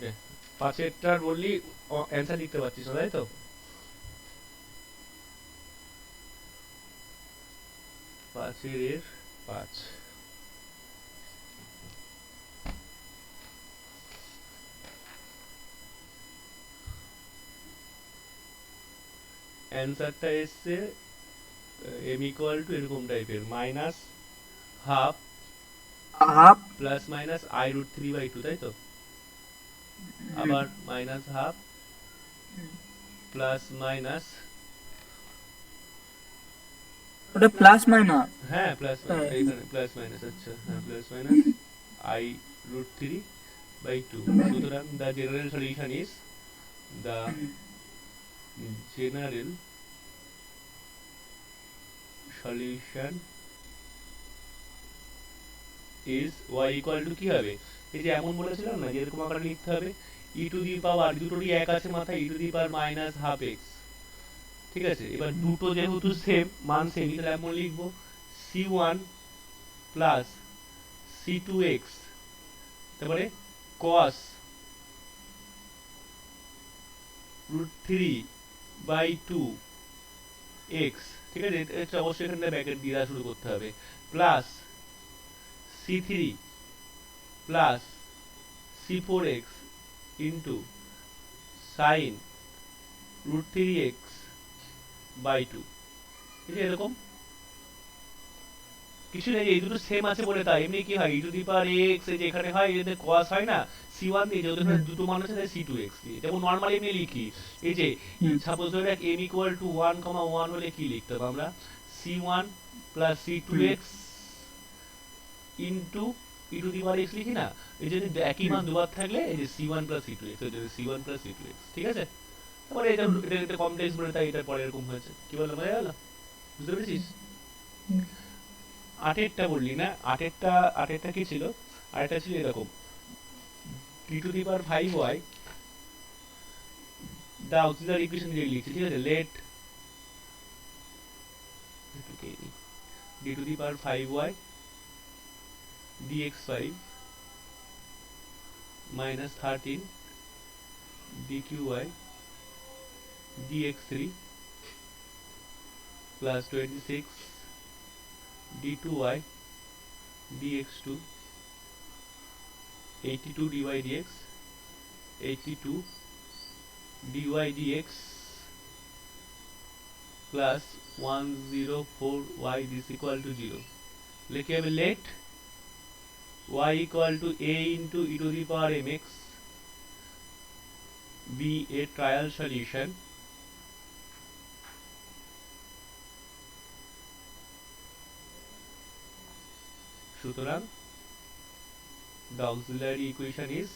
ওকে, পাঁচেরটার বললি অ্যান্সার লিখতে পারছিস না তাই তো? পাঁচের পাঁচ। অ্যান্সারটা এসছে এম ইকুয়াল টু এরকম টাইপের, minus half half. Plus minus i root three by two, তাই তো? আবার মাইনাস হাফ প্লাস মাইনাস, ওটা প্লাস মাইনাস। হ্যাঁ প্লাস, এইখানে প্লাস মাইনাস, আচ্ছা হ্যাঁ plus minus i root three by two. সুতরাং the general solution is, the general solution is y equal to কি হবে? এই যে এমন বলেছিলাম না যে এরকম আকারে লিখতে হবে, ই টু দি পাওয়ার, দুটোরই এক আছে মাথায়, e to the power minus half x. ঠিক আছে, এবার দুটো যেহেতু সেম মান সেম, তাহলে এমন লিখবো c one plus c two x, তারপরে cos root three by two x. ঠিক আছে, এটা অবশ্যই এখানে ব্র্যাকেট দিয়ে দেওয়া শুরু করতে হবে, plus c three plus c four x into sine root three x by two. ঠিক আছে, এরকম কিছু নেই, এই দুটো সেম আছে বলে তাই। এমনি কি হয়, ই টু দি পাওয়ার এক্স যে এখানে হয়, এদের cos হয় না, সি ওয়ান দিয়ে, যেহেতু এখানে দুটো মান আছে তাই সি টু এক্স দিয়ে, যেমন নর্মালি এমনি লিখি। এই যে সাপোজ ধরে রাখ m equal to one comma one হলে কি লিখতে হবে আমরা, c one plus c two x into e to the power x লিখি না? এই যদি একই মান দুবার থাকলে এই যে c one plus c two x, c one plus c two x. ঠিক আছে, তারপরে এটা কমপ্লেক্স বলে তাই এটার পরে এরকম হয়েছে। কি বললাম, বোঝা গেল? বুঝতে পেরেছিস? আটেরটা বললি না, আটেরটা কি ছিল? আরেকটা ছিল এরকম, t to the power five y, the auxiliary equation দিয়ে লিখছি। ঠিক আছে, let d to the power five y dx five minus thirteen dqy dx three plus twenty six d2y dx two, eighty two dy dx, eighty two dy dx plus one zero four y this equal to zero. লিখে হবে let y equal to a into e to the power mx be a trial solution সুতরাং the auxiliary equation is,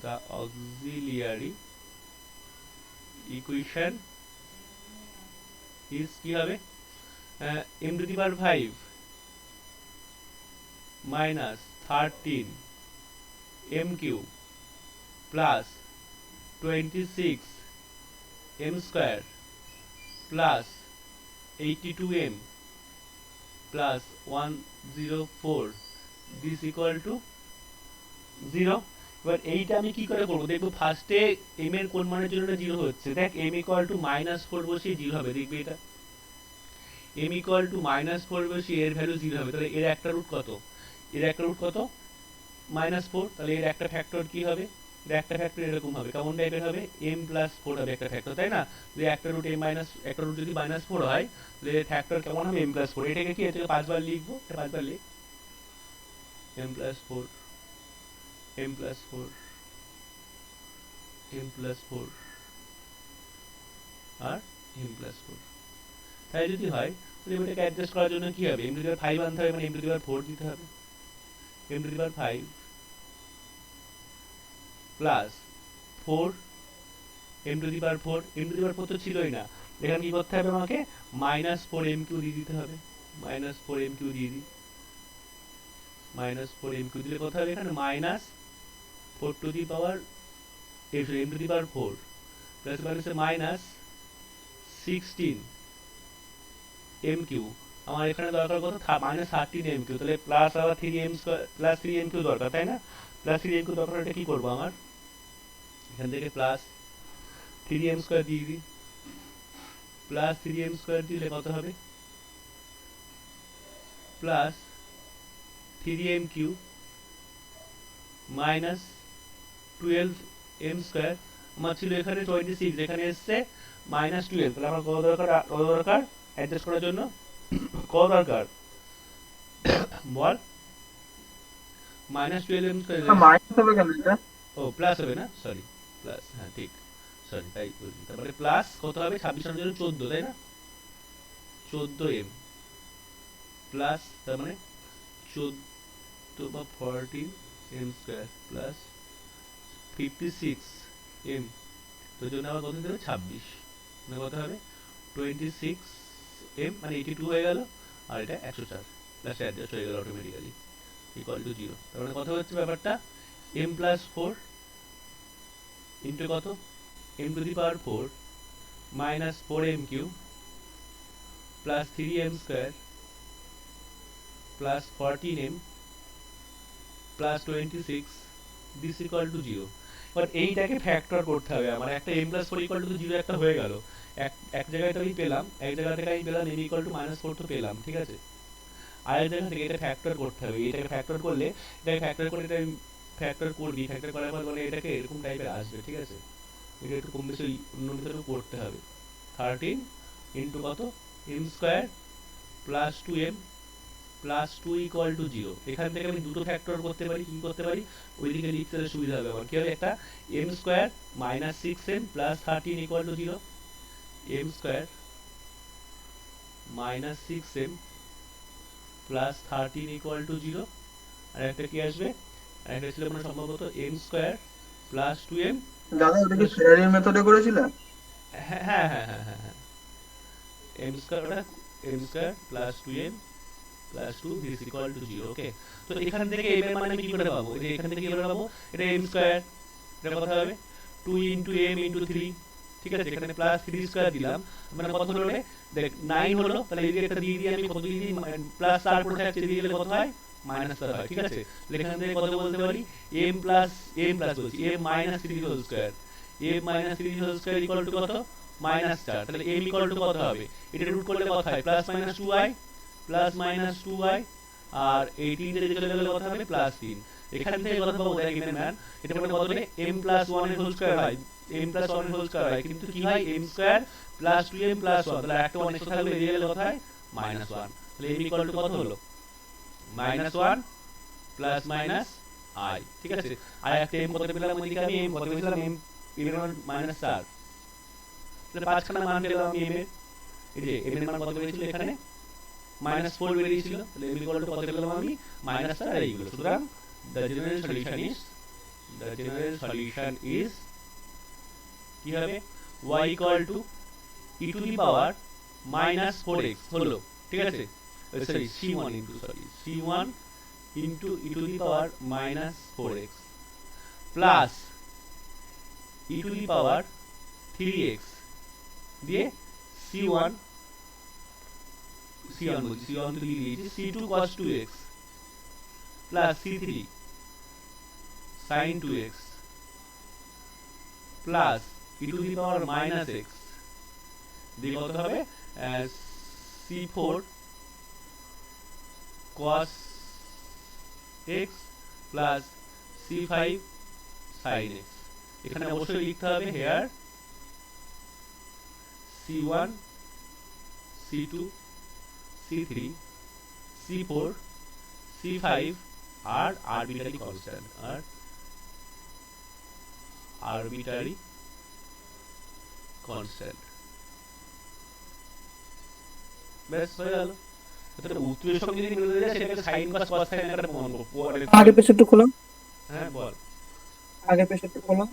the auxiliary equation is কি হবে, m to the power 5 minus 13 m cube plus 26 m square plus 82m plus 104 this equal to 0। এবার এইটা আমি কি করে করবো দেখবো, ফার্স্টে এম এর কোন মানের জন্য জিরো হচ্ছে, দেখ m equal to minus four বসিয়ে জিরো হবে, দেখবি এটা m equal to minus four বসিয়ে এর ভ্যালু জিরো হবে। তাহলে এর একটা রুট কত, এর একটা রুট কত, মাইনাস ফোর। তাহলে এর একটা ফ্যাক্টর কি হবে, এর একটা ফ্যাক্টর এরকম হবে, কেমন টাইপের হবে, এম প্লাস ফোর হবে একটা ফ্যাক্টর, তাই না? যে একটা রুট এম মাইনাস, একটা রুট যদি মাইনাস ফোর হয় তাহলে ফ্যাক্টর কেমন হবে, এম প্লাস ফোর। এটাকে কি, এটাকে পাঁচবার লিখবো, এটা পাঁচবার লিখ, m plus four, m plus four, m plus four আর এম প্লাস ফোর। তাই যদি হয় তাহলে এটাকে অ্যাডজাস্ট করার জন্য কি হবে, m to the power five আনতে হবে, মানে m to the power four দিতে হবে, m to the power five plus four m to the power four, m to the power four তো ছিলই না, এখানে কি করতে হবে আমাকে, মাইনাস ফোর এম কিউ দিয়ে দিতে হবে, মাইনাস ফোর এম কিউ দিয়ে দিই, মাইনাস ফোর এম কিউ দিলে কথা হবে এখানে minus four to the power M to the power four plus মাইনাসে মাইনাস সিক্সটিন এম কিউ আমার এখানে দরকার কত মাইনাস 13 MQ, তাহলে প্লাস আবার 3M² প্লাস 3MQ দরকার, তাই না? প্লাস 3MQ দরকার, এটা কি করবো আমার এখান থেকে প্লাস 3M² দিয়ে দিই। প্লাস 3M² দিলে কত হবে? Plus 3MQ minus 12M²। আমার ছিল এখানে 26, এখানে এসছে -12, তাহলে আমার কত দরকার অ্যাডজাস্ট করার জন্য? কত দরকার বল? -12M²। মাইনাস হবে কেন এটা? ও প্লাস হবে না, সরি, প্লাস, হ্যাঁ ঠিক, সরি তাই বলছি। তারপরে প্লাস কত হবে? 26 এর জন্য 14, তাই না? 14M প্লাস, তার মানে 14 বা 14M² প্লাস 56M, তো জন্য আবার কত দেবে? 26, মানে কত হবে? 26M, মানে 82 হয়ে গেল, আর এটা 104, প্লাস অ্যাডজাস্ট হয়ে গেল অটোমেটিক্যালি, ইকুয়াল টু 0। তার মানে কথা হচ্ছে ব্যাপারটা M+4 ইন্টু কত? M⁴ minus 4MQ plus 3M² plus 14M plus 26, this equal to 0। But এইটাকে ফ্যাক্টর করতে হবে আমার। একটা M+4 ইকুয়াল টু 0 একটা হয়ে গেল, এক জায়গায় তো আমি পেলাম, এক জায়গা থেকে আমি পেলাম M ইকুয়াল টু -4 তো পেলাম, ঠিক আছে? আরেক জায়গা থেকে এটা ফ্যাক্টর করতে হবে, এটাকে ফ্যাক্টর করলে, এটাকে ফ্যাক্টর করে, এটা ফ্যাক্টর করবি, ফ্যাক্টর করার পর মানে এটাকে এরকম টাইপের আসবে, ঠিক আছে? এটা একটু কম বেশি অন্য ভিতরে করতে হবে। 13 ইন্টু কত? M² plus 2M plus 2 equal to 0। এখান থেকে আমি দুটো ফ্যাক্টর করতে পারি, কি করতে পারি? ওইদিকে লিখতে সুবিধা হবে আমার। কি হবে? একটা M² minus 6M plus 13 equal to 0, M² minus 6M plus 13 equal to 0। আর একটা কি আসবে? আর একটা ছিল মানে সম্ভবত M² প্লাস 2M। দাদা ওটা কি ফেরারি মেথডে করেছিল? হ্যাঁ হ্যাঁ হ্যাঁ হ্যাঁ হ্যাঁ হ্যাঁ, ওটা M² plus 2M plus 2 this equal to 0। ওকে, তো এখান থেকে m এর মান আমি কি করে পাবো? এই যে এখান থেকে কি করে পাবো? এটা M², এটা কত হবে? 2 ইনটু m ইনটু 3, ঠিক আছে? এখানে প্লাস 3² দিলাম, মানে কত হলো রে? দেখ 9 হলো, তাহলে এই যে একটা দিয়ে দিই আমি, কত দিয়ে দিই? প্লাস 4 পড়ে থাকছে, দিয়ে দিলে কত হয়? -4 হয়, ঠিক আছে? তাহলে এখান থেকে কত বলতে পারি? m প্লাস বলছি m minus 3 whole square, m minus 3 whole square equal to কত? -4। তাহলে m ইকুয়াল টু কত হবে? এটা রুট করলে কত হয়? Plus minus 2i, plus minus 2y, আর 18 এর চলে গেলে কত হবে? প্লাস 3। এখান থেকে কত পাবো? দেখ এর মান, এটা মানে কত হলে m প্লাস 1 এর হোল স্কয়ার হয়, m প্লাস 1 এর হোল স্কয়ার হয়, কিন্তু কি হয়? m² প্লাস 2m প্লাস 1, তাহলে একটা 1 এক্সট্রা থাকলে এদিকে গেলে কত হয়? -1। তাহলে m ইকুয়াল টু কত হলো? -1 প্লাস মাইনাস i, ঠিক আছে? আর একটা m কত পেলাম? ওইদিকে আমি m কত পেয়েছিলাম? m এর মান -4, তাহলে পাঁচখানা মান পেলাম আমি m এর। এই যে m এর মান কত পেয়েছিল এখানে? -4 বেরিয়েছিল, তাহলে m ইকুয়াল টু কত পেলাম আমি? -4 আর এইগুলো। সুতরাং the general solution is কি হবে? y equal to e to the power -4x হলো, ঠিক আছে? Sorry c1 into e to the power -4x plus e to the power 3x দিয়ে c1 তো লিখে দিয়েছি, c2 cos 2x plus c3 sin 2x plus e to the power -x দিয়ে কত হবে? c4 cos x plus c5 sin x। এখানে অবশ্যই লিখতে হবে hair c1 c2 c3 c4 c5 আর আরবিটারি কনস্ট্যান্ট, ব্যাস হয়ে গেল। তাহলে উত্তরের সঙ্গে যদি মিলে যায় সেটাকে সাইন কস কস সাইন আকারে প্রমাণ করব। আগের পেজ একটু খোলো, হ্যাঁ বল, আগের পেজ একটু খোলো,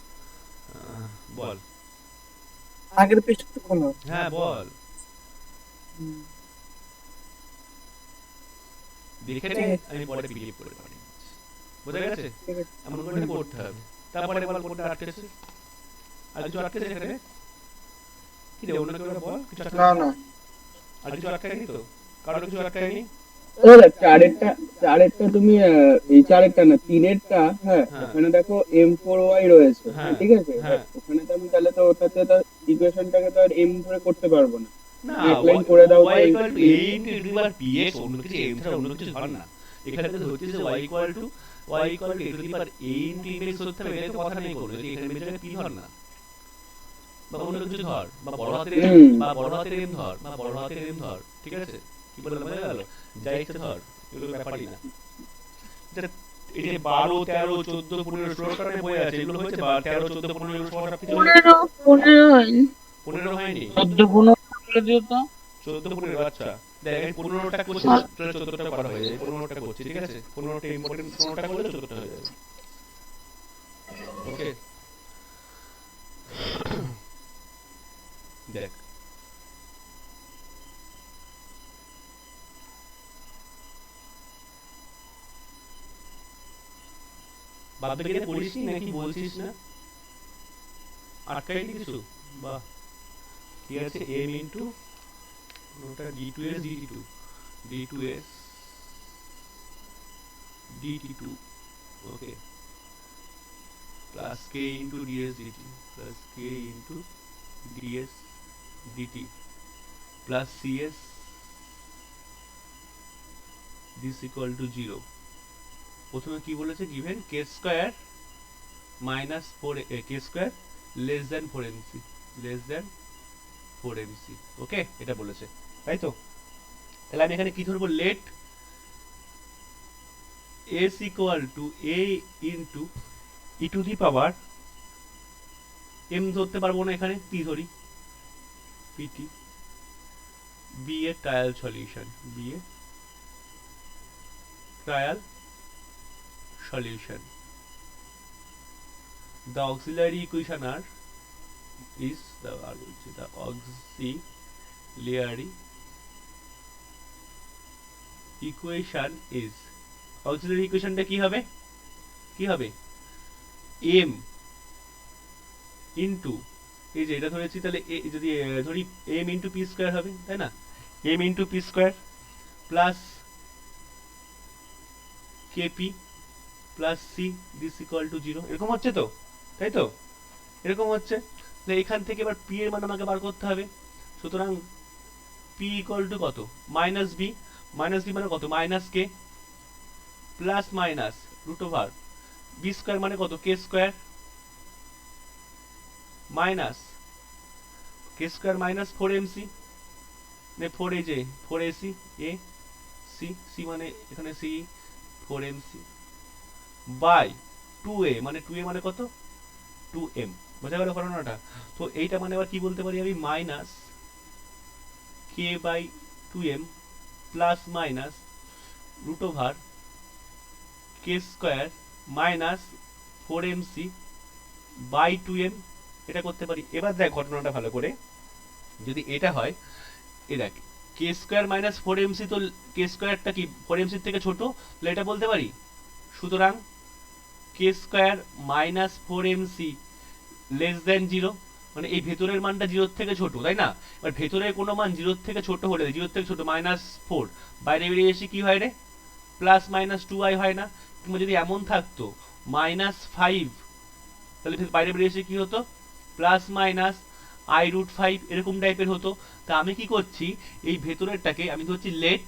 বল, আগের পেজ একটু খোলো। হ্যাঁ বল, দেখে নে, আমি পরে পিডিএফ করে পাঠিয়ে দিচ্ছি। বোঝা গেছে? ঠিক আছে, এমন করে করতে হবে। তারপরে বল কোনটা আটকেছে? আর কিছু আটকেছে এখানে? কি রে অন্য কেউ বল, কিছু আটকেছে? না না আর কিছু আটকায়নি তো? কারো কিছু আটকায়নি? দাদা চারেরটা তুমি এই চারেরটা না তিনেরটা, হ্যাঁ হ্যাঁ ওখানে দেখো M4Y রয়েছে, হ্যাঁ হ্যাঁ ঠিক আছে, এবার হ্যাঁ। ওখানে তো আমি তাহলে তো ওটাতে তো ইকুয়েশনটাকে তো আর M ধরে করতে পারবো না। না, তুমি এক লাইন করে দাও y ভাই। Equal to a into e to the power px, অন্য কিছু m ছাড়া অন্য কিছু ধর না। এখানে তো হচ্ছে যে y equal to a two the power a into mx হতে হবে, এটা তো কথা নেই কোনো। যদি এখানে মেজর p ধর না, বা অন্য কিছু ধর, বা বড় হাতের m, হুম। বা বড় হাতের m ধর, বা বড় হাতের m ধর, ঠিক আছে? কি বললাম বোঝা গেল? যা ইচ্ছে ধর, এগুলো ব্যাপারই না। এটা এই যে 12 13 14 15 16টা বই আছে, এগুলো হয়েছে 13 14 15 এগুলো সব কিছু হয়েছে? 15 হয়নি। 15 হয়নি? 14 দিও তো। 14 15, আচ্ছা দেখ আমি 15টা করছি, তাহলে 14টা করা হয়ে যাবে। 15টা করছি, ঠিক আছে? 15টা ইম্পর্টেন্ট, 15টা করলে 14টা হয়ে যাবে। ওকে, দেখ বাদ বাকি পড়িসনি নাকি বলছিস না? আটকাইনি কিছু? বাহ, কি আছে? m ইনটু ওটা d2s dt2, d2s dt2, okay, plus k into ds dt, plus k into ds dt, plus cs this equal to 0। প্রথমে কি বলেছে? given k square minus 4 k square less than 4mc, less than 4mc, ওকে, এটা বলেছে, তাই তো? তাহলে আমি এখানে কি ধরবো? let s equal to a into e to the power m ধরতে পারবো না, এখানে p ধরি, pt, b এর ট্রায়াল সলিউশন, b এর trial solution. The auxiliary equation are is the auxiliary equation is, auxiliary equation টা কি হবে? কি হবে? m into, এই যে এটা ধরেছি, তাহলে যদি ধরি m into p স্কয়ার হবে, তাই না? m into p square plus kp plus c this equal to 0, এরকম হচ্ছে তো, তাই তো? এরকম হচ্ছে। তাহলে এখান থেকে এবার p এর মান আমাকে বার করতে হবে। সুতরাং p ইকুয়াল টু কত? মাইনাস b, মাইনাস b মানে কত? Minus k, plus minus root over b square মানে কত? k square, minus k square minus 4mc, মানে 4 এই যে 4ac a c, c মানে এখানে c 4mc বাই 2a, মানে 2a মানে কত? 2m, বোঝা গেল ফর্মুলাটা? তো এইটা মানে আবার কি বলতে পারি আমি? Minus k by 2m plus minus root over k square minus 4mc by 2m, এটা করতে পারি। এবার দেখ ঘটনাটা ভালো করে, যদি এটা হয়, এ দেখ k স্কয়ার মাইনাস 4mc, তো k স্কয়ারটা কি 4mc থেকে ছোট, তাহলে এটা বলতে পারি। সুতরাং k square minus 4mc less than 0, মানে এই ভেতরের মানটা 0 থেকে ছোট, তাই না? এবার ভেতরের কোনো মান 0 থেকে ছোট হলে, 0 থেকে ছোট মাইনাস 4, বাইরে বেরিয়ে এসে কি হয় রে? প্লাস মাইনাস 2i হয় না? কিংবা যদি এমন থাকতো মাইনাস 5, তাহলে বাইরে বেরিয়ে এসে কি হতো? প্লাস মাইনাস i রুট 5, এরকম টাইপের হতো। তা আমি কি করছি? এই ভেতরেরটাকে আমি ধরছি let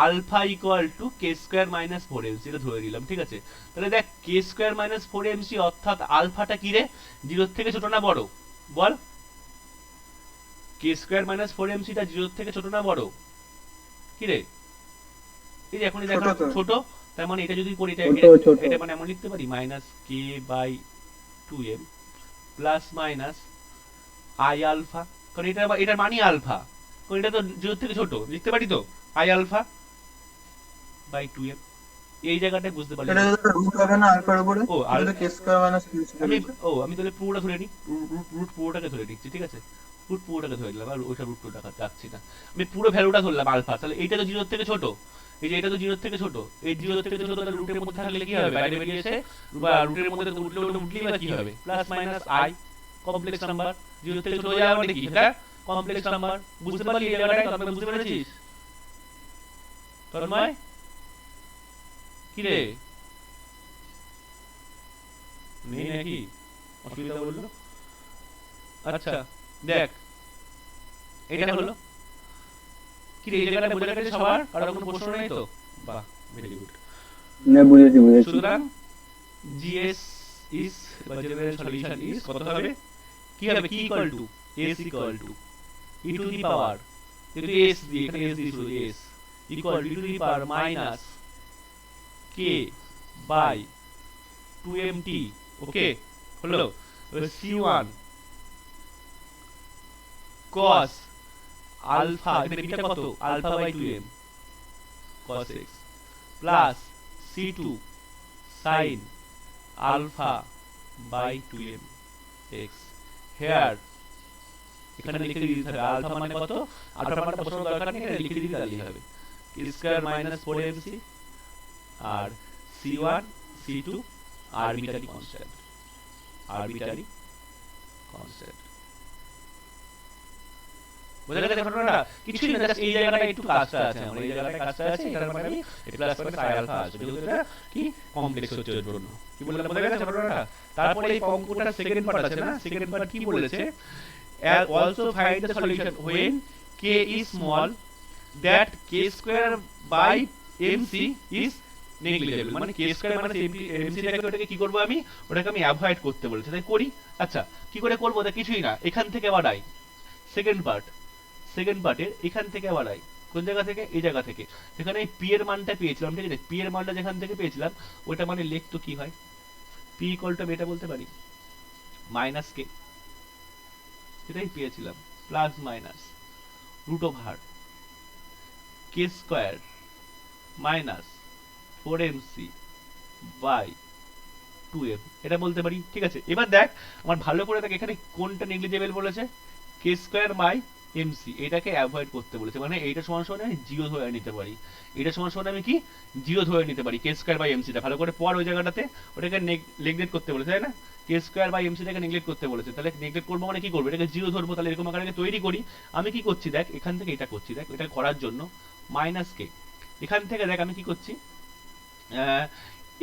alpha equal to K square minus 4mc, এটা ধরে দিলাম, ঠিক আছে? তাহলে দেখ কে স্কোয়ার মাইনাস 4mc অর্থাৎ আলফাটা কি রে? 0 থেকে ছোট না বড়? বল, কে স্কোয়ার মাইনাস 4mc টা 0 থেকে ছোট না বড়? কি রে? এই যে এখনই দেখা ছোট। তার মানে এটা যদি করি, এটা মানে এমন লিখতে পারি minus K by 2m plus minus I alpha, কারণ এটার মানই আলফা, কারণ এটা তো 0 থেকে ছোট, লিখতে পারি তো আই আলফা বাই 2m। এই জায়গাটায় বুঝতে পারলি? এটা যদি রুট হবে না আলফার উপরে, ও তাহলে k square minus q square. আমি তাহলে পুরোটা ধরে নিই, রুট পুরোটাকে ধরে নিচ্ছি, ঠিক আছে? রুট পুরোটাকে ধরে নিলাম, আর ওইটা রুট পুরোটা রাখছি না, আমি পুরো ভ্যালুটা ধরলাম আলফা। তাহলে এইটা তো 0 থেকে ছোট, এই যে এটা তো 0 থেকে ছোট, এই 0 থেকে ছোট, তাহলে রুটের মধ্যে থাকলে কি হবে? বাইরে বেরিয়ে এসে বা রুটের মধ্যে উঠলেই বা কি হবে? Plus minus i complex number 0 থেকে ছোট হয়ে যাবে মানে কি? এটা কমপ্লেক্স নাম্বার। বুঝতে পারলি এই জায়গাটায়? তবে বুঝতে পেরেছিস তন্ময়? কি রে নেই নাকি অসুবিধা বললো? আচ্ছা দেখ এটা হলো কি রে, এই জায়গাটা বোঝা গেছে সবার? কারো কোনো প্রশ্ন নেই তো? বাহ, ভেরি গুড। না, বুঝেছি বুঝেছি। সুতরাং GS is বা জেনারেল সলিউশন is কত হবে? কি হবে? কি equal to s equal to e to the power, যেহেতু s দিয়ে এখানে s দিয়ে শুরু, s equal to e to the power minus k by 2mt। Okay হলো c1 cos আলফা, এখানে বিটা কত? Alpha by 2m cos x plus c2 sin alpha by 2m x। Here এখানে লিখে দিতে হবে আলফা মানে কত, আলফা মানে বসানোর দরকার নেই, এখানে লিখে দিতে তাহলেই হবে। k স্কয়ার মাইনাস 4mc আর c1 c2 arbitrary constant, arbitrary constant. বোঝা গেছে ঘটনাটা? কিছুই না, জাস্ট এই জায়গাটা একটু কাজটা আছে, আমার এই জায়গাটা কাজটা আছে, এটার মানে আমি প্লাস করে সাই আলফা আসবে, যেহেতু এটা কি কমপ্লেক্স হচ্ছে ওর জন্য। কি বললাম বোঝা গেছে ঘটনাটা? তারপরে এই অঙ্কটার সেকেন্ড পার্ট আছে না, সেকেন্ড পার্ট কি বলেছে? Also find the solution when k is small that k square by mc is negligible. মানে k স্কয়ার মানে mc টাকে ওটাকে কি করব আমি? ওটাকে আমি অ্যাভয়েড করতে বলেছি, তাই করি। আচ্ছা কি করে করব? তা কিছুই না, এখান থেকে আবার আই সেকেন্ড পার্টের এখান থেকে আবার আই কোন জায়গা থেকে? এই জায়গা থেকে, যেখানে p এর মানটা পেয়েছিলাম, ঠিক আছে? p এর মানটা যেখান থেকে পেয়েছিলাম ওটা মানে লেখ তো কি হয়, p ইকুয়াল টু এটা বলতে পারি মাইনাস k, এটাই পেয়েছিলাম, plus minus root over k square minus 4mc by 2m, এটা বলতে পারি। ঠিক আছে, এবার দেখ আমার ভালো করে দেখ এখানে কোনটা নেগলিজেবল বলেছে? k স্কয়ার বাই mc, এটাকে অ্যাভয়েড করতে বলেছে, মানে এইটা সমান সমান আমি 0 ধরে নিতে পারি, এটা সমান সমান আমি কি 0 ধরে নিতে পারি। k স্কয়ার বাই mc টা ভালো করে পড়, ওই জায়গাটাতে ওটাকে নেগলেক্ট করতে বলেছে, তাই না? k স্কয়ার বাই mc টাকে নেগলেক্ট করতে বলেছে, তাহলে নেগলেক্ট করব মানে কি করব? এটাকে 0 ধরবো, তাহলে এরকম আকারে তৈরি করি। আমি কি করছি দেখ, এখান থেকে এটা করছি, দেখ এটা করার জন্য মাইনাস k, এখান থেকে দেখ আমি কি করছি,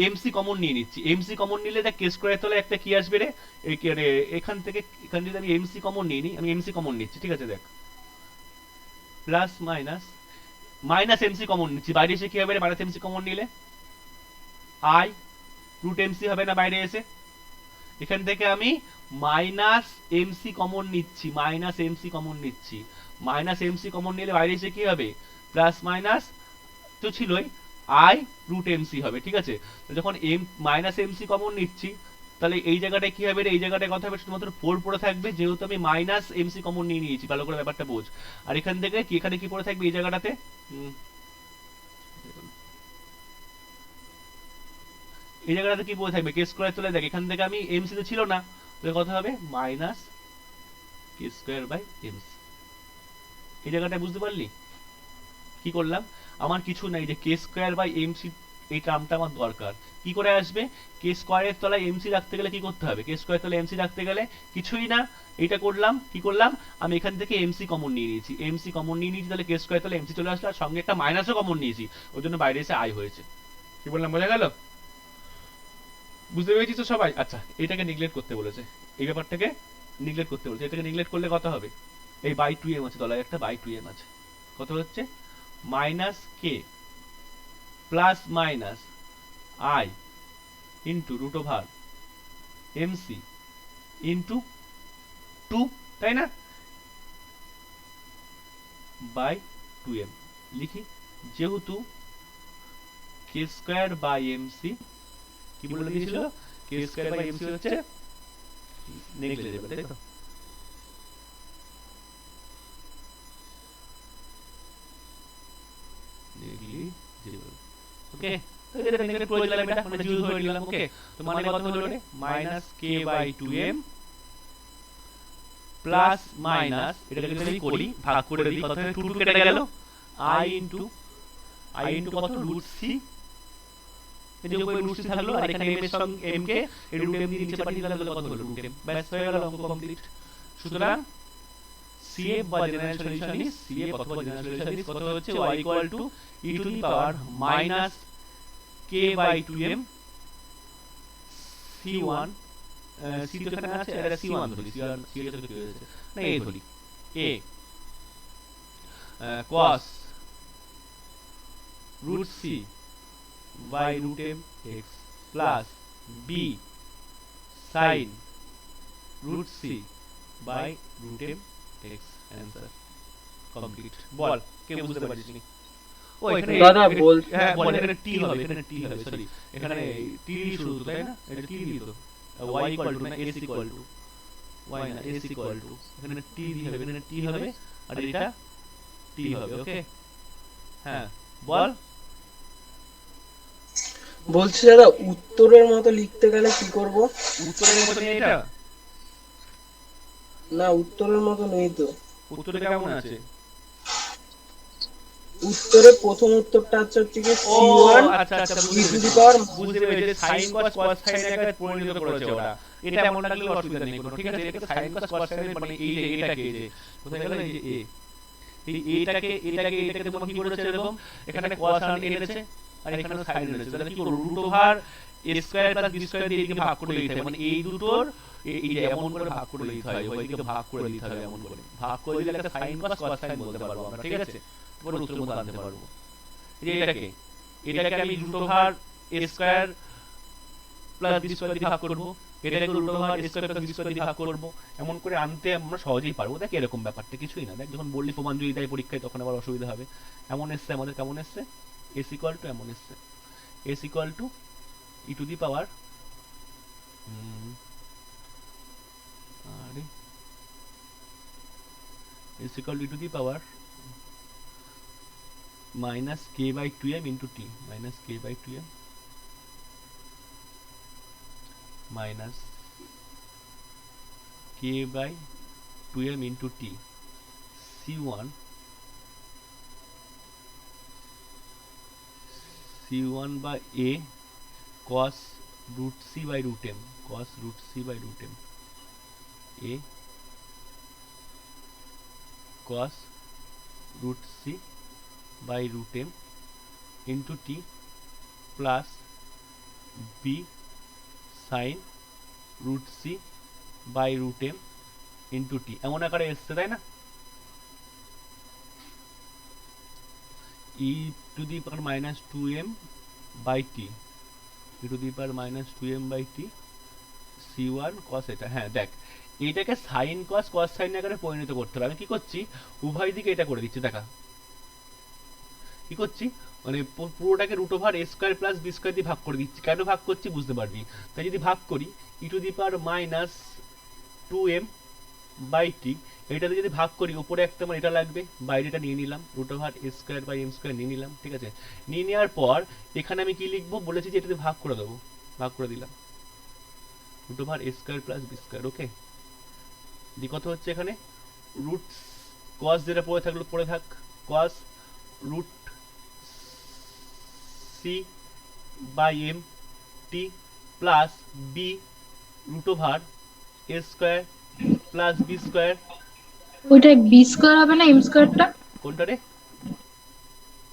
এমসি কমন নিয়ে নিচ্ছি। এমসি কমন নিলে দেখ কে স্কয়ারের তলায় একটা কি আসবে রে, এখান থেকে এখানে যদি আমি এমসি কমন নিই, আমি এমসি কমন নিচ্ছি, ঠিক আছে? দেখ plus minus minus MC common নিচ্ছি, বাইরে এসে কি হবে রে মাইনাস এমসি কমন নিলে? আই রুট এমসি হবে না বাইরে এসে? এখান থেকে আমি মাইনাস এমসি কমন নিচ্ছি, মাইনাস এমসি কমন নিচ্ছি, মাইনাস এমসি কমন নিলে বাইরে এসে কি হবে? প্লাস মাইনাস তো ছিলই, আই রুট এমসি হবে, ঠিক আছে? যখন এম মাইনাস এমসি কমন নিচ্ছি, তাহলে এই জায়গাটায় কি হবে রে? এই জায়গাটায় কথা হবে শুধুমাত্র 4 পড়ে থাকবে, যেহেতু আমি মাইনাস এমসি কমন নিয়ে নিয়েছি, ভালো করে ব্যাপারটা বোঝ। আর এখান থেকে কি এখানে কি পড়ে থাকবে এই জায়গাটাতে? এই জায়গাটাতে কি পড়ে থাকবে? কে স্কয়ার চলে, দেখ এখান থেকে আমি এমসি তো ছিল না, তাহলে কথা হবে minus K square by MC. এই জায়গাটা বুঝতে পারলি কি করলাম? আমার কিছু নাই, যে কে স্কয়ার বাই এমসি এই টার্মটা আমার দরকার। কি করে আসবে? কে স্কয়ারের তলায় এমসি রাখতে গেলে কি করতে হবে? কে স্কয়ারের তলায় এমসি রাখতে গেলে কিছুই না, এটা করলাম, কি করলাম আমি এখান থেকে এমসি কমন নিয়ে নিয়েছি, এমসি কমন নিয়ে নিয়েছি, তাহলে কে স্কয়ারের তলায় এমসি চলে আসলো, আর সঙ্গে একটা মাইনাসও কমন নিয়েছি, ওই জন্য বাইরে এসে আই হয়েছে। কি বললাম বোঝা গেল? বুঝতে পেরেছিস তো সবাই? আচ্ছা এটাকে নেগলেক্ট করতে বলেছে, এই ব্যাপারটাকে নেগলেক্ট করতে বলেছে। এটাকে নেগলেক্ট করলে কত হবে? এই বাই 2m আছে, তলায় একটা বাই 2m আছে, কত হচ্ছে? Minus K plus minus I into root over MC into 2, তাই না? বাই 2m লিখি, যেহেতু কে স্কয়ার বাই এমসি কি বলে দিয়েছিল? কে স্কয়ার বাই এমসি হচ্ছে নেগলিজেবল, তাই তো? নেগলিজেবল, ওকে? তো এটা নেগলেক্ট করে দিলাম, এটা মানে 0 ধরে নিলাম, ওকে? তো মানে কত হলো রে? Minus k by 2m plus minus, এটাকে যদি আমি করি ভাগ করে দিই, কত হয়? 2 2 কেটে গেল, i ইনটু কত? রুট c, এই যে উপরে রুট c থাকলো, আর এখানে m এর সঙ্গে m কে এই রুট m দিয়ে নিচে পাঠিয়ে দিলাম, কত হলো? Root m। ব্যাস হয়ে গেল, অঙ্ক কমপ্লিট। সুতরাং c CF বা জেনারেল সলিউশন ইজ CF অথবা জেনারেল সলিউশন ইজ কত হচ্ছে y equal to e to the power minus k by 2m c1 c তো এখানে আছে এটা c1 ধরি c1 c এর সাথে কি হয়েছে না a ধরি a cos root c by root m x plus b sin root c by root m x answer complete বল কে বুঝতে পারছিস নি ও এখানে দাদা বলছি হ্যাঁ বল এখানে t হবে এখানে t হবে সরি এখানে t দিয়ে শুরু হতো তাই না এটা t দিয়ে তো y ইকুয়াল টু না s ইকুয়াল টু y না s ইকুয়াল টু এখানে t দিয়ে হবে এখানে t হবে আর এটা t হবে ওকে হ্যাঁ বল বলছি দাদা উত্তরের মতো লিখতে গেলে কি করব? উত্তরের মতো নেই এটা না উত্তরের মতো নেই তো। উত্তরে কেমন আছে উত্তরে প্রথম উত্তরটা হচ্ছে কি ও c1 আচ্ছা আচ্ছা e টু দি পাওয়ার বুঝতে পেরেছি যে sin cos cos sin এর আকারে পরিণত করেছে ওরা এটা এমন লাগলে অসুবিধা নেই কোনো ঠিক আছে এটাকে sin cos cos sin এর মানে এই যে এটাকে এই যে কোথায় গেল এই যে a এই এটাকে তোমার কি করেছে এরকম এখানে cos আর এনেছে আর এখানে sin এনেছে তাহলে কি করব root over a square plus b square দিয়ে এদিকে ভাগ করে দিতে হবে মানে এই দুটোর এই যে এমন করে ভাগ করে দিতে হয় ওইদিকে ভাগ করে দিতে হবে এমন করে ভাগ করে দিলে একটা sin cos cos sin বলতে পারবো আমরা ঠিক আছে তারপর উত্তর মতো আনতে পারবো এই যে এটাকে আমি root over a square plus b square দিয়ে ভাগ করব এটাকে root over a square plus b square দিয়ে ভাগ করব এমন করে আনতে আমরা সহজেই পারবো দেখ এরকম ব্যাপারটা কিছুই না দেখ যখন বললি প্রমাণ যদি তাই পরীক্ষায় তখন আবার অসুবিধা হবে এমন এসছে আমাদের কেমন এসছে s ইকুয়াল টু এমন এসছে s equal to e to the power আরে s equal to e to the power minus k by 2m into t minus k by 2m minus k by 2m into t c1 by a cos root c by root m cos root c by root m a cos root c by root m into t plus b sin root c by root m into t এমন আকারে এসছে তাই না e to the power minus 2m by t e to the power minus 2m by t c1 cos এটা হ্যাঁ দেখ এইটাকে sin cos cos sin আকারে পরিণত করতে হবে আমি কি করছি উভয় দিকে এটা করে দিচ্ছি দেখা কি করছি মানে পুরোটাকে root over a square plus b square দিয়ে ভাগ করে দিচ্ছি কেন ভাগ করছি বুঝতে পারবি তাই যদি ভাগ করি e to the power minus 2m by t এটাতে যদি ভাগ করি উপরে একটা মানে এটা লাগবে বাইরেটা নিয়ে নিলাম root over a square by m square নিয়ে নিলাম ঠিক আছে নিয়ে নেওয়ার পর এখানে আমি কি লিখবো বলেছি যে এটাতে ভাগ করে দেবো ভাগ করে দিলাম root over a square plus b square okay দি কত হচ্ছে এখানে রুট cos যেটা পড়ে থাকলো পড়ে থাক cos root c by m t plus b root over a square plus b square ওইটা বি স্কয়ার হবে না এম স্কয়ারটা কোনটা রে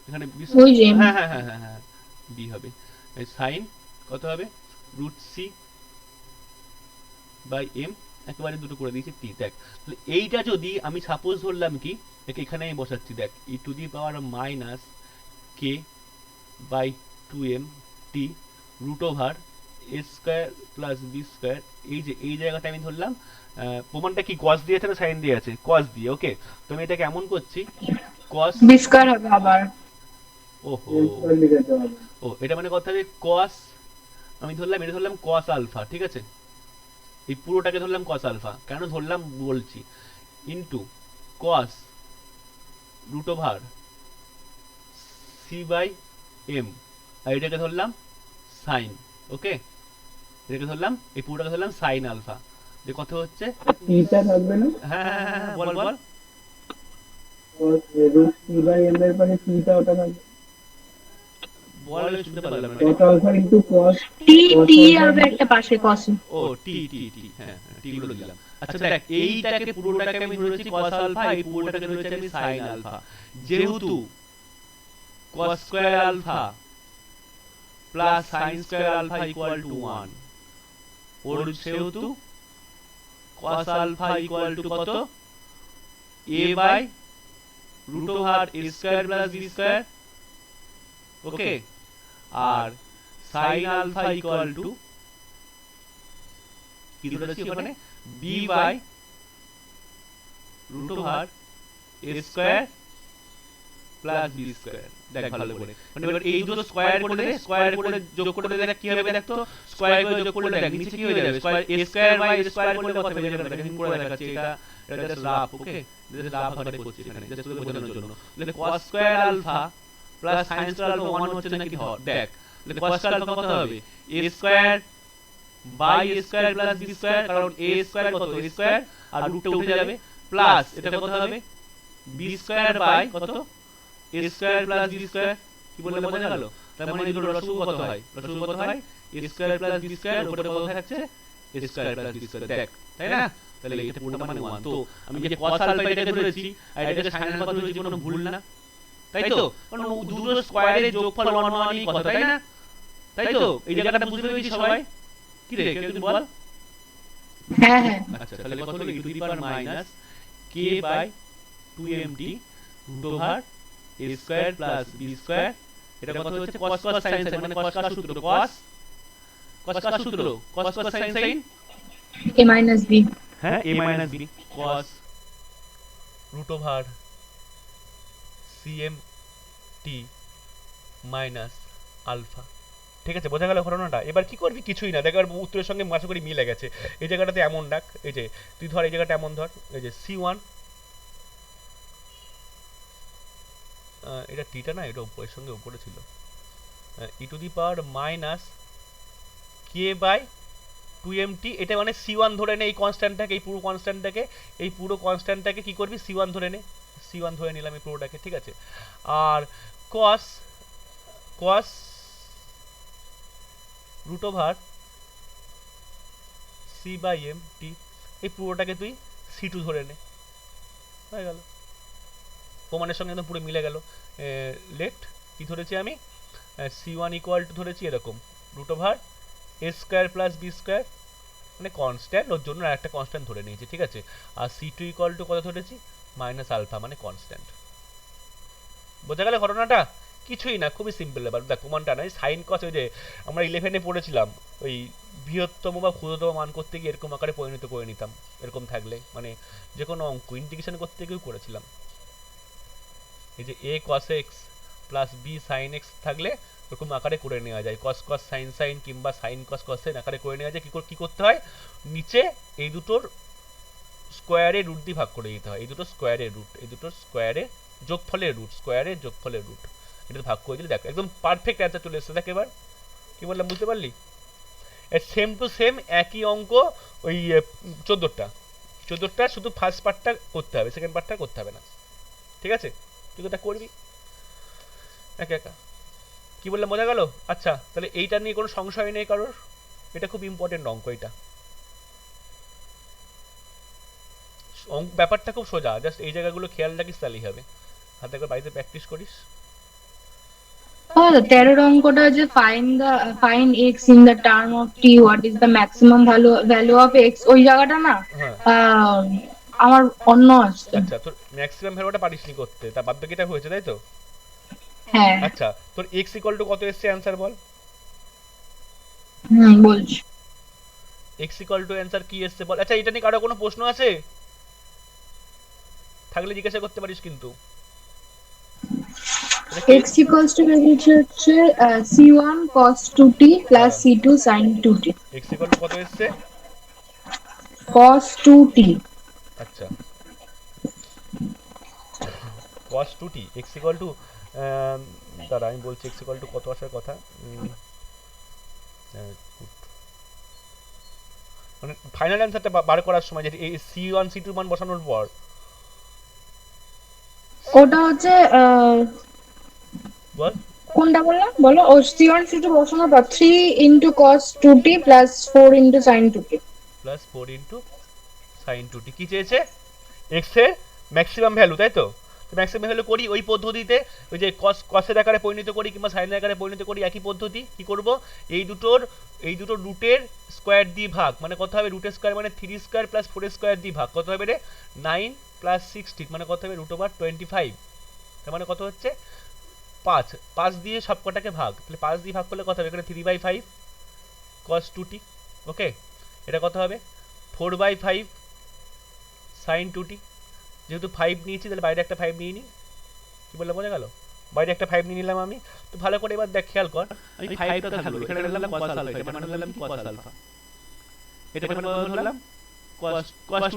এখানে b ওই যে হ্যাঁ হ্যাঁ হ্যাঁ হ্যাঁ হ্যাঁ b হবে এই sin কত হবে root c by m একেবারে দুটো করে দিয়েছি t দেখ তাহলে এইটা যদি আমি সাপোজ ধরলাম কি এখানে আমি বসাচ্ছি দেখ e to the power minus k by 2m t root over a square plus b square এই জায়গাটা আমি ধরলাম প্রমাণটা কি cos দিয়েছে না sin দিয়েছে cos দিয়ে ওকে তো আমি এটা কেমন করছি cos বি স্কয়ার হবে আবার ওহো ও এটা মানে কথা যে cos আমি ধরলাম এটা ধরলাম cos আলফা ঠিক আছে এই পুরোটাকে ধরলাম cos আলফা কেন ধরলাম বলছি into cos root over c by m আর এটাকে ধরলাম sin ওকে এটাকে ধরলাম এই পুরোটাকে ধরলাম sin আলফা যে কত হচ্ছে থিটা থাকবে না হ্যাঁ বল বল রুট c বাই m এর পরে থিটা ওটা থাকবে বল আমি শুনতে পারলাম না। cos alpha into cos টি cos টি alpha হবে একটা পাশে cos ও টি টি টি, হ্যাঁ হ্যাঁ, টি গুলো দিলাম। আচ্ছা দেখ, এইটাকে পুরোটাকে আমি ধরেছি cos আলফা, এই পুরোটাকে ধরেছি আমি sin আলফা। যেহেতু cos square alpha plus sin square alpha equal to 1, ওর সেহেতু cos আলফা ইকুয়াল টু কত, a by root over a square plus b square, okay. আর sin আলফা ইকুয়াল টু কি ধরেছি ওখানে, b by root over a square plus b square. দেখ ভালো করে, মানে এবার এই দুটো স্কয়ার করে দে, স্কয়ার করে যোগ করে দে, দেখ কি হবে, দেখ তো স্কয়ার করে যোগ করলে দেখ নিচে কি হয়ে যাবে, square a square by a square করলে কত হয়ে যাবে, দেখ আমি করে দেখাচ্ছি। এটা just rough, okay, just rough আকারে করছি এখানে জাস্ট তোকে বোঝানোর জন্য। তাহলে cos square alpha plus sin square alpha 1 হচ্ছে নাকি ধর, দেখ তাহলে cos স্কয়ার আলফা কত হবে, a square by a square plus b square, কারণ a স্কয়ার কত, a স্কয়ার আর রুটটা উঠে যাবে, প্লাস এটা কত হবে, b স্কয়ার বাই কত, a square plus b square. কি বললে বোঝা গেল? তার মানে এগুলো লসাগু কত হয়, লসাগু কত হয়, a square plus b square, উপরে কত থাকছে, a square plus b square, দেখ তাই না? তাহলে এটা পুরোটা মানে 1। তো আমি যে cos আলফা এটাকে ধরেছি আর এটাকে sin আলফা ধরেছি, কোনো ভুল না, তাই তো? কারণ দুটো স্কয়ারের যোগফল 1 1ই কথা, তাই না? তাই তো? এই জায়গাটা বুঝতে পেরেছি সবাই? কি রে, কেউ তুই বল। হ্যাঁ হ্যাঁ আচ্ছা তাহলে কত হলো, e to the power minus k by 2mt root over a square plus b square. এটা কত হচ্ছে, cos cos sin sin, মানে cos কার সূত্র, cos কার সূত্র, cos cos sin sin, a minus b হ্যাঁ a minus b, cos root over cmt minus alpha. ঠিক আছে, বোঝা গেল ঘটনাটা? এবার কি করবি, কিছুই না, দেখ এবার উত্তরের সঙ্গে আশা করি মিলে গেছে। এই জায়গাটাতে এমন ডাক, এই যে তুই ধর এই জায়গাটা এমন ধর, এই যে c1, এটা টিটা না, এটা উপরের সঙ্গে উপরে ছিল, e to the power minus K by 2mt, এটা মানে c1 ধরে নে, এই কনস্ট্যান্টটাকে, এই পুরো কনস্ট্যান্টটাকে কি করবি, c1 ধরে নে, c1 ধরে নিলাম এই পুরোটাকে, ঠিক আছে। আর cos root over c by mt, এই পুরোটাকে তুই c2 ধরে নে, হয়ে গেল, প্রমাণের সঙ্গে একদম পুরো মিলে গেল। লেট কি ধরেছি আমি, c1 ইকুয়াল টু ধরেছি এরকম root over a square plus b square, মানে কনস্ট্যান্ট, ওর জন্য আরেকটা কনস্ট্যান্ট ধরে নিয়েছি, ঠিক আছে। আর c2 ইকুয়াল টু কত ধরেছি, মাইনাস আলফা, মানে কনস্ট্যান্ট। বোঝা গেল ঘটনাটা? কিছুই না, খুবই সিম্পল ব্যাপার। দেখ প্রমাণটা নাই, সাইন কস, ওই যে আমরা 11-এ পড়েছিলাম, ওই বৃহত্তম বা ক্ষুদ্রতম মান করতে গিয়ে এরকম আকারে পরিণত করে নিতাম, এরকম থাকলে, মানে যে কোনো অঙ্ক ইন্টিগ্রেশন করতে গিয়েও করেছিলাম। এই যে a cos x plus b sin x থাকলে ওরকম আকারে করে নেওয়া যায়, cos cos sin sin কিংবা sin cos cos sin আকারে করে নেওয়া যায়। কি করতে হয়, নিচে এই দুটোর স্কোয়ারে রুট দিয়ে ভাগ করে দিতে হয়, এই দুটো স্কোয়ারের রুট, এই দুটোর স্কোয়ারে যোগফলের রুট, স্কোয়ারে যোগফলের রুট, এটা ভাগ করে দিলে দেখো একদম পারফেক্ট অ্যান্সার চলে এসেছে। দেখ এবার কি বললাম, বুঝতে পারলি? সেম টু সেম একই অঙ্ক, ওই 14টা শুধু ফার্স্ট পার্টটা করতে হবে, সেকেন্ড পার্টটা করতে হবে না, ঠিক আছে? তুই তো এটা করবি একা একা। কি বললাম, বোঝা গেল? আচ্ছা তাহলে এইটা নিয়ে কোনো সংশয় নেই কারোর, এটা খুব ইম্পর্টেন্ট অঙ্ক, এটা ব্যাপারটা খুব সোজা, জাস্ট এই জায়গাগুলো খেয়াল রাখিস তাহলেই হবে, হাতে করে বাড়িতে প্র্যাকটিস করিস। 13 অঙ্কটা যে find x in the term of t, what is the maximum value of x, ওই জায়গাটা না হ্যাঁ আমার অন্য আসছে। আচ্ছা, তোর ম্যাক্সিমাম ভ্যালুটা পারিসনি করতে, তা বাদ বাকিটা হয়েছে, তাই তো? হ্যাঁ আচ্ছা তোর x ইকুয়াল টু কত এসছে অ্যানসার বল, বলছি x ইকুয়াল টু অ্যানসার কি এসছে বল। আচ্ছা এটা নিয়ে কারো কোনো প্রশ্ন আছে? থাকলে জিজ্ঞাসা করতে পারিস কিন্তু। x equals to হচ্ছে c1 cos 2t plus c2 sin 2t, x equal to কত এসছে, cos 2t। আচ্ছা cos 2t, x equal to, দাঁড়া আমি বলছি x ইকুয়াল টু কত আসার কথা, মানে ফাইনাল অ্যানসারটা বার করার সময় যে এই c1 c2 মান বসানোর পর ওটা হচ্ছে বল কোনটা বললাম বলো? ও C1 C2 বসানোর পর 3 into cos 2t plus 4 into sin 2t। Plus 4 into sign 2t কি চেয়েছে? এক্স এর ম্যাক্সিমাম ভ্যালু, তাই তো? তো ম্যাক্সিমাম ভ্যালু করি ওই পদ্ধতিতে, ওই যে কসের আকারে পরিণত করি কিংবা সাইনের আকারে পরিণত করি, একই পদ্ধতি। কি করব, এই দুটোর রুটের স্কোয়ার দিয়ে ভাগ, মানে কত হবে রুটের স্কোয়ার মানে 3 স্কোয়ার প্লাস 4 স্কোয়ার দিয়ে ভাগ, কত হবে রে 9 প্লাস 16 মানে কত হবে রুট ওভার 25। তার মানে কত হচ্ছে 5, 5 দিয়ে সব কটাকে ভাগ, তাহলে 5 দিয়ে ভাগ করলে কত হবে, এখানে 3/5 cos 2t। ওকে, এটা কত হবে 4/5 sin 2t। যেহেতু 5 নিয়েছি তাহলে বাইরে একটা 5 নিয়ে নিই। কি বললাম বোঝা গেল? বাইরে একটা 5 নিয়ে নিলাম আমি। তো ভালো করে এবার দেখ, খেয়াল কর, আমি 5টা থাকলো, এখানে ধরলাম cos আলফা, এটা মানে ধরলাম কি cos আলফা, এটা মানে ধরলাম cos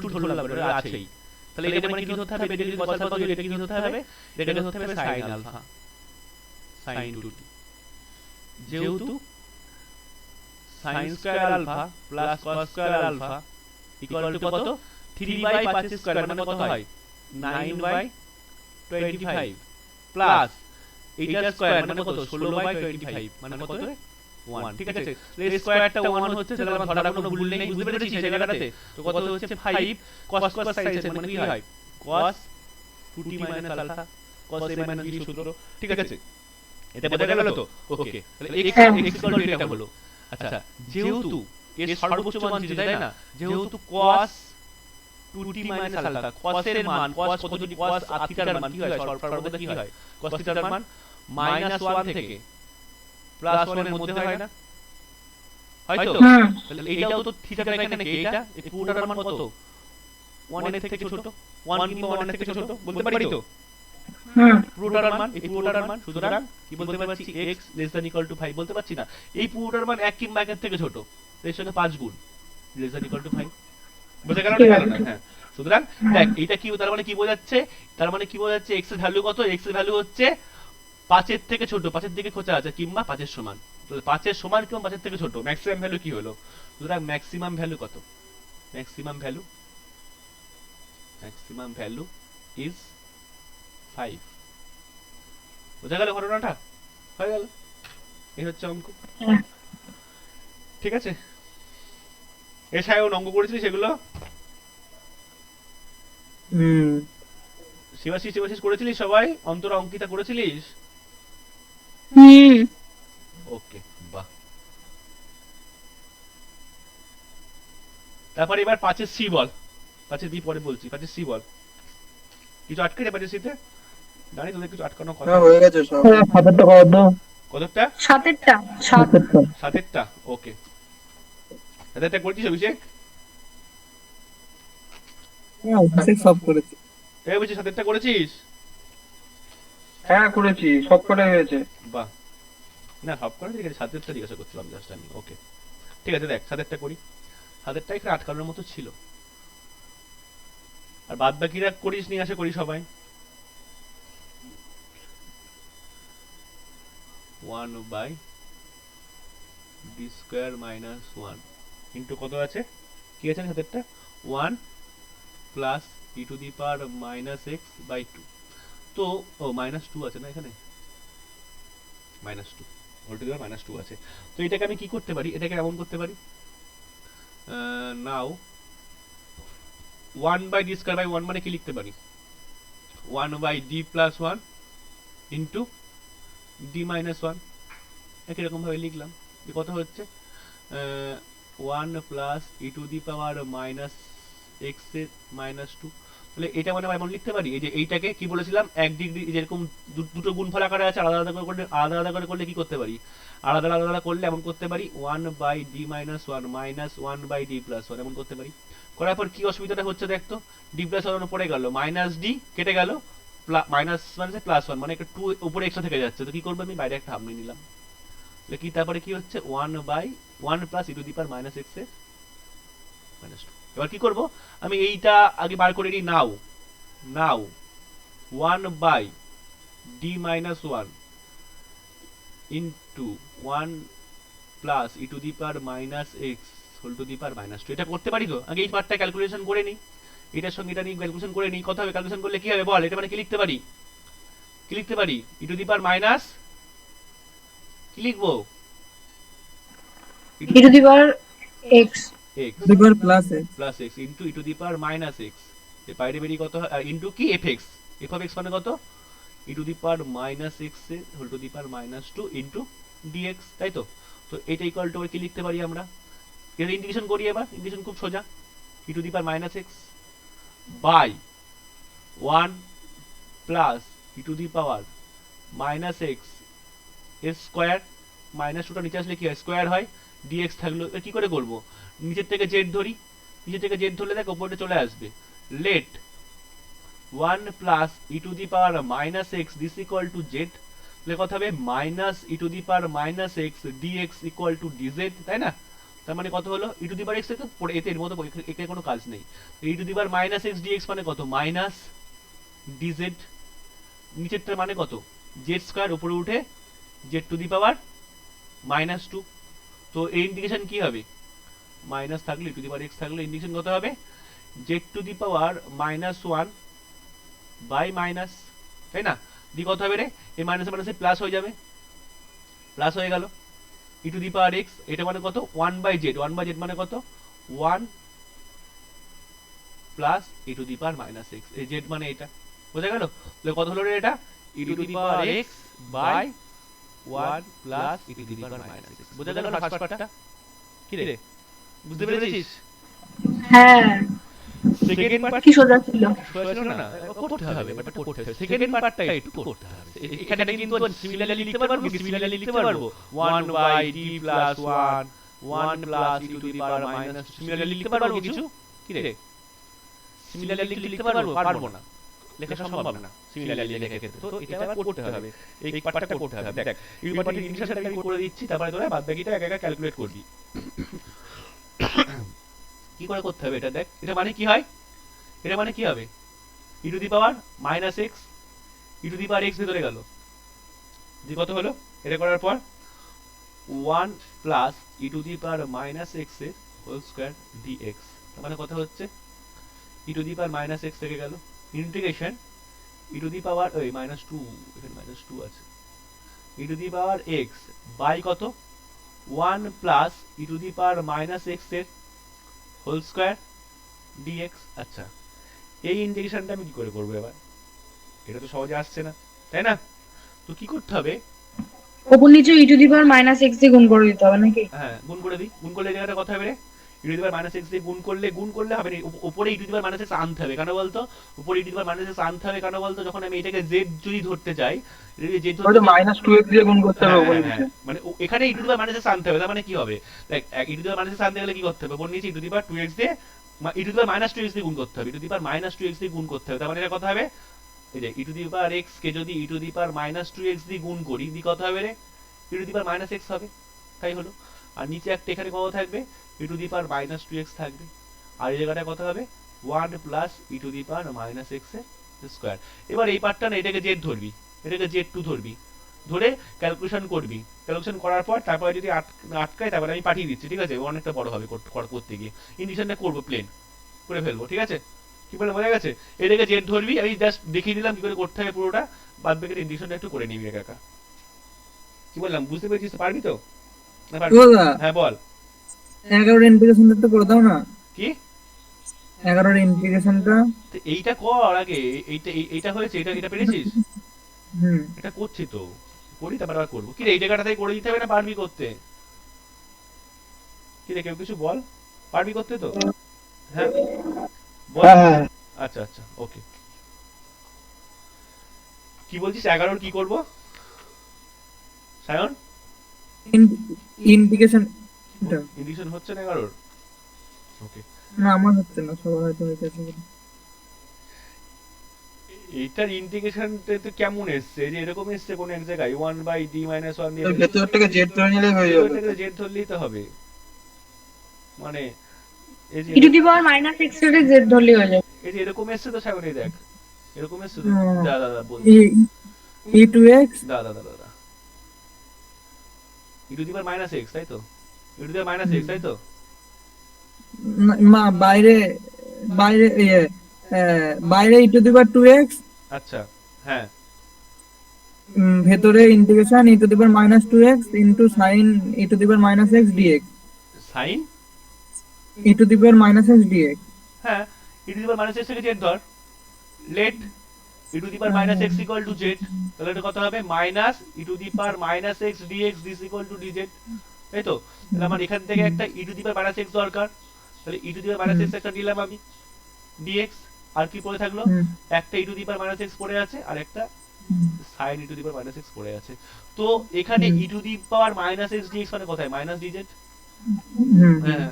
2 ধরলাম, এটা আছেই। তাহলে এটা মানে কি হতে হবে, এটা যদি cos আলফা হয় এটা কি হতে হবে, এটা হতে হবে sin আলফা, sin 2t। যেহেতু sin square alpha plus cos square alpha equal to কত, 3/5 স্কয়ার মানে কত হয় 9/25 প্লাস এইটার স্কয়ার মানে কত 16/25 মানে কত রে 1। ঠিক আছে, এই স্কয়ারটা 1 হচ্ছে, তাহলে আমার ধরার কোনো ভুল নেই, বুঝতে পেরেছিস এই জায়গাটাতে? তো কত হচ্ছে 5 cos sin মানে কি হয় cos 2t minus alpha cos a minus b সূত্র। ঠিক আছে, এটা বোঝা গেল তো? ওকে, তাহলে x ইকুয়াল টু এটা হলো। আচ্ছা, যেহেতু এর সর্বোচ্চ মান যেটা, তাই না, যেহেতু cos 2t minus alpha, cos এর মান cos কতটি cos থিটার মান কি হয় সর্বদা কি হয় cos থিটার মান -1 থেকে +1 এর মধ্যে হয় না, হয়তো? তাহলে এইটাও তো থিটাটা এখানে কি, এটা এই পুরোটার মান কত 1 এর থেকে ছোট, 1 কিংবা 1 এর থেকে ছোট বলতে পারি তো? পুরোটার মান, এই পুরোটার মান, সুতরাং কি বলতে পারছি x ≤ 5 বলতে পারছি না। এই পুরোটার মান 1 কিংবা 1 এর থেকে ছোট, এর সঙ্গে 5 গুণ ≤ 5। বুঝে গেল না? হ্যাঁ, সুতরাং দেখ এইটা কি, তার মানে কি বোঝাচ্ছে, তার মানে কি বোঝাচ্ছে x এর ভ্যালু কত, x এর ভ্যালু হচ্ছে 5 এর থেকে ছোট, 5 এর দিকে খোঁচা আছে, কিংবা 5 এর সমান। তাহলে 5 এর সমান কিংবা 5 এর থেকে ছোট, ম্যাক্সিমাম ভ্যালু কি হলো? সুতরাং ম্যাক্সিমাম ভ্যালু কত, ম্যাক্সিমাম ভ্যালু ইজ 5। বোঝা গেল ঘটনাটা? হয়ে গেল, এই হচ্ছে অঙ্ক। ঠিক আছে, এছাড়াও অঙ্ক করেছিলি সেগুলো শিবাশিস করেছিলিস সবাই? অন্তরা অঙ্কিতা করেছিলিস? ওকে, বাহ। তারপর এবার 5 সি বল, 5 বি পরে বলছি, 5 সি বল। কিছু আটকে রে 5 সিতে? জানি তোদের কিছু আটকানো কথা। হয়ে গেছে সব। কতটা? 7টা। সাতেরটা। ওকে, সাতেরটা করেছিস অভিষেক? সব করেছি। এই অভিষেক সাতেরটা করেছিস? হ্যাঁ করেছি, সব কটাই হয়েছে। বাহ, না সব করে ঠিক আছে, সাতেরটা জিজ্ঞাসা করছিলাম জাস্ট আমি। ওকে, ঠিক আছে, দেখ সাতেরটা করি। সাতেরটা একটু আটকানোর মতো ছিল, আর বাদ বাকিরা করিস নি আশা করি সবাই। 1/d² - 1 ইন্টু কত আছে, কি আছে সাতেরটা 1 প্লাস e⁻−x/2। তো ও -2 আছে না এখানে, -2 অলটোগেদার -2 আছে। তো এটাকে আমি কি করতে পারি, এটাকে এমন করতে পারি, নাও 1/d² মানে কি লিখতে পারি, 1/d+1 ইন্টু d-1। একই রকম ভাবে লিখলাম, কত হচ্ছে 1 প্লাস e⁻−x/-2। তাহলে এটা মানে এমন লিখতে পারি, এই যে এইটাকে কি বলেছিলাম 1 ডিগ্রি, যেরকম দুটো গুণফল আকারে আছে, আলাদা আলাদা করে করলে কি করতে পারি, আলাদা আলাদা করলে এমন করতে পারি 1/d-1 মাইনাস 1/d+1 এমন করতে পারি। করার পর কি অসুবিধাটা হচ্ছে দেখ তো, d+1 পড়ে গেল, -d কেটে গেল, মাইনাস মানে +1 মানে একটা 2 উপরে এক্সট্রা থেকে যাচ্ছে। তো কি করবো, আমি বাইরে একটা হাফ নিয়ে নিলাম। কি তারপরে কি হচ্ছে 1/1 প্লাস e⁻−x/-2। এবার কি করব, আমি এইটা আগে বার করে নিই। নাও 1/d-1 ইন্টু 1 প্লাস e⁻−x/-2। এটা করতে পারি তো? আগে এই পার্টটা ক্যালকুলেশন করে নিই, এটার সঙ্গে এটা নিয়ে ক্যালকুলেশন করে নিই। কত হবে ক্যালকুলেশন করলে, কি হবে বল? এটা মানে কি লিখতে পারি, e⁻ কি লিখবো? e to the power x x দুবার plus x plus x into e to the power minus x, এর বাইরে বেরিয়ে কত হয় ইন্টু কি f x, f of x মানে কত e to the power minus x এ whole to the power minus two into dx, তাই তো? তো এটা ইকুয়াল টু কি লিখতে পারি আমরা? এর ইন্টিগ্রেশন করি এবার, ইন্টিগ্রেশন খুব সোজা, e to the power minus x by 1 plus E to the power minus x এর স্কোয়ার, মাইনাস টুটা নিচে আসলে কি হয় স্কোয়ার হয়, ডিএক্স থাকলো। কি করে করবো? নিচের থেকে জেড ধরি, নিচের থেকে জেড ধরলে দেখ উপরে চলে আসবে, let 1 plus E to the power minus X this equal to Z, তাহলে কথা হবে minus E to the power minus x DX equal to DZ, তাই না? তার মানে কত হলো ই টু দি পাওয়ার এক্স তো পড়ে এতে এর মতো এখানে কোনো কাজ নেই, e to the power minus x dx মানে কত মাইনাস ডিজেড, নিচেরটার মানে কত জেড স্কোয়ার, উপরে উঠে Z to the power minus two. তো এই ইন্টিগ্রেশন কি হবে? মাইনাস থাকলে E to the power X থাকলে ইন্টিগ্রেশন কত হবে Z to the power minus one by minus, তাই না? দি কত হবে রে? এই মাইনাসে মাইনাসে প্লাস হয়ে যাবে, প্লাস হয়ে গেল ই টু দি পাওয়ার এক্স, এটা মানে কত 1 বাই জেড, 1 বাই জেড মানে কত 1 plus E to the power minus x, এই জেড মানে এটা, বোঝা গেল? তাহলে কত হলো রে এটা? E to the power x by 1 plus E to the power minus x, বোঝা গেল ফার্স্ট পার্টটা? কি রে বুঝতে পেরেছিস? হ্যাঁ সেকেন্ড পার্ট কি সোজা ছিল। ছিল না, করতে হবে, বাট করতে হবে। সেকেন্ড পার্টটা একটু করতে হবে। এখানে কিন্তু সিমিলারলি লিখতে পারবো, সিমিলারলি লিখতে পারবো 1 by d plus 1 1 plus E to the power minus, similarly লিখতে পারবো কিছু? কি রে সিমিলারলি লিখতে পারবো? পারবো না, লেখা সম্ভব না সিমিলারলি লেখার ক্ষেত্রে। তো এটা আবার করতে হবে, এই পার্টটা করতে হবে। দেখ এই পার্টের ইন্টিগ্রেশনটা আমি করে দিচ্ছি, তারপরে তোরা বাদ বাকিটা একা একা ক্যালকুলেট করবি। কি করে করতে হবে এটা দেখ, এটা মানে কি হয়, এটা মানে কি হবে e to the power minus x e to the power x ভিতরে গেল, দি কত হলো এটা করার পর 1 plus E to the power minus x এর হোল স্কয়ার ডিএক্স, তার মানে কথা হচ্ছে e to the power minus x থেকে গেল integration e to the power ওই মাইনাস টু, এখানে মাইনাস টু আছে, e to the power x by কত 1 plus E to the power minus x এর হোল স্কয়ার ডিএক্স। আচ্ছা এই ইন্টিগ্রেশনটা আমি কি করে করবো এবার? এটা তো সহজে আসছে না, তাই না? তো কি করতে হবে? ওপর নিচে e to the power minus x দিয়ে গুণ করে দিতে হবে নাকি? হ্যাঁ গুণ করে দিই, গুণ করলে জায়গাটা কথা হবে রে e to the power minus x দিয়ে গুণ করলে হবে না, উপরে e to the power minus x আনতে হবে, কেন বলতো? উপরে e to the power minus x আনতে হবে কেন বলতো? যখন আমি এটাকে জেড যদি ধরতে চাই, জেড ধরতে মাইনাস টু এক্স দিয়ে গুণ করতে হবে ওপরে নিচে। মানে এখানে e to the power minus x আনতে হবে, তার মানে কি হবে দেখ e to the power minus x আনতে গেলে কি করতে হবে? ওপর নিচে ই টু দি পাওয়ার 2x দিয়ে ই to the power minus 2x দিয়ে গুণ করতে হবে, e to the power minus 2x দিয়ে গুণ করতে হবে, তার মানে এটা কথা হবে এই যে ই টু দি পাওয়ার x কে যদি ই to the power minus 2x দিয়ে গুণ করি, দি কত হবে রে? E to the power minus x হবে, তাই হলো। আর নিচে একটা এখানে কত থাকবে? ই to the power minus 2x থাকবে, আর এই জায়গাটা কত হবে 1 plus E to the power minus x এর স্কয়ার। এবার এই পার্টটা না এটাকে জেড ধরবি, এটাকে জেড টু ধরবি, ধরে ক্যালকুলেশন করবি, ক্যালকুলেশন করার পর তারপরে যদি আটকায় তারপরে আমি পাঠিয়ে দিচ্ছি, ঠিক আছে? অনেকটা বড় হবে করতে গিয়ে ইন্ডিকেশনটা করবো, প্লেন করে ফেলবো, ঠিক আছে? কি বলে বোঝা গেছে? এটাকে জেড ধরবি, আমি জাস্ট দেখিয়ে দিলাম কি করে করতে হবে পুরোটা, বাদ বাকি ইন্ডিকেশনটা একটু করে নিবি একা। কি বললাম বুঝতে পেরেছিস? পারবি তো? না পারবি? হ্যাঁ বল। 11 ইন্টিগ্রেশনটা তো করে দাও না। কি 11 ইন্টিগ্রেশনটা? তো এইটা কর আগে, এইটা হয়েছে, এটা পেরেছিস? এটা করছি তো, করি তারপর আবার করবো। কি রে এই জায়গাটা থেকে করে দিতে হবে না পারবি করতে? কি রে কেউ কিছু বল, পারবি করতে তো? হ্যাঁ বল। আচ্ছা আচ্ছা ওকে। কি বলছিস 11 কি করব সায়ন? ইন্টিগ্রেশন ইন্ডিকেশন হচ্ছে না 11? ওকে না আমার হচ্ছে না, সবার হয়তো হইতেছে। এইটার ইন্টিগ্রেশনটা তো কেমন এসছে, যে এরকম এসছে কোন এক জায়গায় 1 বাই d মাইনাস 1 দিয়ে ভেতরটাকে জেড ধরে নিলে হয়ে যাবে, ভেতরটাকে জেড ধরলেই তো হবে, মানে এই যে e to the power minus x এর z ধরলেই হয়ে যাবে। এই যে এরকম এসছে তো সায়ন, এই দেখ এরকম এসছে তো। দাদা বল ই টু এক্স দাদা e to the power minus x, তাই তো? E to the power minus x, তাই তো? মা বাইরে বাইরে বাইরে ই টু দি পাওয়ার 2x, আচ্ছা হ্যাঁ ভেতরে integration e⁻² x into sine e⁻x dx sine e⁻x dx। হ্যাঁ e to the power minus x থেকে জেড ধর, let e to the power minus x equal to Z, তাহলে এটা কত হবে minus E to the power minus x dx this equal to DZ, তাই তো? তাহলে আমার এখান থেকে একটা e to the power minus x দরকার, তাহলে e to the power minus x একটা নিলাম আমি ডিএক্স, আর কি পড়ে থাকলো একটা e to the power minus x পড়ে আছে আর একটা sine e to the power minus x পড়ে আছে। তো এখানে e to the power minus x dx মানে কোথায় মাইনাস ডিজেড? হ্যাঁ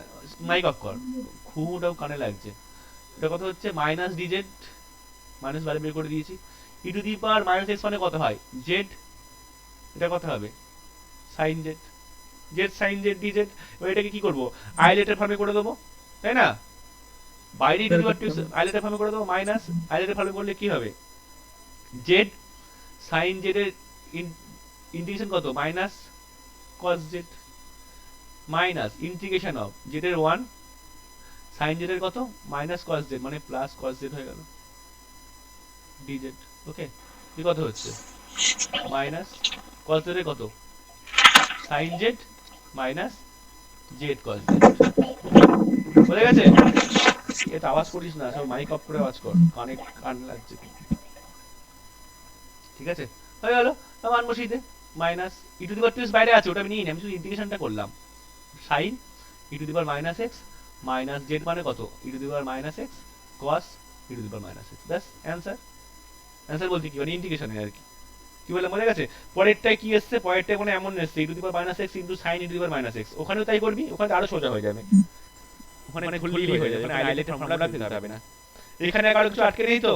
মাইক অফ কর, খুবটাও কানে লাগছে। এটা কত হচ্ছে মাইনাস ডিজেড, মাইনাস বাইরে বের করে দিয়েছি। E to the power minus x মানে কত হয় জেড, এটা কত হবে sine z, z sine z dz. এবার এটাকে কি করবো আইলেটের ফর্মে করে দেবো, তাই না? বাইরে ই টু দি পাওয়ার আইলেটের ফর্মে করে দেবো মাইনাস আইলেটের ফর্মে করলে কি হবে জেড সাইন জেড এর ইন্টিগ্রেশন কত minus cos Z minus integration of Z এর 1 সাইন জেড এর কত মাইনাস কস জেড মানে প্লাস কস জেড হয়ে গেল ডিজেড। ওকে কি কত হচ্ছে মাইনাস কস জেড এর কত sine Z minus Z cos Z. বুঝে গেছে? এটা আওয়াজ করিস না, সব মাইক অফ করে আওয়াজ কর, কানে কান লাগছে। ঠিক আছে হয়ে গেল, মান বসিয়ে দে minus E to the power 2x বাইরে আছে ওটা আমি নিয়ে নিই, আমি শুধু ইন্টিগ্রেশনটা করলাম sine e to the power minus x minus z মানে কত e to the power minus x cos e to the power minus x, ব্যাস অ্যান্সার। অ্যান্সার বলতে কি মানে ইন্টিগ্রেশনে আর কি, কি বললাম মনে গেছে? পরেরটায় কি এসছে, পরেরটায় মানে এমন এসছে e to the power minus x into sine e to the power minus x, ওখানেও তাই করবি, ওখানে আরো সোজা হয়ে যাবে, ওখানে মানে খুললেই হয়ে যাবে, মানে আইলেটের ফর্মুলা দিতে হবে না। এখানে আর কিছু আটকে নেই তো?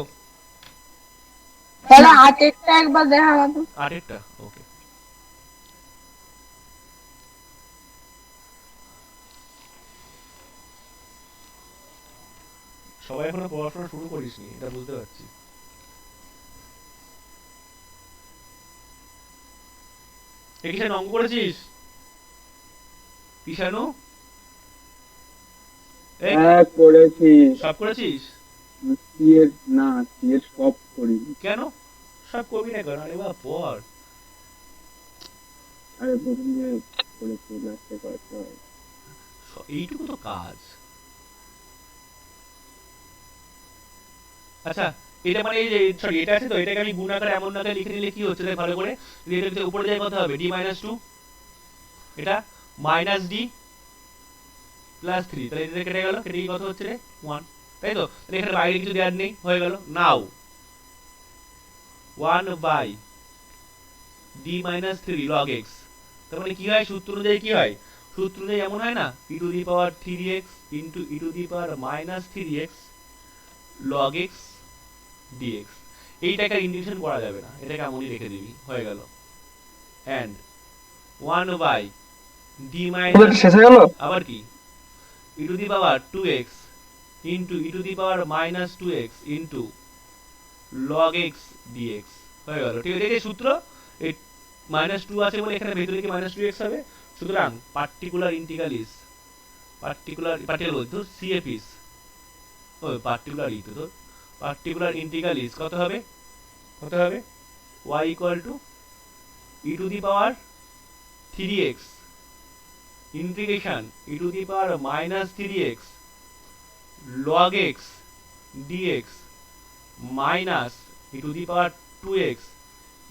তাহলে আটেরটা একবার দেখা হবে। আরেকটা ওকে সবাই এখনো পড়াশোনা শুরু করিসনি এটা বুঝতে পারছি। এ কিষান অঙ্ক করেছিস? কিষানু এই হ্যাঁ করেছি। সব করেছিস? সি এর না, সি এর সব করিনি। কেন সব করবি না কেন? আরে বাবা পড়। আরে প্রথম যে করেছি লাস্টে করতে হয়। এইটুকু তো কাজ। আচ্ছা এটা মানে এই যে সরি এটা আছে তো, এটাকে আমি গুণ আকারে এমন আকারে লিখে নিলে কি হচ্ছে দেখ ভালো করে, এটা যদি উপরে যায় কত হবে d - 2, এটা মাইনাস d প্লাস 3, তাহলে এটা কেটে গেল, কেটে গিয়ে কত হচ্ছে রে 1, তাই তো? তাহলে এখানে বাইরে কিছু দেওয়ার নেই, হয়ে গেল। নাও 1 বাই d - 3 log x, তার মানে কি হয় সূত্র অনুযায়ী কি হয়, সূত্র অনুযায়ী এমন হয় না e to the power 3x into e to the power minus 3x log x dx। এইটাকে ইন্টিগ্রেশন করা যাবে না, এটাকে এমনই রেখে দিবি, হয়ে গেল। এন্ড 1 বাই d মাইনাস শেষ হয়ে গেল। আবার কি e to the power 2x into e to the power minus 2x into log x dx হয়ে গেল। ঠিক আছে, এই সূত্র এই মাইনাস 2 আছে বলে এখানে ভেতরে কি মাইনাস 2x হবে, সুতরাং পার্টিকুলার ইন্টিগ্রাল ইজ পার্টিকুলার বলতো cf ইজ ও পার্টিকুলার ই তো পার্টিকুলার ইন্টিগ্রাল ইজ কত হবে, কত হবে y equal to e to the power 3x integration e to the power minus 3x log x dx minus e to the power 2x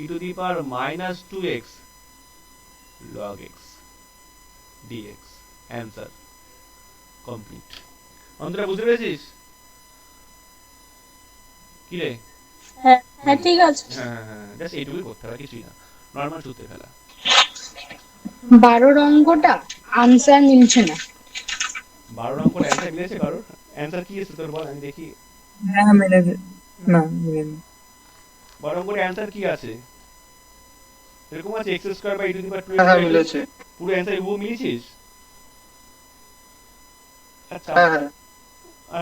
e to the power minus 2x log x dx। Answer complete. Antara বুঝতে পেরেছিস কি রে? হ্যাঁ হ্যাঁ ঠিক আছে। হ্যাঁ হ্যাঁ জাস্ট এইটুকুই করতে হবে, কিছুই না, নর্মাল সূত্রে ফেলা। 12 অঙ্কটা আনসার মিলছে না। 12 অঙ্ক অ্যান্সার মিলেছে কারোর? অ্যান্সার কি এসেছে তোর বল আমি দেখি। হ্যাঁ মিলেছে না মিলেনি। 12 অঙ্কের অ্যান্সার কি আছে? এরকম আছে x square by e to the power 2x। হ্যাঁ মিলেছে। পুরো অ্যান্সার হুবহু মিলিয়েছিস? আচ্ছা হ্যাঁ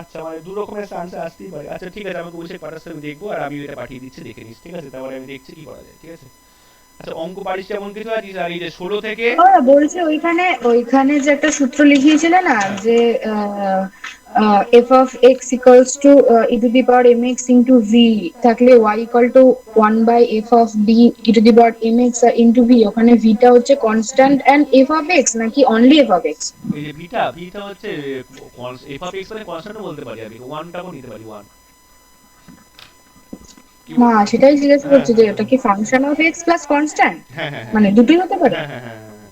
আচ্ছা মানে দু রকমের আনসার আসতেই পারে। আচ্ছা ঠিক আছে, আমাকে বলছে পাঠাস, আমি দেখবো আর আমি এটা পাঠিয়ে দিচ্ছি, দেখে নিস, ঠিক আছে? তারপরে আমি দেখছি কি করা যায়, ঠিক আছে? আচ্ছা অঙ্ক পারিস এমন কিছু আছিস? আর এই যে 16 থেকে ওরা বলছে ওইখানে যে একটা সূত্র লিখিয়েছিল না যে f of x equals to e to the power mx into v থাকলে y equal to 1 by f of b e to the power mx into v ওখানে v টা হচ্ছে constant and f of x নাকি only f of x? এই যে ভিটা হচ্ছে F of x মানে কনস্ট্যান্টও বলতে পারি আমি, ওয়ানটাও নিতে পারি, ওয়ান। কি না সেটাই জিজ্ঞাসা হ্যাঁ করছি যে হ্যাঁ এটা কি function of x plus constant, হ্যাঁ হ্যাঁ হ্যাঁ মানে দুটোই হতে পারে? হ্যাঁ হ্যাঁ হ্যাঁ হ্যাঁ হ্যাঁ,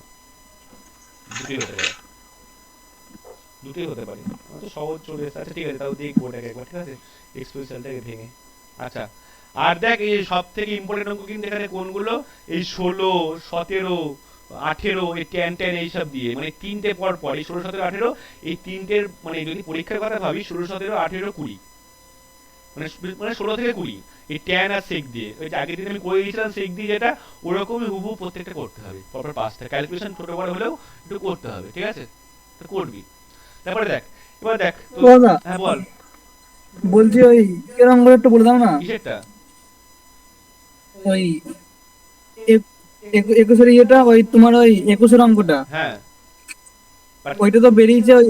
দুটোই হতে পারে, দুটোই হতে পারে। আমার তো সহজ চলে এসেছে। আচ্ছা ঠিক আছে, তাও দেখবো ওটাকে একবার, ঠিক আছে, এক্সপোনেনশিয়ালটাকে ভেঙে। আচ্ছা, আর দেখ এই সব থেকে ইম্পর্টেন্ট অঙ্ক কিন্তু এখানে কোনগুলো, এই 16, 17, 18, এই ট্যান ট্যান এইসব দিয়ে, মানে তিনটে পর পর এই 16, 17, 18, এই তিনটের মানে যদি পরীক্ষার কথা ভাবি 16, 17, 18, 20, মানে মানে 16 থেকে 20 এই ট্যান আর সেক দিয়ে, ওই যে আগের দিন আমি করে দিয়েছিলাম সেক দিয়ে যেটা, ওরকমই হুবহু প্রত্যেকটা করতে হবে, পরপর পাঁচটা ক্যালকুলেশন ছোট বড় হলেও একটু করতে হবে, ঠিক আছে, তো করবি। তারপরে দেখ, এবার দেখ তো, দাদা হ্যাঁ বল, বলছি ওই এরকম করে একটু বলে দাও না। কিসেরটা? ওই একুশের ইয়েটা, ওই তোমার ওই একুশের অঙ্কটা, হ্যাঁ, বাট ওইটা তো বেরিয়েছে, ওই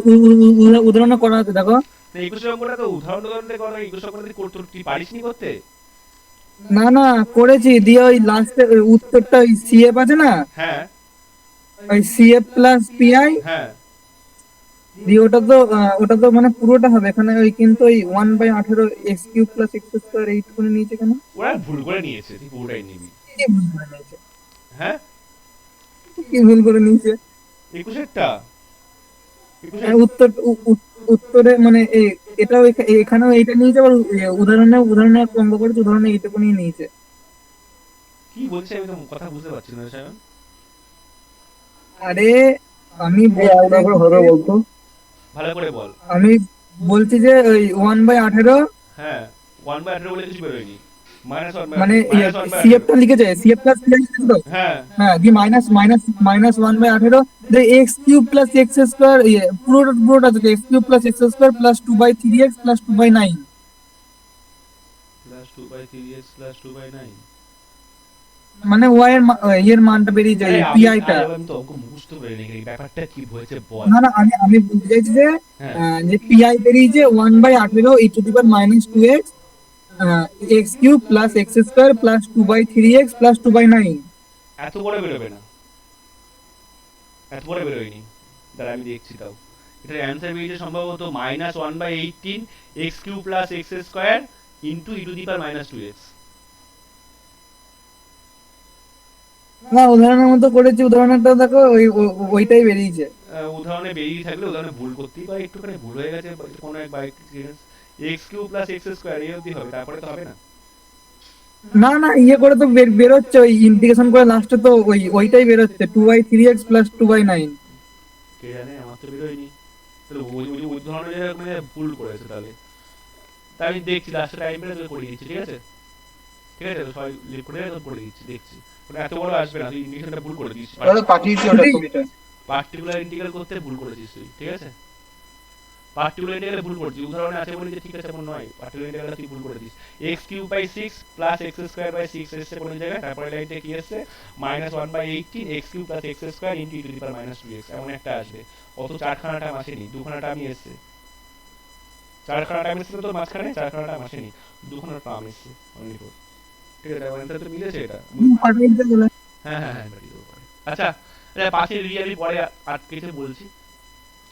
উদাহরণ করা আছে দেখো। না 21 অঙ্কটা তো উদাহরণ উদাহরণ দিয়ে করা, 21 অঙ্কটা দিয়ে করতে তুই পারিসনি করতে? না না করেছি, দিয়ে ওই লাস্টে উত্তরটা ওই সিএফ আছে না, হ্যাঁ ওই সিএফ প্লাস পিআই, হ্যাঁ, দিয়ে ওটা তো মানে পুরোটা হবে এখানে, ওই কিন্তু ওই 1/18 x cube plus x square এইটুকুনি নিয়েছে কেন? ওরা ভুল করে নিয়েছে, তুই পুরোটাই নিবি। কি ভুল করে নিয়েছে? হ্যাঁ কি ভুল করে নিয়েছে? 21এরটা, 21 উত্তরে মানে এটাও এখানেও এইটা নিয়েছে, আবার উদাহরণে অঙ্ক করেছে, উদাহরণে এইটুকুনি নিয়েছে। কি বলছে আমি তো কথা বুঝতে পারছি না সায়ন। আরে আমি একবার করে ভালো করে বলতো। ভালো করে বল। আমি বলছি যে ওই 1/18, হ্যাঁ 1/18 বলে কিছু বেরোয়নি, মানে মাইনাস 1/18। সিএফটা লিখেছে, সিএফ প্লাস পিআই তো, হ্যাঁ হ্যাঁ, দিয়ে minus minus minus 1/18, x cube plus x square, পুরোটা আছে x cube plus x square plus 2/3x plus 2/9, plus 2/3x plus 2/9। মানে ওয়াই এর এর মানটা বেরিয়ে যায়, পিআইটা। আমি তো অঙ্ক মুখস্থ করে রেখে ব্যাপারটা কি হয়েছে বল। না না আমি বলতে চাইছি যে হ্যাঁ যে পিআই বেরিয়েছে 1/18 e to the power -2x x cube plus x square plus 2/3x plus 2/9। এত বড় বেরোবে না, এত বড় বেরোয়নি, দাঁড়া আমি দেখছি তাও। এটার অ্যান্সার বেরিয়েছে সম্ভবত -1/18 x cube plus x square into e to the power -2x। না উদাহরণের মতো করেছি, উদাহরণটা দেখো ওইটাই বেরিয়েছে। উদাহরণে বেরিয়ে থাকলে উদাহরণে ভুল করতেই পারে, একটুখানি ভুল হয়ে গেছে কোনো এক bike, x cube plus x square এই অবধি হবে, তারপরে তো হবে না। না না ইয়ে করে তো বেরোচ্ছে, ওই ইন্টিগ্রেশন করে লাস্টে তো ওইটাই বেরোচ্ছে 2/3x প্লাস 2/9। কে জানে, আমার তো বেরোয়নি। তাহলে ওই উদাহরণে মানে ভুল করেছে তাহলে। তাই আমি দেখছি লাস্টে টাইম পেলে তোকে করে দিচ্ছি, ঠিক আছে, ঠিক আছে, তো সবাই লিভ করে তোকে করে দিচ্ছি, দেখছি ওটা এত বড় আসবে না, তুই ইন্ডিকেশনটা ভুল করে দিস, দাদা পাঠিয়েছি ওটা ছবিটা। পার্টিকুলার ইন্টিগ্রাল করতে ভুল করেছিস তুই, ঠিক আছে, পার্টিকুলার ইন্টিগ্রালে ভুল করছিস, উদাহরণে আছে বলি যে ঠিক আছে এমন নয়, পার্টিকুলার ইন্টিগ্রালে তুই ভুল করে দিস। x cube by 6 plus x square by 6 এসছে কোন জায়গায়, তারপরে লাইনটা কি আসছে -1/18 x cube plus x square into E to the power -2x, এমন একটা আসবে। অত চারখানা টার্ম আসেনি, দুখানা টার্মই এসছে, চারখানা টার্ম এসছে তো মাঝখানে, চারখানা টার্ম আসেনি, দুখানা টার্ম এসছে অনলি ফর, ঠিক আছে, মানে তো মিলেছে এটা। পাঠিয়েছে বলে। হ্যাঁ হ্যাঁ হ্যাঁ পাঠিয়ে দেবো পরে। আচ্ছা, পাঁচের রি আমি পরে আটকেছে বলছি।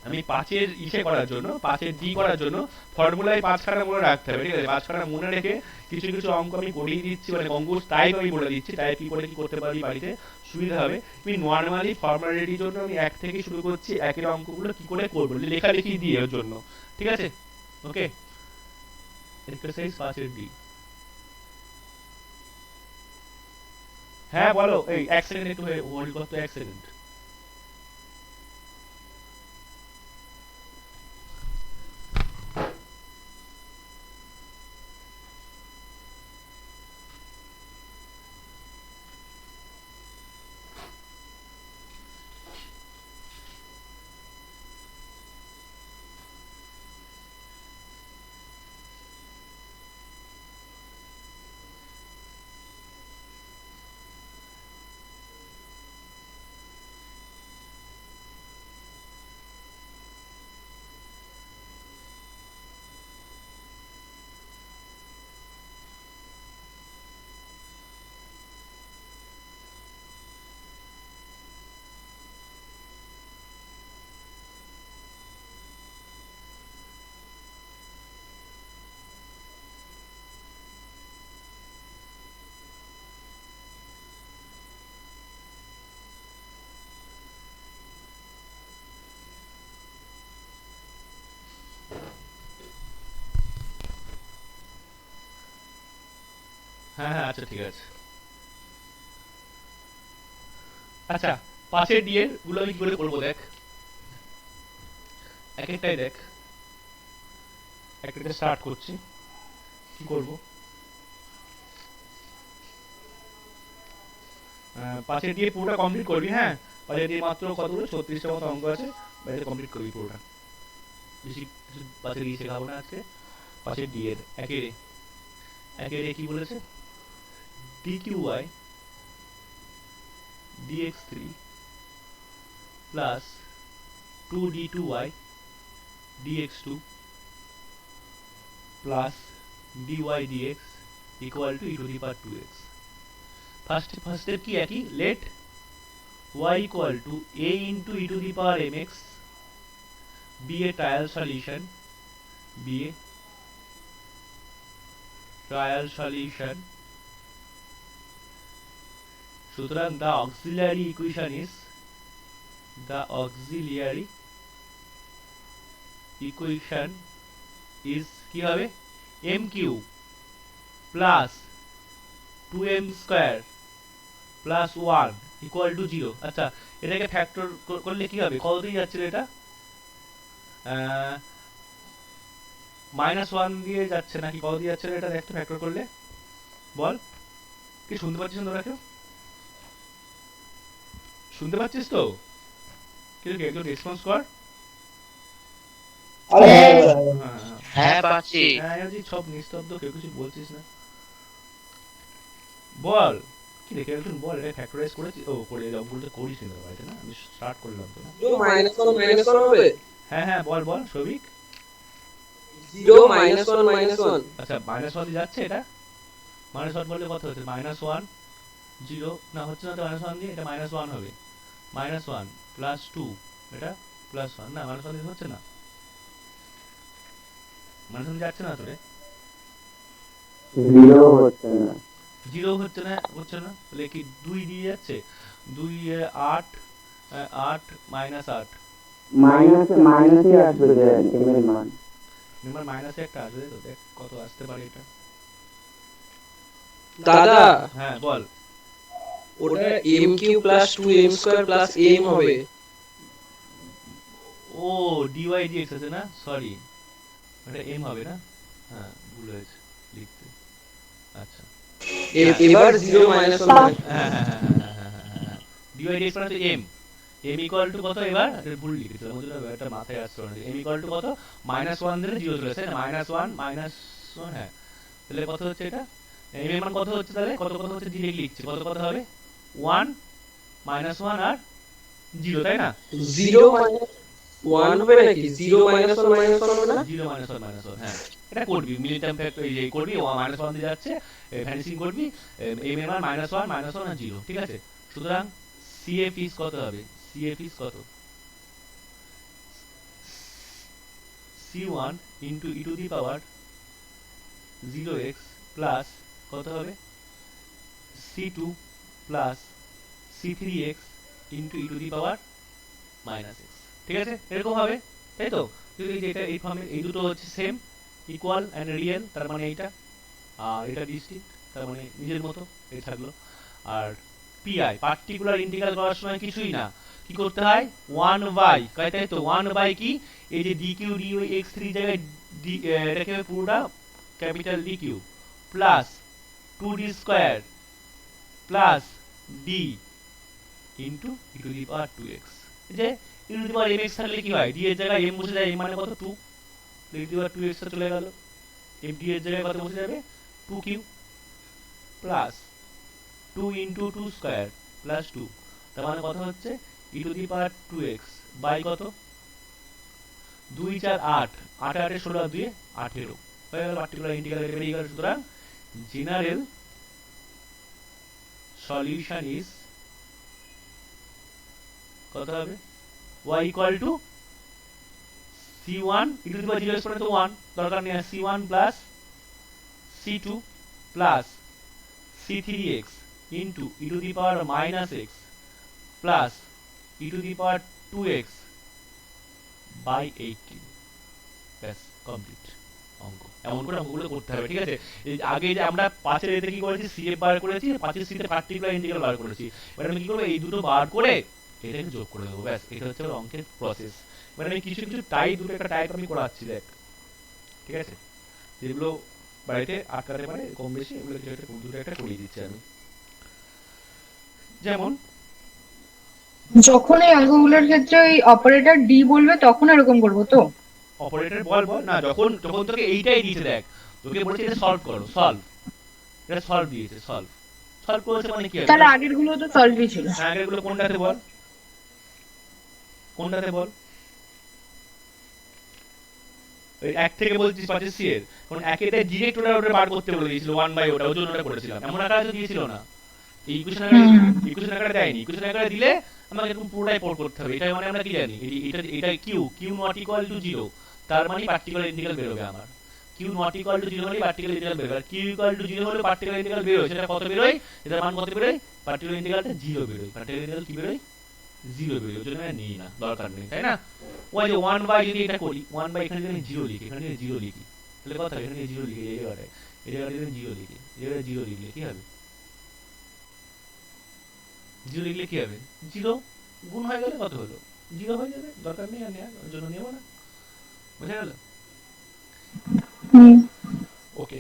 আমি পাঁচের ইসে করার জন্য, পাঁচের ডি করার জন্য ফর্মুলায় পাঁচখানা মনে রাখতে হবে, ঠিক আছে, পাঁচখানা মনে রেখে কিছু কিছু অঙ্ক আমি করিয়ে দিচ্ছি, মানে অঙ্ক টাইপ আমি বলে দিচ্ছি, টাইপ কি করে কি করতে পারবি বাড়িতে সুবিধা হবে। তুমি নর্মালি ফর্মুলাটির জন্য আমি এক থেকে শুরু করছি, একের অঙ্কগুলো কি করে করবো লেখালেখি দিয়ে এর জন্য, ঠিক আছে, ওকে। এক্সারসাইজ পাঁচের ডি। হ্যাঁ বলো, এই এক সেকেন্ড একটু হোল্ড করতে, এক সেকেন্ড। হ্যাঁ হ্যাঁ আচ্ছা ঠিক আছে। আচ্ছা 5 ডি এর গুলো আমি কি করে করবো দেখ, এক একটাই দেখ, একটা স্টার্ট করছি। কি করব, 5 ডি এ পুরোটা কমপ্লিট করবি। হ্যাঁ 5 ডি মাত্র কতগুলো 36টা মতো অঙ্ক আছে, বাইরে কমপ্লিট করবি পুরোটা, বেশি কিছু 5 ডি শেখাবো না আজকে। 5 ডি এর একের এ কি বলেছে, D Q Y dx3 plus 2d2y dx2 plus dy dx equal to e to the power 2x. First step কি একই, let y equal to a into e to the power mx be a trial solution, সুতরাং the auxiliary equation is কি হবে, m cube plus 2m square plus 1 equal to 0। আচ্ছা এটাকে factor করলে কি হবে, কত দিয়ে যাচ্ছে এটা, -1 দিয়ে যাচ্ছে নাকি কত দিয়ে যাচ্ছে এটা দেখতে, ফ্যাক্টর করলে বল। কি শুনতে পাচ্ছিস তোরা কেউ, শুনতে পাচ্ছিস তো, কেউ একটু রেসপন্স কর। হ্যাঁ পাচ্ছি। হ্যাঁ সব নিস্তব্ধ, কেউ কিছু বলছিস না, বল কি দেখে একটু বল। এটা ফ্যাক্টরাইজ করেছিস, ও করে অঙ্কগুলো তো করিস না বাড়িতে না, আমি স্টার্ট করলাম তো না। -1 হবে। হ্যাঁ হ্যাঁ বল বল সবিক। 0 -1 আচ্ছা -1 দিয়ে যাচ্ছে এটা, -1 বললে কত হচ্ছে, -1 0 না হচ্ছে না তো, -1 দিয়ে এটা -1 হবে, -1 প্লাস 2 এটা +1 না, -1 দিয়ে হচ্ছে না, -1 যাচ্ছে না তো রে, 0 হচ্ছে না, 0 হচ্ছে না, তাহলে কি 2 দিয়ে যাচ্ছে, 2 8 8 -8 মাইনাসই আসবে যে এম এর মান। এবার মাইনাসে একটা আসবে তো, দেখ কত আসতে পারে এটা। দাদা হ্যাঁ বল, ওটা m3 + 2m² + m হবে। ও dy dx আছে না, সরি এটা m হবে না, হ্যাঁ ভুল হয়েছে লিখতে। আচ্ছা এবার 0 -1 হ্যাঁ হ্যাঁ হ্যাঁ হ্যাঁ dy dx মানে m, m ইকুয়াল টু কত, এবার এটা ভুল লিখেছিলাম ওই জন্য এটা মাথায় আসছে না, m ইকুয়াল টু কত, -1 দিলে 0 চলে আসে, -1 -1 হ্যাঁ, তাহলে কত হচ্ছে এটা, m এর মান কত হচ্ছে, তাহলে কত কত হচ্ছে ডিরেক্ট লিখছি, কত কত হবে 1 -1 আর 0 তাই না, 0 -1 হবে নাকি, 0 -1 হবে না, 0 -1 হ্যাঁ এটা করবি মিলিটাম ফ্যাক্টর, এই যে করবি 1 দিয়ে যাচ্ছে, ভ্যানিশিং করবি, m এর মান -1 আর 0, ঠিক আছে। সুতরাং CF ইজ কত হবে, CF ইজ কত, C1 into e to the power 0x plus কত হবে, C2 plus C3x into e to the power -x, ঠিক আছে এরকম হবে তাই তো। যদি এটা এই ফর্মে, এই দুটো হচ্ছে সেম, ইকুয়াল এন্ড রিয়েল, তার মানে এইটা আর এটা ডিস্টিংক্ট, তার মানে নিজের মতো এই থাকলো। আর পিআই পার্টিকুলার ইন্টিগ্রাল করার সময় কিছুই না, কি করতে হয় 1/, তাই তো 1/, কি এই যে dq dy x3 জায়গায় এটাকে পুরোটা capital dq plus 2d² plus d into e to the power 2x, যে e to the power mx থাকলে কি হয়, d এর জায়গায় m বসে যায়, m মানে কত 2, e to the power 2x চলে গেল, m d এর জায়গায় কত বসে যাবে 2q প্লাস 2 ইনটু 2² প্লাস 2, তার মানে কত হচ্ছে e to the power 2x by কত, 2 4 8 8 8 16 2 18 হয়ে গেল, পার্টিকুলার ইন্টিগ্রাল এটা বেরিয়ে গেল। সুতরাং জেনারেল সলিউশন ইজ কত হবে, y equal two c1 e to the power 0 exponent তো 1 দরকার নেই, c1 plus c2 plus c3x into e to the power -x plus e to the power 2x by 18, ব্যাস কমপ্লিট। অঙ্ক, এমন করে অঙ্কগুলো করতে হবে, ঠিক আছে? এই আগে যে আমরা 5 এর এতে কি করেছি, সিএফ বার করেছি, 5 এর সিতে পার্টিকুলার ইন্টিগ্রাল বার করেছি। এবার আমি কি করব, এই দুটো বার করে এটাকে যোগ করে দেবো, ব্যাস এটা হচ্ছে আমার অঙ্কের প্রসেস। এবার আমি কিছু কিছু টাইপ, দুটো একটা টাইপ আমি করাচ্ছি, দেখ, ঠিক আছে? যেগুলো বাড়িতে আটকাতে পারে কম বেশি, এগুলো কিছু একটা দুটো একটা করিয়ে দিচ্ছি আমি। যেমন যখন এই অঙ্কগুলোর ক্ষেত্রে ওই অপারেটর ডি বলবে তখন এরকম করবো তো? অপারেটর বল বল না, যখন যখন তোকে এইটাই দিয়েছে, দেখ তোকে বলেছে এটা সলভ করো, সলভ, এটা সলভ দিয়েছে, সলভ, সলভ করেছে মানে কি হবে? তাহলে আগের গুলো তো সলভই ছিল। হ্যাঁ, আগেরগুলো কোনটাতে বল, কোনটাতে বল? ওই এক থেকে বলছিস 5 সি এর, কারণ একেতে ডিরেক্ট ওটা বার করতে বলে দিয়েছিল 1 বাই ওটা, ওই জন্য ওটা করেছিলাম। এমন আকারে তো দিয়েছিল না, এই ইকুয়েশন আকারে, ইকুয়েশন আকারে দেয়নি। ইকুয়েশন আকারে দিলে আমাকে এরকম পুরোটাই পড় করতে হবে। এটা মানে আমরা কি জানি, এটা এটা Q, Q not equal to 0, তার মানে পার্টিকুলার ইন্টিগ্রাল বের হবে আমার। কিউ নট ইকুয়াল টু 0 হলে পার্টিকুলার ইন্টিগ্রাল বের হবে, আর কিউ ইকুয়াল টু 0 হলে পার্টিকুলার ইন্টিগ্রাল বের হয়। সেটা কত বের হয়, এটার মান কত বের হয়? পার্টিকুলার ইন্টিগ্রালটা 0 বের হয়। পার্টিকুলার ইন্টিগ্রাল কি বের হয়? 0 বের হয়। ওই জন্য নিই না, দরকার নেই, তাই না? ওই যে 1 বাই, যদি এটা করি 1 বাই, এখানে যদি আমি 0 লিখি, এখানে যদি 0 লিখি, তাহলে কথা এখানে 0 লিখি, এই জায়গাটায়, এই জায়গাটায় যদি 0 লিখি, এই জায়গায় 0 লিখলে কি হবে? 0 লিখলে কি হবে? 0 গুণ হয়ে গেলে কত হলো? 0 হয়ে যাবে, দরকার নেই আর নেওয়ার, ওর জন্য নেব না। বুঝা গেল? ওকে,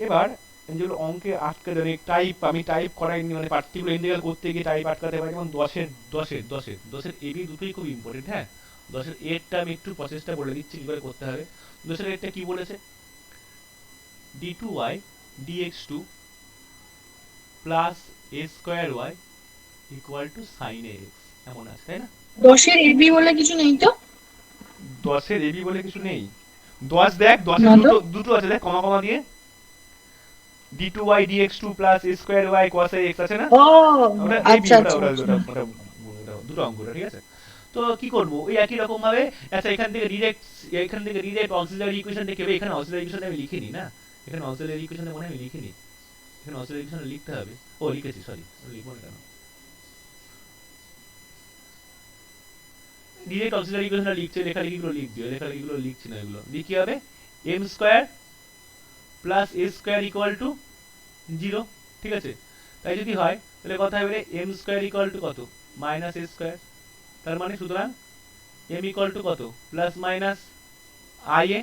এবার যেগুলো অঙ্কে আটকে দেবে টাইপ, আমি টাইপ করাইনি, মানে পার্টিকুলার ইন্টিগ্রাল করতে গিয়ে টাইপ আটকাতে পারি। যেমন 10 এর এবি দুটোই খুব ইম্পর্টেন্ট। হ্যাঁ, 10 এর এরটা আমি একটু প্রসেসটা বলে দিচ্ছি কি করে করতে হবে। 10 এর এরটা কি বলেছে, d2y dx2 plus a square y equal two sin ax, এমন আছে, তাই না? 10-এর এবি বলে কিছু নেই তো? 10 এর এবি বলে কিছু নেই। 10 দেখ, 10 এর দুটো দুটো আছে, দেখ কমা কমা দিয়ে, d2y dx2 plus a square y cos ax আছে না? ও ওটা আচ্ছা ওটা আচ্ছা ওটা আচ্ছা। ওটা দুটো অঙ্কটা, ঠিক আছে? তো কি করব, ওই একই রকম ভাবে, আচ্ছা এখান থেকে ডিরেক্ট অক্সিলারি ইকুয়েশন দেখে, এখানে অক্সিলারি ইকুয়েশন আমি লিখিনি না, এখানে অক্সিলারি ইকুয়েশন মনে আমি লিখিনি, এখানে অক্সিলারি ইকুয়েশন লিখতে হবে। ও লিখেছি, সরি, লিখবো না কেন, ডিরেক্ট অক্সিলারি ইকুয়েশন লিখছে, লেখালেখিগুলো লিখ দিও, লেখালেখিগুলো লিখছি না, এগুলো দিয়ে কি হবে, m square plus a square equal to 0, ঠিক আছে? তাই যদি হয় তাহলে কথা হবে m স্কয়ার ইকুয়াল টু কত, মাইনাস a স্কয়ার, তার মানে সুতরাং m ইকুয়াল টু কত, প্লাস মাইনাস ia,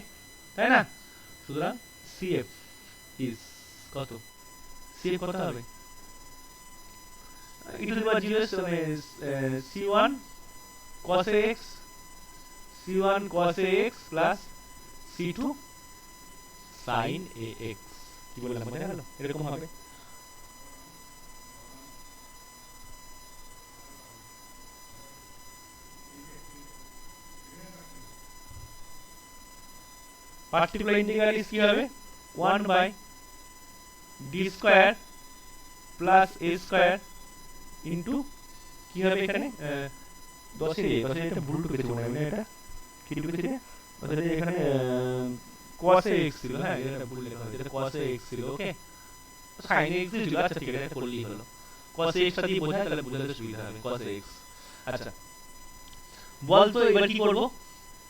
তাই না? সুতরাং cf ইজ কত, cf কত হবে, e টু দি পাওয়ার 0 মানে c1 cos ax, c1 cos ax plus c2 sin ax। কি বললাম, বোঝা গেল? এরকম হবে। পার্টিকুলার ইন্টিগ্রাল ইজ কি হবে, 1 by d square plus a square into কি হবে এখানে 10 এর এটা ভুল টুকেছে মনে হয়, এটা কি টুকেছে, অর্থাৎ এখানে cos ax ছিল, হ্যাঁ এটা ভুল লেখা হয়েছে, এটা cos ax ছিল, ওকে, sin ax ছিল, আচ্ছা ঠিক আছে, এটা করলেই হলো। cos ax টা দিয়ে বোঝায়, তাহলে বোঝাতে সুবিধা হবে, cos ax। আচ্ছা বল তো এবার কি করব,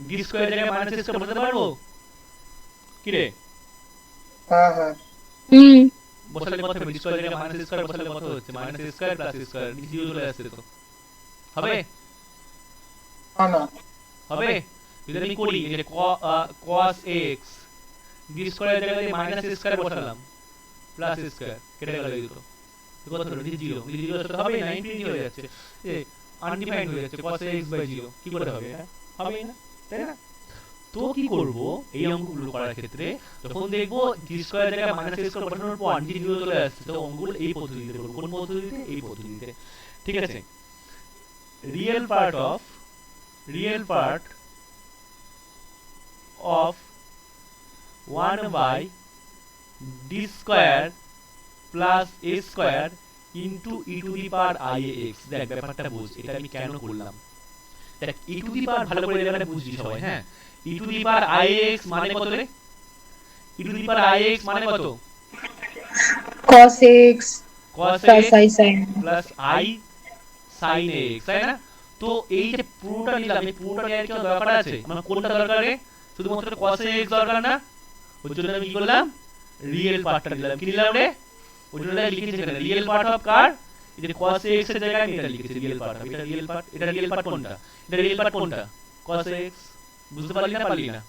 d স্কয়ার জায়গায় মাইনাস a স্কয়ার বসাতে পারবো কি রে? হ্যাঁ হ্যাঁ বসালে কত হবে, d স্কয়ার জায়গায় মাইনাস a স্কয়ার বসালে কত হচ্ছে, minus a square plus a square, zero চলে আসছে তো, হবে না হবে? যদি আমি করি এই যে cos ax, d স্কয়ার জায়গায় মাইনাস a স্কয়ার বসালাম প্লাস a স্কয়ার, কেটে গেল এই দুটো, তো কত হলো, জিরো, জিরো সাথে হবে না, ইনফিনিটি হয়ে যাচ্ছে, এ আনডিফাইন্ড হয়ে যাচ্ছে, cos ax বাই 0 কি করে হবে, হবে না, তাই না? তো কি করব এই অঙ্কগুলো করার ক্ষেত্রে, যখন দেখবো d স্কয়ার জায়গায় মাইনাস a স্কয়ার বসানোর পর জিরো চলে আসছে, তো অঙ্কগুলো এই পদ্ধতিতে করব। কোন পদ্ধতিতে? এই পদ্ধতিতে, ঠিক আছে? Real part of 1 by d square plus a square into e to the power iax। দেখ ব্যাপারটা বুঝ, এটা আমি কেন করলাম, দেখ e to the power ভালো করে এখানে বুঝবি সবাই, হ্যাঁ? e to the power iax মানে কত রে, e to the power iax মানে কত, cos x cos plus x i sin plus i sin ax, তাই না? তো এই যে পুরোটা নিলাম, এই পুরোটা নেওয়ার কি দরকার আছে, আমার কোনটা দরকার রে, শুধুমাত্র cos ax দরকার না, ওর জন্য আমি কি করলাম, রিয়েল পার্টটা দিলাম। কি দিলাম রে, ওর জন্য লিখেছি এখানে রিয়েল পার্ট অফ কার, এই যে cos x এর জায়গায় আমি এটা লিখেছি রিয়েল পার্ট অফ, এটা রিয়েল পার্ট, এটা রিয়েল পার্ট কোনটা, এটা রিয়েল পার্ট কোনটা, cos x। বুঝতে পারলি না পারলি না,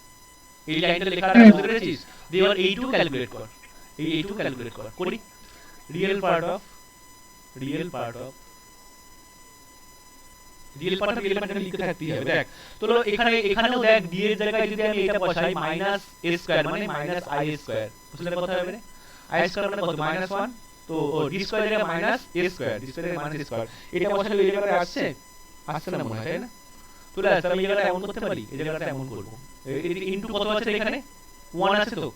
এই লাইনটা লেখাটা বুঝতে পেরেছিস? দিয়ে এবার এইটুকু ক্যালকুলেট কর, এইটুকু ক্যালকুলেট কর, করি real part of real part of লিখতে থাকতেই হবে। দেখ তো এখানেও দেখ d এর জায়গায় যদি আমি এটা বসাই মাইনাস a স্কয়ার মানে মাইনাস i স্কয়ার, বুঝলে কথা হবে না? i স্কয়ার মানে কত, মাইনাস 1, তো d স্কয়ার জায়গায় minus a square, d square জায়গায় মাইনাস a স্কয়ার, এটা বসালে এই জায়গাটা আসছে, আসছে না মনে হয়, তাই না? তুই আসলে আমি এই জায়গাটা এমন করতে পারি, এই জায়গাটা এমন করব, ইনটু কত আছে এখানে 1 আছে, তো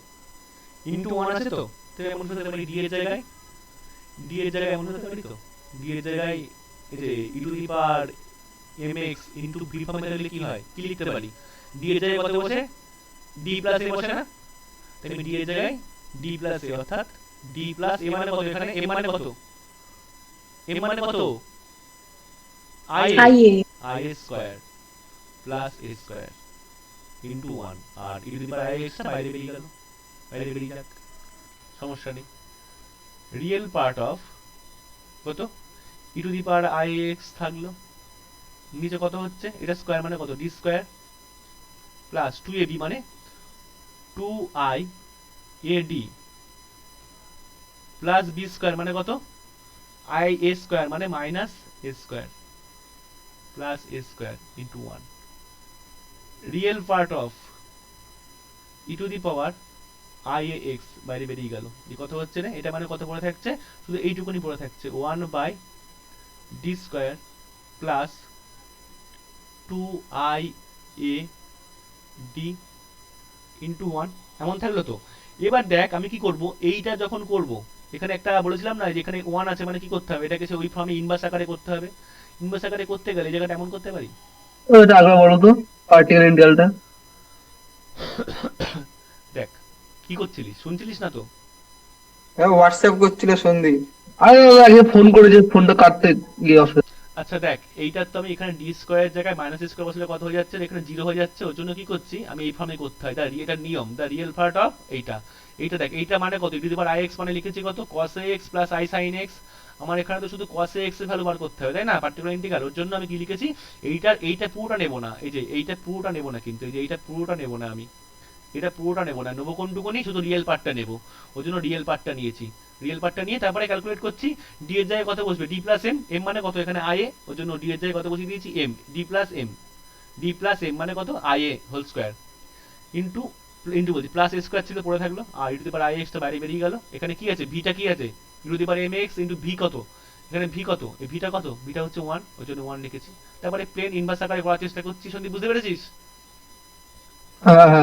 ইনটু 1 আছে, তো তো এমন করতে পারি d এর জায়গায় এমন করতে পারি, তো d এর জায়গায় এই যে e to the power mx into v ফর্মে দিলে কি হয়, কি লিখতে পারি, d এর জায়গায় কত বসে, d প্লাস a বসে না, তাই আমি d এর জায়গায় d প্লাস a, অর্থাৎ d প্লাস a মানে কত, এখানে a মানে কত, i square plus a square into 1, আর e to the power i x টা বাইরে বেরিয়ে গেল, বাইরে বেরিয়ে যাক, সমস্যা নেই। রিয়েল পার্ট অফ কত, e to the power i x থাকলো, নিচে কত হচ্ছে, এটা স্কয়ার মানে কত, d স্কয়ার প্লাস 2ab মানে 2i ad plus b square মানে কত, i a স্কয়ার মানে minus a square plus a square into 1। Real part of e to the power i a x বাইরে বেরিয়ে গেল, এই কত হচ্ছে না, এটা মানে কত পড়ে থাকছে, শুধু এইটুকুনি পড়ে থাকছে 1 by d square plus 2i a d into 1 এমন থাকলো। তো এবার দেখ আমি কি করব, এইটা যখন করব এখানে একটা বলেছিলাম না যে এখানে 1 আছে মানে কি করতে হবে, এটাকে সে ওই ফর্মে ইনভার্স আকারে করতে হবে, ইনভার্স আকারে করতে গেলে এই জায়গাটা এমন করতে পারি। ওটা আগে বলো তো পার্টিকুলার ইন্টিগ্রালটা। দেখ কি করছিলিস, শুনছিলিস না তো? হোয়াটসঅ্যাপ করছিল সন্দীপ। আরে বাবা, আগে ফোন করেছে, ফোনটা কাটতে গিয়ে অফিস। আচ্ছা দেখ এইটার তো আমি এখানে d স্কয়ার জায়গায় মাইনাস স্কয়ার বসলে কত হয়ে যাচ্ছে, এখানে 0 হয়ে যাচ্ছে, ওর জন্য কি করছি আমি এই ফর্মে করতে হয়, এটা নিয়ম, দা রিয়েল পার্ট অফ এইটা দেখ, এইটা মানে কত, e to the power i x মানে লিখেছি কত, cos x plus i sin x, আমার এখানে তো শুধু cos x এর ভ্যালু বার করতে হবে, তাই না, পার্টিকুলার ইন্টিগ্রাল, ওর জন্য আমি কি লিখেছি, এইটা পুরোটা নেব না, এই যে এইটা পুরোটা নেব না, কিন্তু এই যে এইটা পুরোটা নেব না, আমি এটা পুরোটা নেব না, নেবো কোনটুকুনি, শুধু রিয়েল পার্টটা নেব, ওর জন্য রিয়েল পার্টটা নিয়েছি, রিয়েল পার্টটা নিয়ে তারপরে ক্যালকুলেট করছি d এর জায়গায় কত বসবে, d প্লাস m, m মানে কত এখানে i a, ওর জন্য d এর জায়গায় কত বসিয়ে দিয়েছি m, d প্লাস m মানে কত i a whole square into বলছি প্লাস a স্কয়ার ছিল পড়ে থাকলো, আর e to the power i x টা বাইরে বেরিয়ে গেল, এখানে কি আছে, v টা কি আছে, e to the power mx into v কত, এখানে v কত, এই v টা কত, v টা হচ্ছে 1, ওর জন্য 1 লিখেছি, তারপরে প্লেন ইনভার্স আকারে করার চেষ্টা করছি, সন্দীপ বুঝতে পেরেছিস?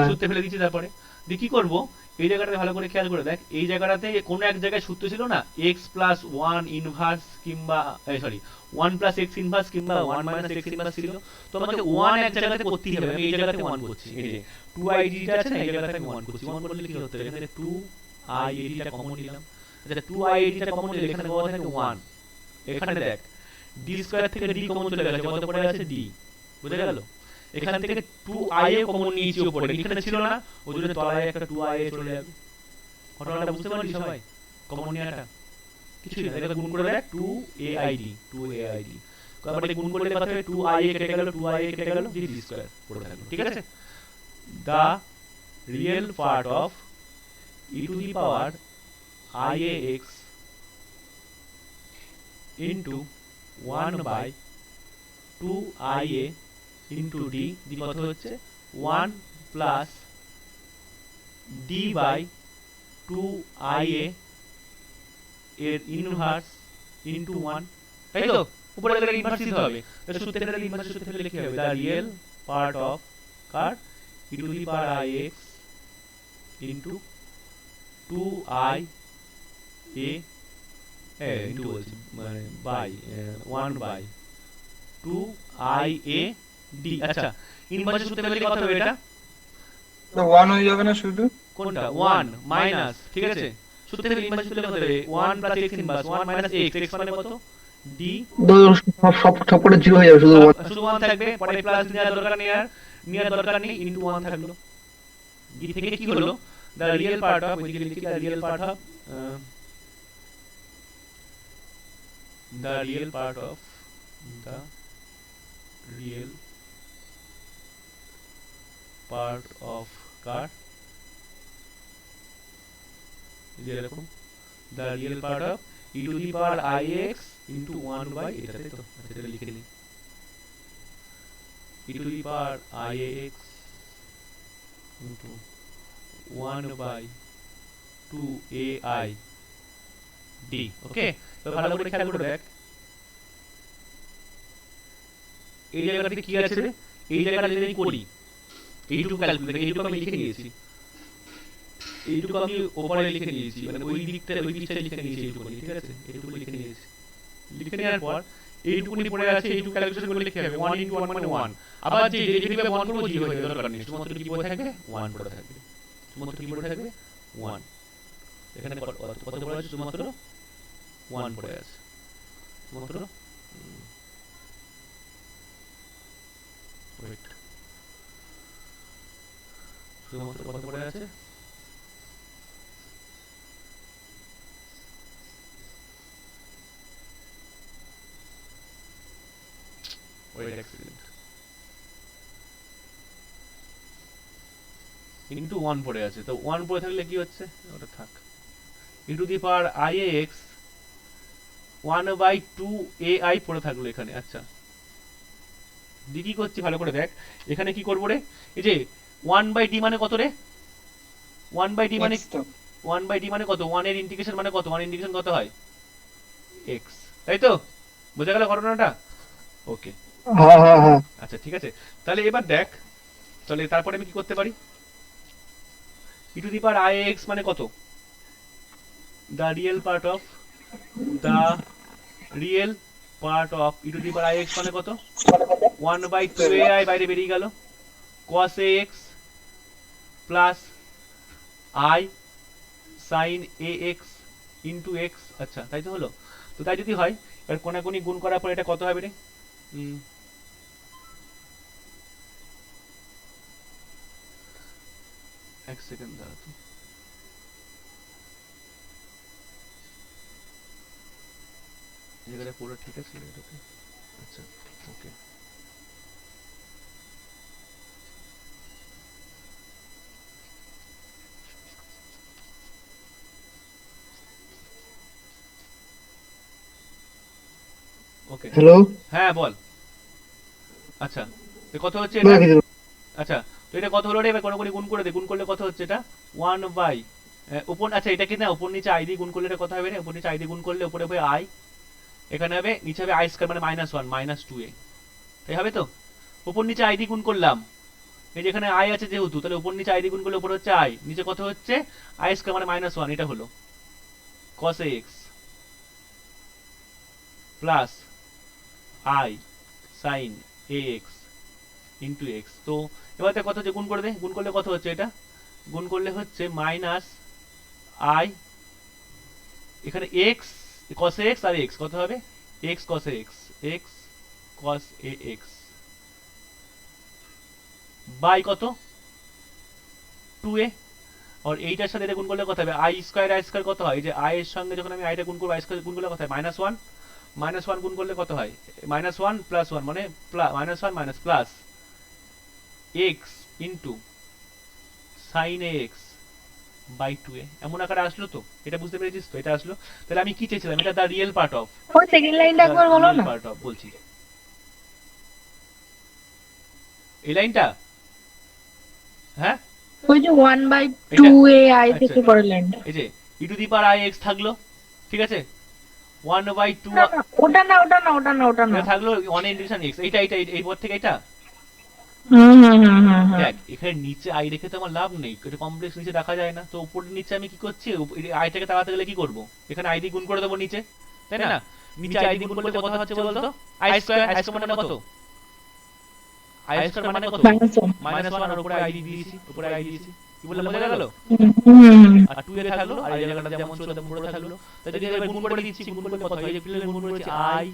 সূত্রে ফেলে দিচ্ছি, তারপরে দিয়ে কি করবো, এই জায়গাটাতে ভালো করে খেয়াল করে দেখ, এই জায়গাটাতে কোনো এক জায়গায় সূত্র ছিল না x প্লাস 1 ইনভার্স কিংবা সরি 1 প্লাস x ইনভার্স কিংবা 1 মাইনাস x ইনভার্স ছিল, তো আমাকে 1 এক জায়গাতে করতেই হবে, আমি এই জায়গাতে 1 করছি, এই যে 2i dt আছে না, এই জায়গাতে আমি 1 করছি, 1 করলে কি হতো, এখানে 2i dt টা কমন নিলাম, আচ্ছা 2i dt টা কমন নিলে এখানে কত থাকে 1, এখানে দেখ d স্কয়ার থেকে d কমন চলে গেছে, কত পড়ে আছে d, বুঝে গেল, এখান থেকে 2i এ কমন নিয়েছি উপরে, এখানে ছিল না, ওই জন্য তলায় একটা 2i এ চলে যাবে, ঘটনাটা বুঝতে পারলি সবাই, কমন নিয়াটা কিছুই না, এটা গুণ করে দেখ 2aid তারপরে গুণ করলে কত হবে, 2i এ কেটে গেল, 2i এ কেটে গেল, d স্কয়ার পড়ে থাকলো, ঠিক আছে। The real part of e to the power iax into 1 by 2ia into d, d কত হচ্ছে 1 প্লাস d বাই 2ia এর ইনভার্স ইনটু 1, তাই তো, উপরে গেলে ইনভার্স দিতে হবে, তাহলে সূত্রে গেলে ইনভার্স সূত্রে গেলে কি হবে, দা রিয়েল পার্ট অফ কার e to the power ix into 2i a into বলছি মানে বাই 1 বাই 2ia d, আচ্ছা ইনভার্স সূত্রে গেলে কত হবে, এটা তো 1 হয়ে যাবে না শুধু, কোনটা 1 মাইনাস, ঠিক আছে, সূত্রে গেলে ইনভার্স সূত্রে কত হবে, 1 plus x inverse 1 minus x, x মানে কত d, সব করে 0 হয়ে যাবে, শুধু শুধু 1 থাকবে, পরে প্লাস নেওয়ার দরকার নেই, ইনটু 1 থাকলো, d থেকে কি হলো, the real part of, ওইদিকে লিখি the real part of the real part of the real part of কার যেরকম the real part of e to the power ix into 1 by এটাতে তো এটা লিখে নিই e to the power ix into 1 by 2ai d ওকে তো ভালো করে খেয়াল করে দেখ এই জায়গাটাতে কি আছে রে এই জায়গাটা যদি আমি করি এইটুকু ক্যালকুলেট এইটুকু আমি লিখে নিয়েছি এইটুকু আমি ওপরে লিখে নিয়েছি মানে ওই দিকটা ওই দিকটা লিখে নিয়েছি এইটুকু ঠিক আছে এইটুকু লিখে নিয়েছি লিখে নেওয়ার পর এইটুকুনি পড়ে আছে এইটুকু ক্যালকুলেশন করে লিখতে হবে 1 * 1 মানে 1 আবার যে ডেরিভেটিভ 1 করব 0 হয়ে যাবে দরকার নেই শুধুমাত্র কি পড়ে থাকবে 1 পড়ে থাকবে শুধুমাত্র কি পড়ে থাকবে 1 এখানে কত পড়ে আছে শুধুমাত্র 1 পড়ে আছে শুধুমাত্র ওয়েট শুধুমাত্র কত পড়ে আছে ওয়েট এক্সিলেন্ট ইনটু 1 পড়ে আছে তো 1 পড়ে থাকলে কি হচ্ছে ওটা থাক e to the power ix 1/2ai পড়ে থাকলো এখানে আচ্ছা দি কি করছি ভালো করে দেখ এখানে কি করব রে এই যে 1/d মানে কত রে 1/d মানে 1/d মানে কত 1 এর ইন্টিগ্রেশন মানে কত 1 ইন্টিগ্রেশন কত হয় x তাই তো বোঝা গেল ঘটনাটা ওকে হ্যাঁ হ্যাঁ হ্যাঁ আচ্ছা ঠিক আছে তাহলে এবার দেখ তাহলে তারপরে আমি কি করতে পারি e to the power ix মানে কত the real part of e to the power ix মানে কত 1/2ai বাইরে বেরিয়ে গেল cos ax plus i sin ax into x আচ্ছা তাই তো হলো তো তাই যদি হয় এবার কোণাকুণি গুণ করার পর এটা কত হবে রে এক সেকেন্ড দাঁড়া তো জায়গাটা পুরো ঠিক আছে এটাতে আচ্ছা ওকে ওকে হ্যালো হ্যাঁ বল আচ্ছা তো কত হচ্ছে এটা আচ্ছা তো এটা কত হলো রে এবার কোন গুণ করে দে গুণ করলে কত হচ্ছে এটা 1 বাই উপর আচ্ছা এটা কি না উপর নিচে i দিয়ে গুণ করলে এটা কত হবে রে উপর নিচে i দিয়ে গুণ করলে উপরে হবে i এখানে হবে নিচে হবে i স্কয়ার মানে -1 -2a তাই হবে তো উপর নিচে i দিয়ে গুণ করলাম এই যে এখানে i আছে যেহেতু তাহলে উপর নিচে i দিয়ে গুণ করলে উপরে হচ্ছে i নিচে কত হচ্ছে i স্কয়ার মানে -1 এটা হলো cos ax plus i sin ax into x তো এবার কত হচ্ছে গুণ করে দে গুণ করলে কত হচ্ছে এটা গুণ করলে হচ্ছে মাইনাস i এখানে x cos ax আর x কত হবে x cos ax x cos ax by কত 2a আর এইটার সাথে এটা গুণ করলে কত হবে i স্কয়ার কত হয় এই যে i এর সঙ্গে যখন আমি i টা গুণ করব i স্কয়ার গুণ করলে কত হয় -1 গুণ করলে কত হয় -1 প্লাস 1 মানে -1 minus plus x into sin ax by 2a এমন আকারে আসলো তো এটা বুঝতে পেরেছিস তো এটা আসলো তাহলে আমি কি চেয়েছিলাম এটা দা রিয়েল পার্ট অফ ওই সেকেন্ড লাইনটা একবার বলো না পার্ট অফ বলছি এই লাইনটা হ্যাঁ ওই যে 1/2ai থেকে পরের লাইনটা এই যে e to the power ix থাকলো ঠিক আছে 1/2 ওটা না এটা থাকলো 1 ইন্টিগ্রেশন x এইটা এই পর থেকে এটা দেখ এখানে নিচে i রেখে তো আমার লাভ নেই এটা কমপ্লেক্স নিচে রাখা যায় না তো উপরে নিচে আমি কি করছি i টাকে তাড়াতে গেলে কি করব এখানে i দিয়ে গুণ করে দেব নিচে তাই না নিচে i দিয়ে গুণ করলে কত হচ্ছে বল তো i স্কয়ার মানে কত i স্কয়ার মানে কত -1 আর উপরে i দিয়েছি উপরে i দিয়েছি কি বললাম বোঝা গেল আর 2 এ থাকলো আর এই জায়গাটা যেমন ছিল তেমন পুরো থাকলো তাই যদি এবার গুণ করে দিচ্ছি গুণ করলে কত হয় এই যে প্লেনে গুণ করেছি i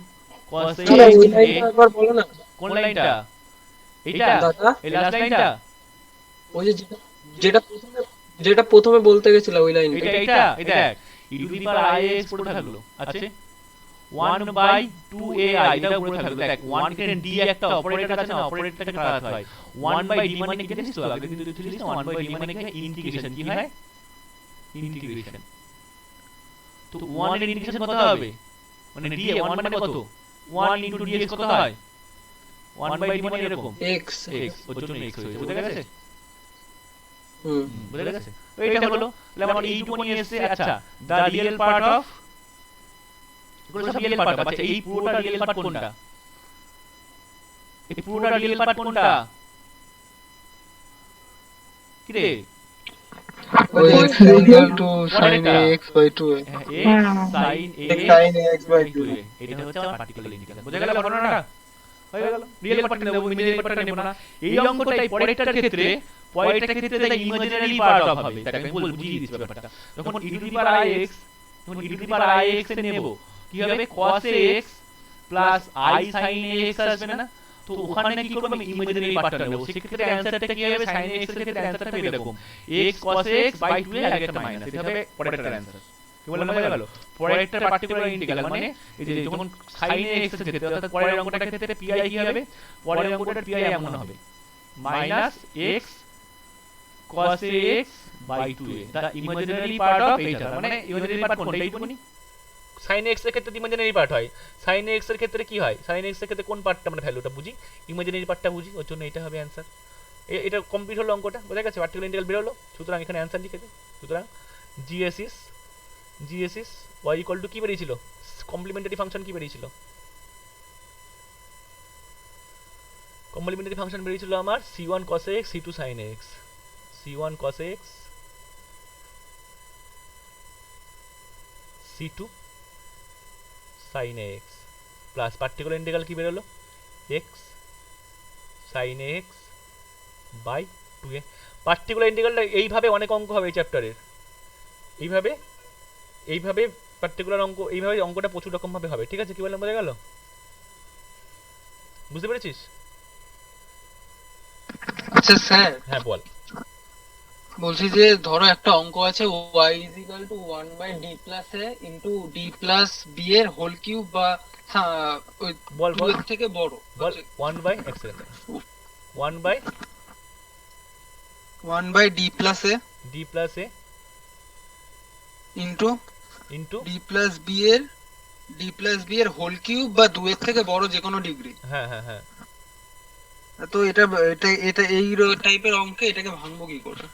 cos a একবার বলো না কোন লাইনটা এইটা এই লাস্ট লাইনটা ওই যে যেটা প্রথমে যেটা প্রথমে বলতে গেছিলাম ওই লাইনটা। এটা এই দেখ e to the power i x পড়ে থাকলো আছে 1/2ai এটা উপরে থাকলো দেখ 1 কে d একটা অপারেটর আছে না অপারেটরটাকে কাটাতে হয় 1/d মানে কি জানিস তো আগে কিন্তু তুই লিখিস না 1/d মানে কি ইন্টিগ্রেশন কি হয় ইন্টিগ্রেশন তো 1 এর ইন্টিগ্রেশন কত হবে মানে d 1 মানে কত 1 * dx কত হয় 1/d মানে এরকম x x ওর জন্য x হয়েছে বুঝা গেছে হুম বুঝা গেছে তো এটা হলো তাহলে আমার এইটুকুনি এসে আচ্ছা দা রিয়েল পার্ট অফ এগুলো সব রিয়েল পার্ট আচ্ছা এই পুরোটা রিয়েল পার্ট কোনটা এই পুরোটা রিয়েল পার্ট কোনটা কি রে ওই x equal to sin ax by 2a x sin sin ax by 2a এটা হচ্ছে আমার পার্টিকুলার ইন্টিগ্রাল বুঝা গেল ঘটনাটা হয়ে গেল রিয়েল পার্টটা নেব ইমাজিনারি পার্টটা নেব না এই অঙ্কটাই পরেরটার ক্ষেত্রে এটা ইমাজিনারি পার্ট অফ হবে তাকে আমি বুঝিয়ে দিচ্ছি ব্যাপারটা যখন e to the power ix যখন e to the power ix এ নেব কি হবে cos ax plus i sin ax আসবে না তো ওখানে কি করব আমি ইমাজিনারি পার্টটা নেব সেক্ষেত্রে অ্যানসারটা কি হবে sin ax এর ক্ষেত্রে অ্যানসারটা হবে এরকম x cos ax বাই 2 এর আগে একটা মাইনাস এটা হবে পরেরটার অ্যানসার কি বললাম বোঝা গেল পরেরটা পার্টিকুলার ইন্টিগ্রাল মানে এই যে যখন sin ax এর ক্ষেত্রে অর্থাৎ পরের অঙ্কটার ক্ষেত্রে pi কি হবে পরের অঙ্কটার pi এমন হবে minus x cos ax by 2a the imaginary part of এটা মানে ইমাজিনারি পার্ট কোনটা এইটুকুনি sin x এর ক্ষেত্রে ইমাজিনারি পার্ট হয় sin x এর ক্ষেত্রে কি হয় sin x এর ক্ষেত্রে কোন পার্টটা আমরা ভ্যালুটা বুঝি ইমাজিনারি পার্টটা বুঝি ওর জন্য এটা হবে অ্যানসার এটা কমপ্লিট হলো অঙ্কটা বুঝা গেছে পার্টিকুলার ইন্টিগ্রাল বের হলো সুতরাং এখানে অ্যানসার লিখে দিই সুতরাং g is y equal to কি বেরিয়েছিল কমপ্লিমেন্টারি ফাংশন কি বেরিয়েছিল কমপ্লিমেন্টারি ফাংশন বেরিয়েছিল আমার c1 cos ax c2 sin ax c1 cos ax c2 sin ax plus particular integral কি বের হলো x sin ax by 2a particular ইন্টিগ্রালটা এইভাবে অনেক অঙ্ক হবে এই চ্যাপ্টারের এইভাবে পার্টিকুলার অঙ্ক এইভাবে অঙ্কটা প্রচুর রকম ভাবে হবে ঠিক আছে কি বললাম বোঝা গেল বুঝতে পেরেছিস আচ্ছা স্যার হ্যাঁ বল বলছি যে ধরো একটা অঙ্ক আছে y is equal to 1/d plus a into d plus b এর হোল কিউব বা ওই বল 2 এর থেকে বড় বল 1 by excellent 1 by 1/d plus a d plus a into into d plus b এর হোল কিউব বা 2 এর থেকে বড় যে কোনো ডিগ্রি হ্যাঁ হ্যাঁ হ্যাঁ তো এটা এটা এটা এই টাইপের অঙ্কে এটাকে ভাঙবো কি করে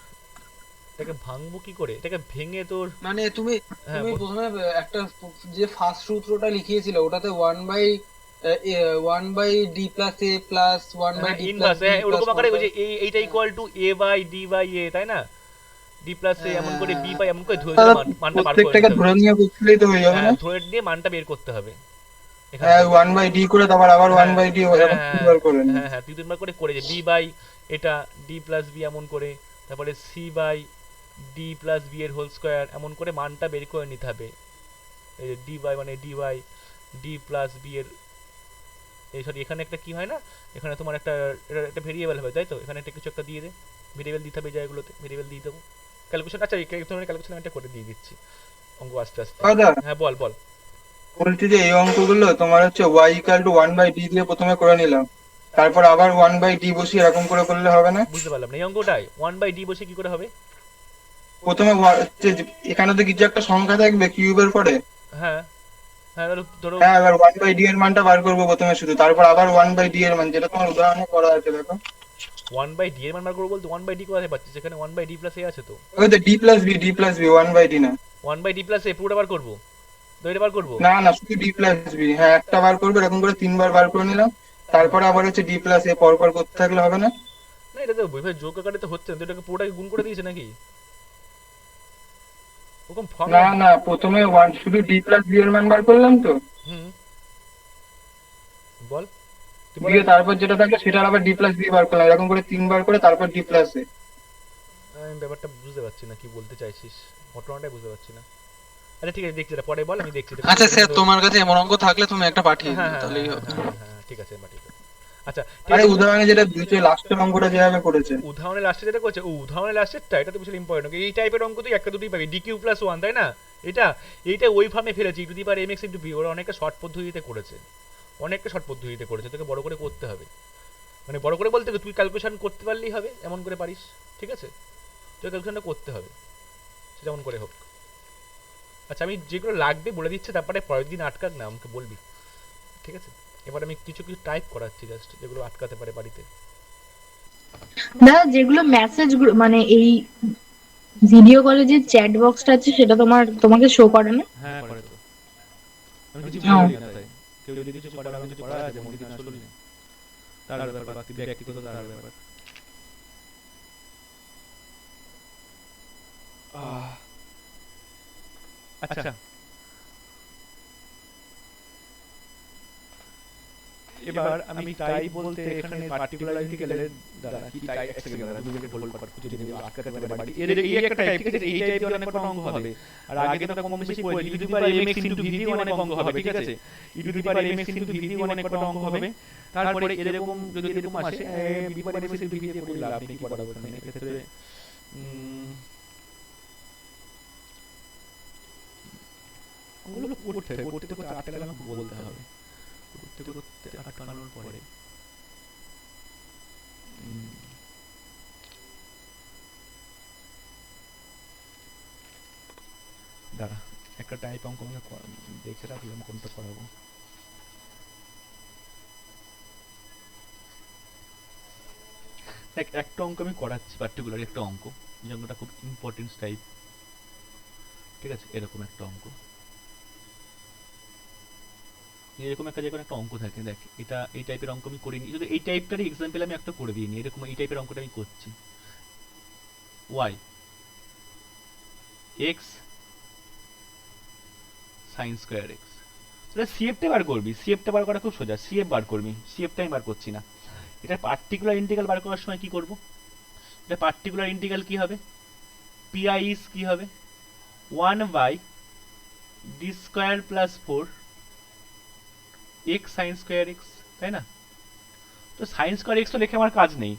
এটাকে ভাঙবো কি করে এটাকে ভেঙে তোর মানে তুমি হ্যাঁ, তুমি বল। প্রথমে একটা যে ফার্স্ট সূত্রটা লিখিয়েছিলে ওটাতে 1/d plus a plus 1/d inverse plus b ওরকম plus আকারে ওই যে এইটা equal to a by d by a তাই না d প্লাস a এমন করে b বাই এমন করে ধরে ধরে মানটা বার করে প্রত্যেকটাকে ধরে নিয়ে বুঝলেই তো হয়ে যাবে না ধরে নিয়ে মানটা বের করতে হবে হ্যাঁ 1/d করে তারপর আবার 1/d এরকম তিনবার করে নিই হ্যাঁ হ্যাঁ তুই তিনবার করে যে b বাই এটা d প্লাস b এমন করে তারপরে c by d plus b এর হোল স্কয়ার এমন করে মানটা বের করে নিতে হবে এই যে d বাই মানে d by d plus b এর এই সরি এখানে একটা কি হয় না এখানে তোমার একটা একটা ভেরিয়েবল হবে তাই তো এখানে একটা কিছু একটা দিয়ে দে ভেরিয়েবল দিতে হবে জায়গাগুলোতে ভেরিয়েবল দিয়ে দেবো ক্যালকুলেশন আচ্ছা এই ক্যালকুলেশন একটা করে দিয়ে দিচ্ছি অঙ্ক আস্তে আস্তে দাদা হ্যাঁ বল বল বলছি যে এই অঙ্কগুলো তোমার হচ্ছে y equal to 1/d দিয়ে প্রথমে করে নিলাম তারপর আবার 1/d বসিয়ে এরকম করে করলে হবে না বুঝতে পারলাম না এই অঙ্কটাই 1/d বসে কি করে হবে প্রথমে এখানে তো কিছু একটা সংখ্যা থাকবে কিউবের পরে হ্যাঁ হ্যাঁ ধরো হ্যাঁ এবার 1/d এর মানটা বার করবো প্রথমে শুধু তারপর আবার 1/d এর মান যেটা তোমার উদাহরণে করা আছে দেখো 1/d এর মান বার করবো বলতে 1/d কোথায় পাচ্ছিস এখানে 1/d প্লাস a আছে তো ওই তো d plus b 1/d না 1/d প্লাস a পুরোটা বার করবো তো এটা বার করবো না না শুধু d plus b হ্যাঁ একটা বার করবে এরকম করে তিনবার বার করে নিলাম তারপর আবার হচ্ছে d plus a পর পর করতে থাকলে হবে না না এটা তো বইভাবে যোগ আকারে তো হচ্ছে না তো এটাকে পুরোটাকে গুণ করে দিয়েছে নাকি ওরকম না ফর্মুলা না প্রথমে শুধু d plus b এর মান বার করলাম তো হুম বল তুই দিয়ে তারপর যেটা থাকবে সেটার আবার d plus b বার করলাম এরকম করে তিনবার করে তারপর d plus a আমি ব্যাপারটা বুঝতে পারছি না কি বলতে চাইছিস ঘটনাটাই বুঝতে পারছি না আচ্ছা ঠিক আছে দেখছি এটা পরে বল আমি দেখছি আচ্ছা স্যার তোমার কাছে এমন অঙ্ক থাকলে তুমি একটা পাঠিয়ে হ্যাঁ দিও হ্যাঁ তাহলেই হ্যাঁ, হবে হ্যাঁ, হ্যাঁ, ঠিক আছে ঠিক আছে আচ্ছা ঠিক আরে আছে, উদাহরণে যেটা দিয়েছে লাস্টের অঙ্কটা যেভাবে করেছে, উদাহরণের লাস্টে যেটা করছে, উদাহরণের লাস্টেরটা, এটা তো বিশাল ইম্পর্টেন্ট। এই টাইপের অঙ্ক তুই একটা দুটোই পাবি, ডি কিউ প্লাস ওয়ান, তাই না? এইটা ওই ফর্মে ফেলেছি, to the power M X into V. ওরা অনেকটা শর্ট পদ্ধতিতে করেছে, তোকে বড় করে করতে হবে। মানে বড় করে বলতে তুই ক্যালকুলেশন করতে পারলেই হবে, এমন করে পারিস, ঠিক আছে? তোকে ক্যালকুলেশনটা করতে হবে, সে যেমন করে হোক। আচ্ছা আমি যেগুলো লাগবে বলে দিচ্ছি, তারপরে পরের দিন আটকাক না, আমাকে বলবি, ঠিক আছে? এবার আমি কিছু টাইপ করাচ্ছি জাস্ট, যেগুলো আটকাতে পারে বাড়িতে। দাদা যেগুলো মেসেজ মানে এই ভিডিও কলে যে চ্যাট বক্সটা আছে সেটা তোমাকে শো করে না? হ্যাঁ করে তো, আমি কিছু হ্যাঁ। বলি না তাই। কেউ যদি কিছু করে, আমি কিছু করা আছে মনে না শুনলি, তার ব্যাপার, বাকি ব্যক্তিগত তার ব্যাপার। আচ্ছা এবার আমি টাইপ বলতে এখানে পার্টিকুলার ইন্টিগ্রালের দ্বারা কি টাইপ এক সেকেন্ড দ্বারা দুটোকে হোল্ড করার কিছু যদি আটকাতে পারে বাড়ি এর এই একটা টাইপ, ঠিক আছে? এই টাইপের অনেক কটা অঙ্ক হবে, আর আগে তো কম বেশি পড়ে e to the power mx into v অনেক অঙ্ক হবে, ঠিক আছে? E to the power mx into v অনেক কটা অঙ্ক হবে। তারপরে এরকম যদি এরকম আসে b দি পাওয়ার mx ইনটু v দিয়ে করে লাভ নেই, কি পড়াবো এখানে? এক্ষেত্রে ওগুলো করতে আটকালে আমাকে বলতে হবে, করতে আটকানোর পরে দাঁড়া একটা টাইপ অঙ্ক আমি দেখে রাখলাম কোনটা করাবো। একটা অঙ্ক আমি করাচ্ছি, পার্টিকুলার একটা অঙ্ক, যে অঙ্কটা খুব ইম্পর্টেন্ট টাইপ, ঠিক আছে? এরকম একটা অঙ্ক, এরকম একটা যে কোনো একটা অঙ্ক থাকে, দেখ এটা এই টাইপের অঙ্ক আমি করিনি, যদি এই টাইপটারই এক্সাম্পল আমি একটা করে দিইনি, এরকম এই টাইপের অঙ্কটা আমি করছি। y x sin square x, তাহলে সিএফটা বার করবি, সিএফটা বার করা খুব সোজা, সিএফ বার করবি, সিএফটা আমি বার করছি না। এটা পার্টিকুলার ইন্টিগ্রাল বার করার সময় কি করব? এটা পার্টিকুলার ইন্টিগ্রাল কি হবে? পিআই ইজ কি হবে? 1/d square plus 4 x sin square x, তাই না? তো sin স্কয়ার x তো লিখে আমার কাজ নেই,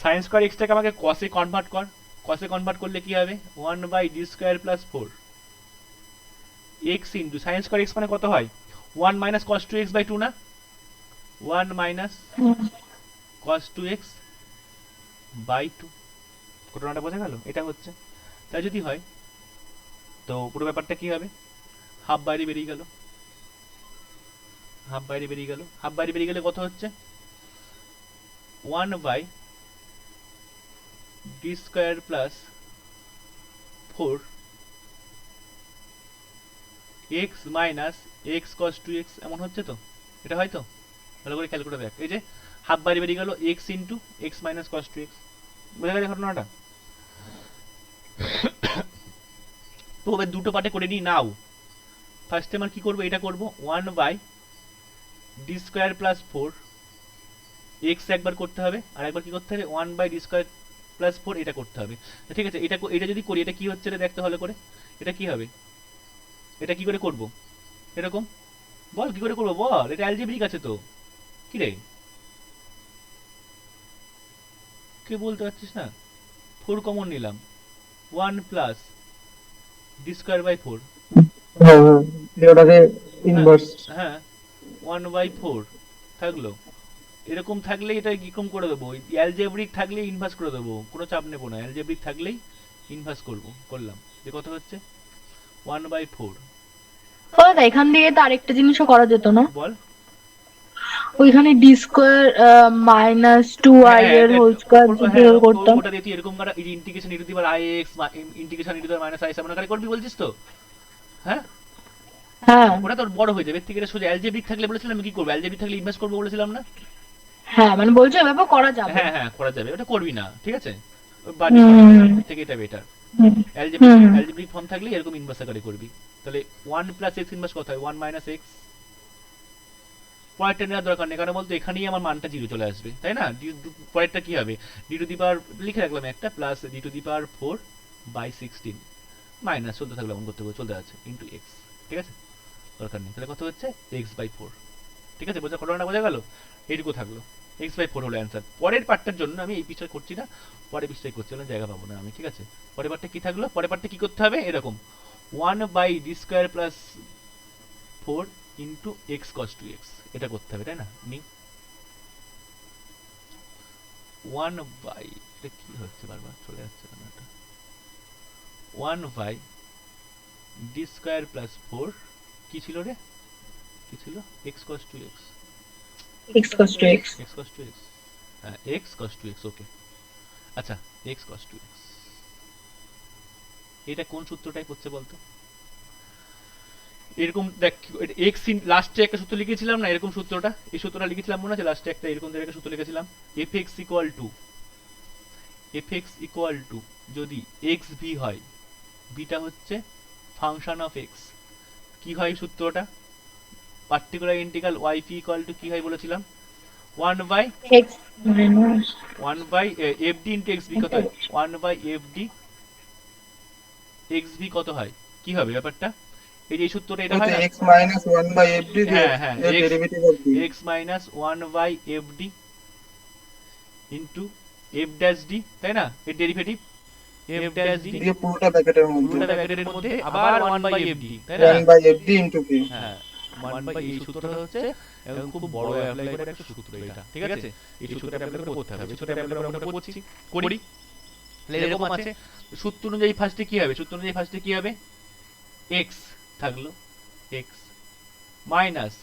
sin স্কয়ার x টাকে আমাকে cos এ কনভার্ট কর, cos এ কনভার্ট করলে কি হবে? 1/d square plus 4 x into sin square x মানে কত হয়? 1 মাইনাস cos 2x বাই 2 না? 1 মাইনাস cos 2x বাই 2। ঘটনাটা বোঝা গেল? এটা হচ্ছে, তাই যদি হয় তো পুরো ব্যাপারটা কি হবে? হাফ বাইরে বেরিয়ে গেল, হাফ বাইরে বেরিয়ে গেল, হাফ বাইরে বেরিয়ে গেলে কত হচ্ছে? 1/d square plus 4 x minus x cos 2x, এমন হচ্ছে তো? এটা হয় তো? ভালো করে খেয়াল করে দেখ, এই যে হাফ বাইরে বেরিয়ে গেল x into x minus cos 2x, বোঝা গেছে ঘটনাটা? তো এবার দুটো পার্টে করে নিই নাও। ফার্স্টে আমার কি করব? এটা করব 1/d স্কয়ার প্লাস 4 x একবার করতে হবে, আর একবার কি করতে হবে? 1/d স্কয়ার প্লাস 4 এটা করতে হবে। ঠিক আছে, এটা যদি করি, এটা কি হচ্ছে এটা দেখতে ভালো করে। এটা কি হবে? এটা কি করে করব? এরকম বল, কি করে করব বল? এটা অ্যালজেব্রিক আছে তো। কি রে, কি বলতে পারছিস না? 4 কমন নিলাম, 1 প্লাস d স্কয়ার বাই 4, হ্যাঁ ওটাকে ইনভার্স, হ্যাঁ 1/4 থাকলো। এরকম থাকলে এটা কিরকম করে দেবো? অ্যালজেব্রিক থাকলে ইনভার্স করে দেবো, কোনো চাপ নেবো না, অ্যালজেব্রিক থাকলেই ইনভার্স করলাম। যে কত হচ্ছে? 1/4। দাদা এখান দিয়ে তো আরেকটা জিনিসও করা যেত না? বল। ওইখানে ডি স্কোয়ার মাইনাস 2i এর হোল স্কোয়ার যদি করতাম, ওটা দিয়ে তুই এরকম করা, এই integration e to the power ix integration e to the power minus i এমন করে করবি বলছিস তো? হ্যাঁ হ্যাঁ ওটা তোর বড় হয়ে যাবে। এর থেকে এটা সোজা অ্যালজেব্রিক থাকলে বলেছিলাম কি করব? অ্যালজেব্রিক থাকলে ইনভার্স করবো বলেছিলাম না? হ্যাঁ মানে বলছো এভাবে করা যাবে? হ্যাঁ হ্যাঁ করা যাবে, ওটা করবি না, ঠিক আছে? থেকে এটা বেটার। অ্যালজেব্রিক ফর্ম থাকলে এরকম ইনভার্স আকারে করবি। তাহলে 1 প্লাস x ইনভার্স কত হয়? 1 মাইনাস x। পরেরটা নেওয়ার দরকার নেই, কারণ বলতো এখানেই আমার মানটা 0 চলে আসবে, তাই না? পরেরটা কি হবে? d টু দি পাওয়ার লিখে রাখলাম একটা, plus d to the power 4 by 16 minus চলতে থাকলে এমন করতে হবে, চলতে আছে ইনটু x, ঠিক আছে? দরকার নেই। তাহলে কত হচ্ছে? x বাই 4, ঠিক আছে? বোঝা, ঘটনাটা বোঝা গেল? এইটুকু থাকলো। এক্স বাই ফোর হলো অ্যান্সার। পরের পার্টটার জন্য আমি এই পিছনে করছি না, পরের পিছটাই করছি, না জায়গা পাবো না আমি, ঠিক আছে। পরের পার্টটা কি থাকলো, পরের পার্টটা কি করতে হবে, এরকম 1/d² plus 4 into x cos two x, এটা করতে হবে, তাই না? নি 1 বাই, এটা কি হচ্ছে বারবার চলে যাচ্ছে কেন এটা, 1/d² প্লাস 4 কি ছিল রে, কি ছিল, X cos two X, x cos to x. X cos two X, হ্যাঁ X cos two X, okay. আচ্ছা এক্স কস টু এক্স, এটা কোন সূত্রটাই পড়ছে বলতো, এরকম দেখ, এক্স লাস্টে একটা সূত্র লিখেছিলাম না, এরকম সূত্রটা, এই সূত্রটা লিখেছিলাম মনে আছে, লাস্টে একটা এরকম একটা সূত্র লিখেছিলাম, এফ এক্স ইকুয়াল টু যদি এক্স ভি হয়, ভিটা হচ্ছে ফাংশন অফ এক্স, কি হয় সূত্রটা, particular integral Y P equal to কি হয় বলেছিলাম, 1 X minus F D into X V কত হয়, 1/fd এক্স ভি কত হয়, কি হবে ব্যাপারটা, এই যে এই সূত্রটা এটা হয় না, x minus 1/fd হ্যাঁ হ্যাঁ, এর derivative of d x minus 1/fd into F dash D, তাই না, এর ডেরিভেটিভ এফ ড্যাশ ডি, দিয়ে পুরোটা ব্র্যাকেটের মধ্যে পুরোটা ব্র্যাকেটের মধ্যে আবার 1/fd, তাই না, 1/fd into p হ্যাঁ 1 এই সূত্রটা হচ্ছে এবং খুব বড় অ্যাপ্লাই করে একটা সূত্র এটা, ঠিক আছে, এই সূত্রটা অ্যাপ্লাই করে করতে হবে, ছোট অ্যাপ্লাই করে আমরা করছি করি, তাহলে এরকম আছে, সূত্র অনুযায়ী ফার্স্টে কি হবে, সূত্র অনুযায়ী ফার্স্টে কি হবে, x থাকলো, x মাইনাস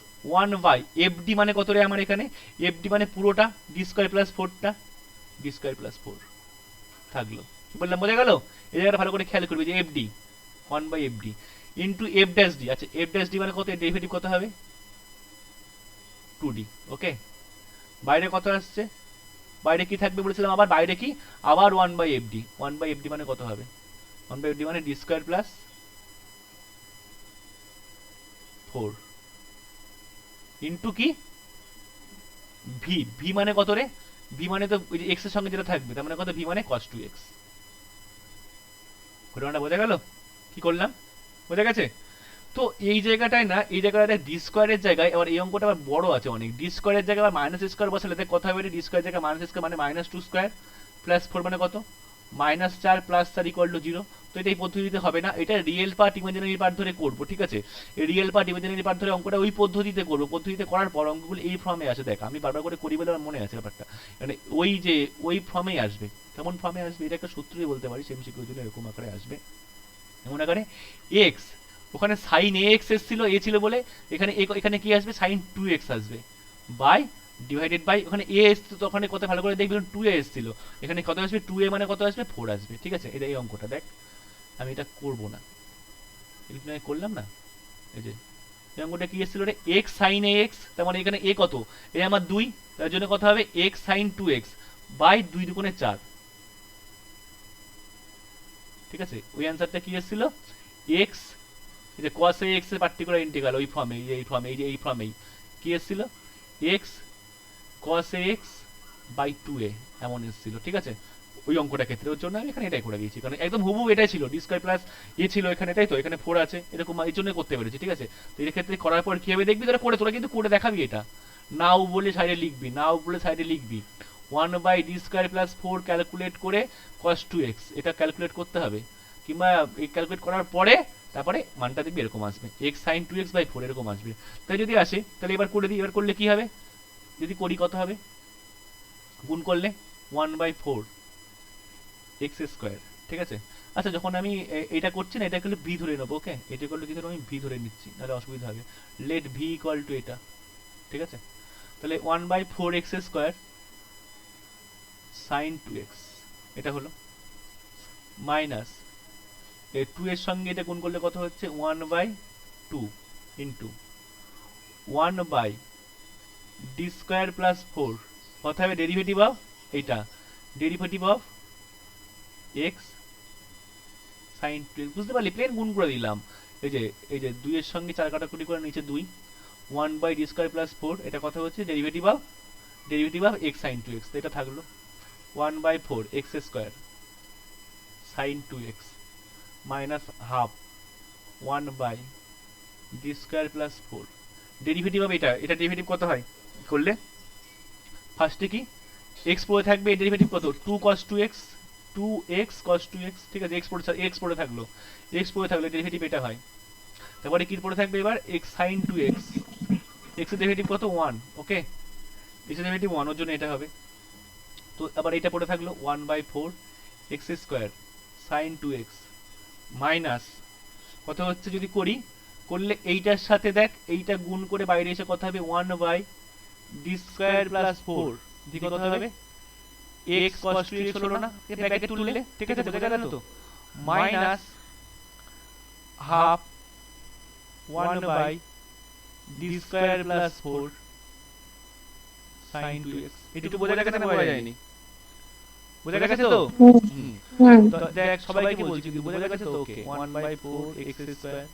1/fd মানে কত রে আমার এখানে, fd মানে পুরোটা d² প্লাস 4টা, d² প্লাস 4 থাকলো, কি বললাম বোঝা গেল, এই জায়গাটা ভালো করে খেয়াল করবে যে fd 1/fd into F dash D, আচ্ছা এফ ড্যাশ ডি মানে কত, এর ডেরিভেটিভ কত হবে 2d, ওকে। বাইরে কত আসছে, বাইরে কি থাকবে বলেছিলাম, আবার বাইরে কি, আবার 1/fd, 1/fd মানে কত হবে, 1/fd মানে d² প্লাস 4 ইন্টু কি ভি, ভি মানে কত রে, ভি মানে তো ওই যে এক্স এর সঙ্গে যেটা থাকবে, তার মানে কত, ভি মানে cos 2x, ঘটনাটা বোঝা গেল, কি করলাম বোঝা গেছে। তো এই জায়গাটায় না, এই জায়গাটায় d² এর জায়গায় আবার এই অঙ্কটা আবার বড় আছে অনেক, d² এর জায়গায় আবার মাইনাস² বসালে তাই কত হবে, d² এর জায়গায় মাইনাস স্কয়ার মানে -2² প্লাস 4 মানে কত, -4 প্লাস 4 ইকুয়াল টু 0, তো এটা এই পদ্ধতিতে হবে না, এটা রিয়েল পার্ট ইমাজিনারি পার্ট ধরে করব, ঠিক আছে, এই রিয়েল পার্ট ইমাজিনারি পার্ট ধরে অঙ্কটা ওই পদ্ধতিতে করব, পদ্ধতিতে করার পর অঙ্কগুলো এই ফর্মে আসে, দেখ আমি বারবার করে করি বলে আমার মনে আছে ব্যাপারটা, মানে ওই যে ওই ফর্মেই আসবে, কেমন ফর্মে আসবে, এটা একটা সূত্রই বলতে পারি, সেমসিকিউর জন্য এরকম আকারে আসবে, এমন আকারে x, ওখানে sin ax এসেছিল a ছিল বলে, এখানে এখানে কি আসবে sin 2x আসবে, বাই ডিভাইডেড বাই, ওখানে a এসেছিল তো ওখানে কত ভালো করে দেখবেন 2a এসেছিল, এখানে কত আসবে 2a মানে কত আসবে 4 আসবে, ঠিক আছে, এটা এই অঙ্কটা দেখ, আমি এটা করব না, এটা আমি করলাম না, এই যে এই অঙ্কটা কি এসেছিল রে, x sin ax, তার মানে এখানে a কত, এ আমার 2, তার জন্য কত হবে x sin 2x বাই 2 দুগুণে 4, ঠিক আছে, ওই অ্যানসারটা কি এসেছিল, x এই যে cos ax এর পার্টিকুলার ইন্টিগ্রাল ওই ফর্মে, এই ফর্মে, এই যে এই ফর্মেই কি এসেছিল, x cos ax by 2a এমন এসেছিল, ঠিক আছে, ওই অঙ্কটা ক্ষেত্রে, ওর জন্য আমি এখানে এটাই করে দিয়েছি, কারণ একদম হুবহু এটাই ছিল, d² প্লাস এ ছিল এখানে, তাই তো, এখানে 4 আছে, এরকম এই জন্য করতে পেরেছি, ঠিক আছে, তো এর ক্ষেত্রে করার পর কি হবে দেখবি, তোরা কিন্তু করে দেখাবি, এটা নাও বলে সাইডে লিখবি, নাও বলে সাইডে লিখবি 1/d² প্লাস 4 ক্যালকুলেট করে cos 2x, এটা ক্যালকুলেট করতে হবে, কিংবা এই ক্যালকুলেট করার পরে তারপরে মানটা দেখবি এরকম আসবে, x sin 2x বাই 4 এরকম আসবে, তাই যদি আসে তাহলে এবার করে দিই, এবার করলে কি হবে, যদি করি কত হবে, গুণ করলে 1/4 x², ঠিক আছে। আচ্ছা যখন আমি এটা করছি না, এটা করলে ভি ধরে নেবো, ওকে, এটা করলে কি ধরো আমি ভি ধরে নিচ্ছি, নাহলে অসুবিধা হবে, লেট ভি ইকুয়াল টু এটা, ঠিক আছে, তাহলে 1/4 x² sin 2x এটা হলো, মাইনাস 2 এর সঙ্গে এটা গুণ করলে কত হচ্ছে 1/2 ইন্টু 1/d² প্লাস 4, কত হবে ডেরিভেটিভ অফ এটা, derivative of x sin 2x, বুঝতে পারলি, প্লেন গুণ করে দিলাম, এই যে 2 এর সঙ্গে 4 কাটাকুটি করে নিচে 2, 1/d² প্লাস 4, এটা কথা হচ্ছে derivative of x sin 2x, এটা থাকলো 1/4 x² sin 2x minus half 1/d² plus 4, derivative হবে এটা ডেরিভেটিভ কত হয় করলে ফার্স্টে কি এক্স পড়ে থাকবে, এর ডেরিভেটিভ কত 2 cos 2x 2x cos 2x, ঠিক আছে, এক্স পড়ে থাকলো, ডেরিভেটিভ এটা হয়। তারপরে কি পড়ে থাকবে এবার x sin 2x, x এর ডেরিভেটিভ কত 1, ওকে, x এর ডেরিভেটিভ 1 এর জন্য এটা হবে। তো আবার এটা পড়ে থাকলো 1/4 x square sin 2x minus কত হচ্ছে যদি করলে এইটার সাথে দেখ এইটা গুণ করে বাইরে এসে কত হবে 1/d স্কয়ার প্লাস 4, দিকে কত হবে x cos 2x হলো না, এই ব্র্যাকেট তুললে, ঠিক আছে, বোঝা গেল তো, minus half 1/d square plus 4 sin 2x। এটুকু বোঝা গেছে না বোঝা যায়নি? বোঝা গেছে তো? তো দেখ সবাইকে বলছি কিন্তু বোঝা গেছে তো? ওকে 1/4 x স্কয়ার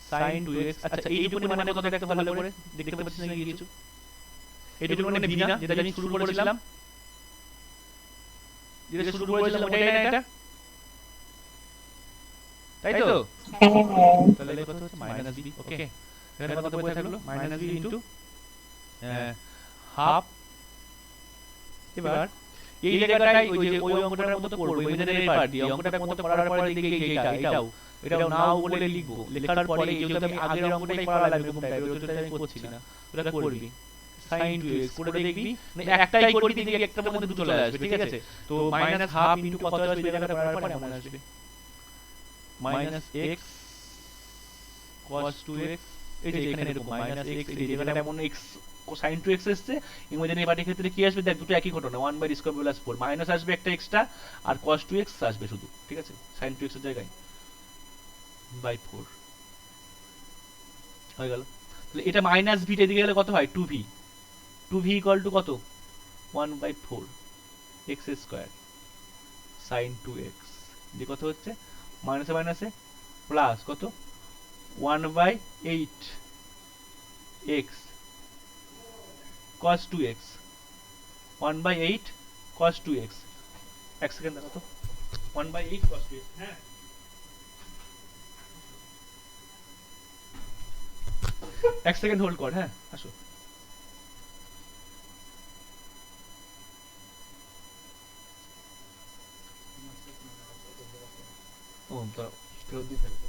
sin 2x। আচ্ছা এইটুকুনি মানে কত দেখতে ভালো করে দেখতে পাচ্ছিস না কিছু? এইটুকু মানে v না, যেটা আমি শুরু করেছিলাম, ওটাই না এটা, তাই তো? তাহলে কত হচ্ছে মাইনাস v, ওকে, এখানে কত বসে থাকলো মাইনাস v ইনটু হাফ। এবার এই জায়গাটায় ওই যে ওই অঙ্কটার মতো করব, ইমাজিনারি পার্ট দিয়ে অঙ্কটার মতো করার পরে লিখে এটাও নাও বলে লিখবো, লেখার পরে যেহেতু আমি আগের অঙ্কটাই করা লাগবে এরকম টাইপের, ওটা আমি করছি না, ওটা করবি sin 2x করে দেখবি, মানে একটাই করবি দেখবি একটার মধ্যে দুটো চলে আসবে, ঠিক আছে? তো মাইনাস হাফ ইনটু কত আসবে এই জায়গাটা করার পরে এমন আসবে মাইনাস x cos 2x, এই যে এখানে এরকম মাইনাস x, এই জায়গাটা এমন x sin 2x এসেছে, ইমাজিনারি পার্টের ক্ষেত্রে কি আসবে দেখ, দুটো একই ঘটনা 1/d স্কয়ার প্লাস 4, মাইনাস আসবে একটা এক্সট্রা আর cos 2x আসবে শুধু, ঠিক আছে, sin 2x এর জায়গায় বাই 4 হয়ে গেল। তাহলে এটা মাইনাস v এদিকে গেলে কত হয় 2v, 2v ইকুয়াল টু কত 1/4 x স্কয়ার sin 2x, যে কত হচ্ছে মাইনাসে মাইনাসে প্লাস কত 1/8 x cos 2x, 1/8 cos 2x, এক সেকেন্ড দেখো তো 1/8 cos 2x, হ্যাঁ এক সেকেন্ড হোল্ড কর, হ্যাঁ আসো। ও তো ফেরত দিতে হবে।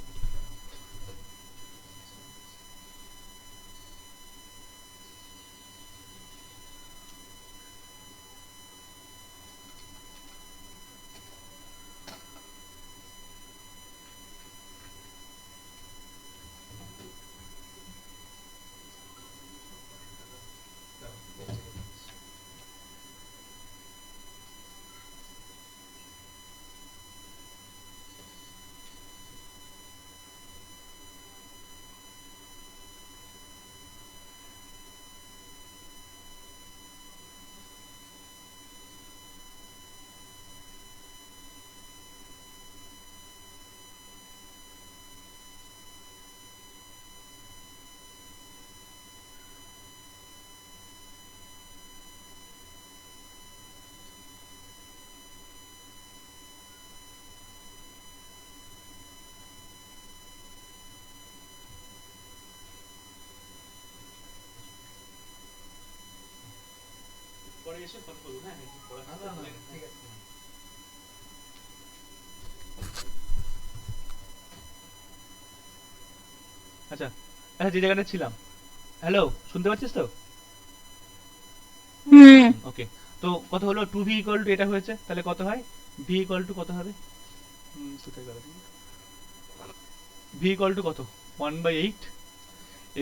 পরে এসে কথা বলবো, হ্যাঁ ঠিক আছে। আচ্ছা আচ্ছা, যে জায়গাটা ছিলাম, হ্যালো শুনতে পাচ্ছিস তো? ওকে, তো কত হলো 2v ইকুয়াল টু এটা হয়েছে, তাহলে কত হয় v ইকুয়াল টু কত হবে, v ইকুয়াল টু কত 1/8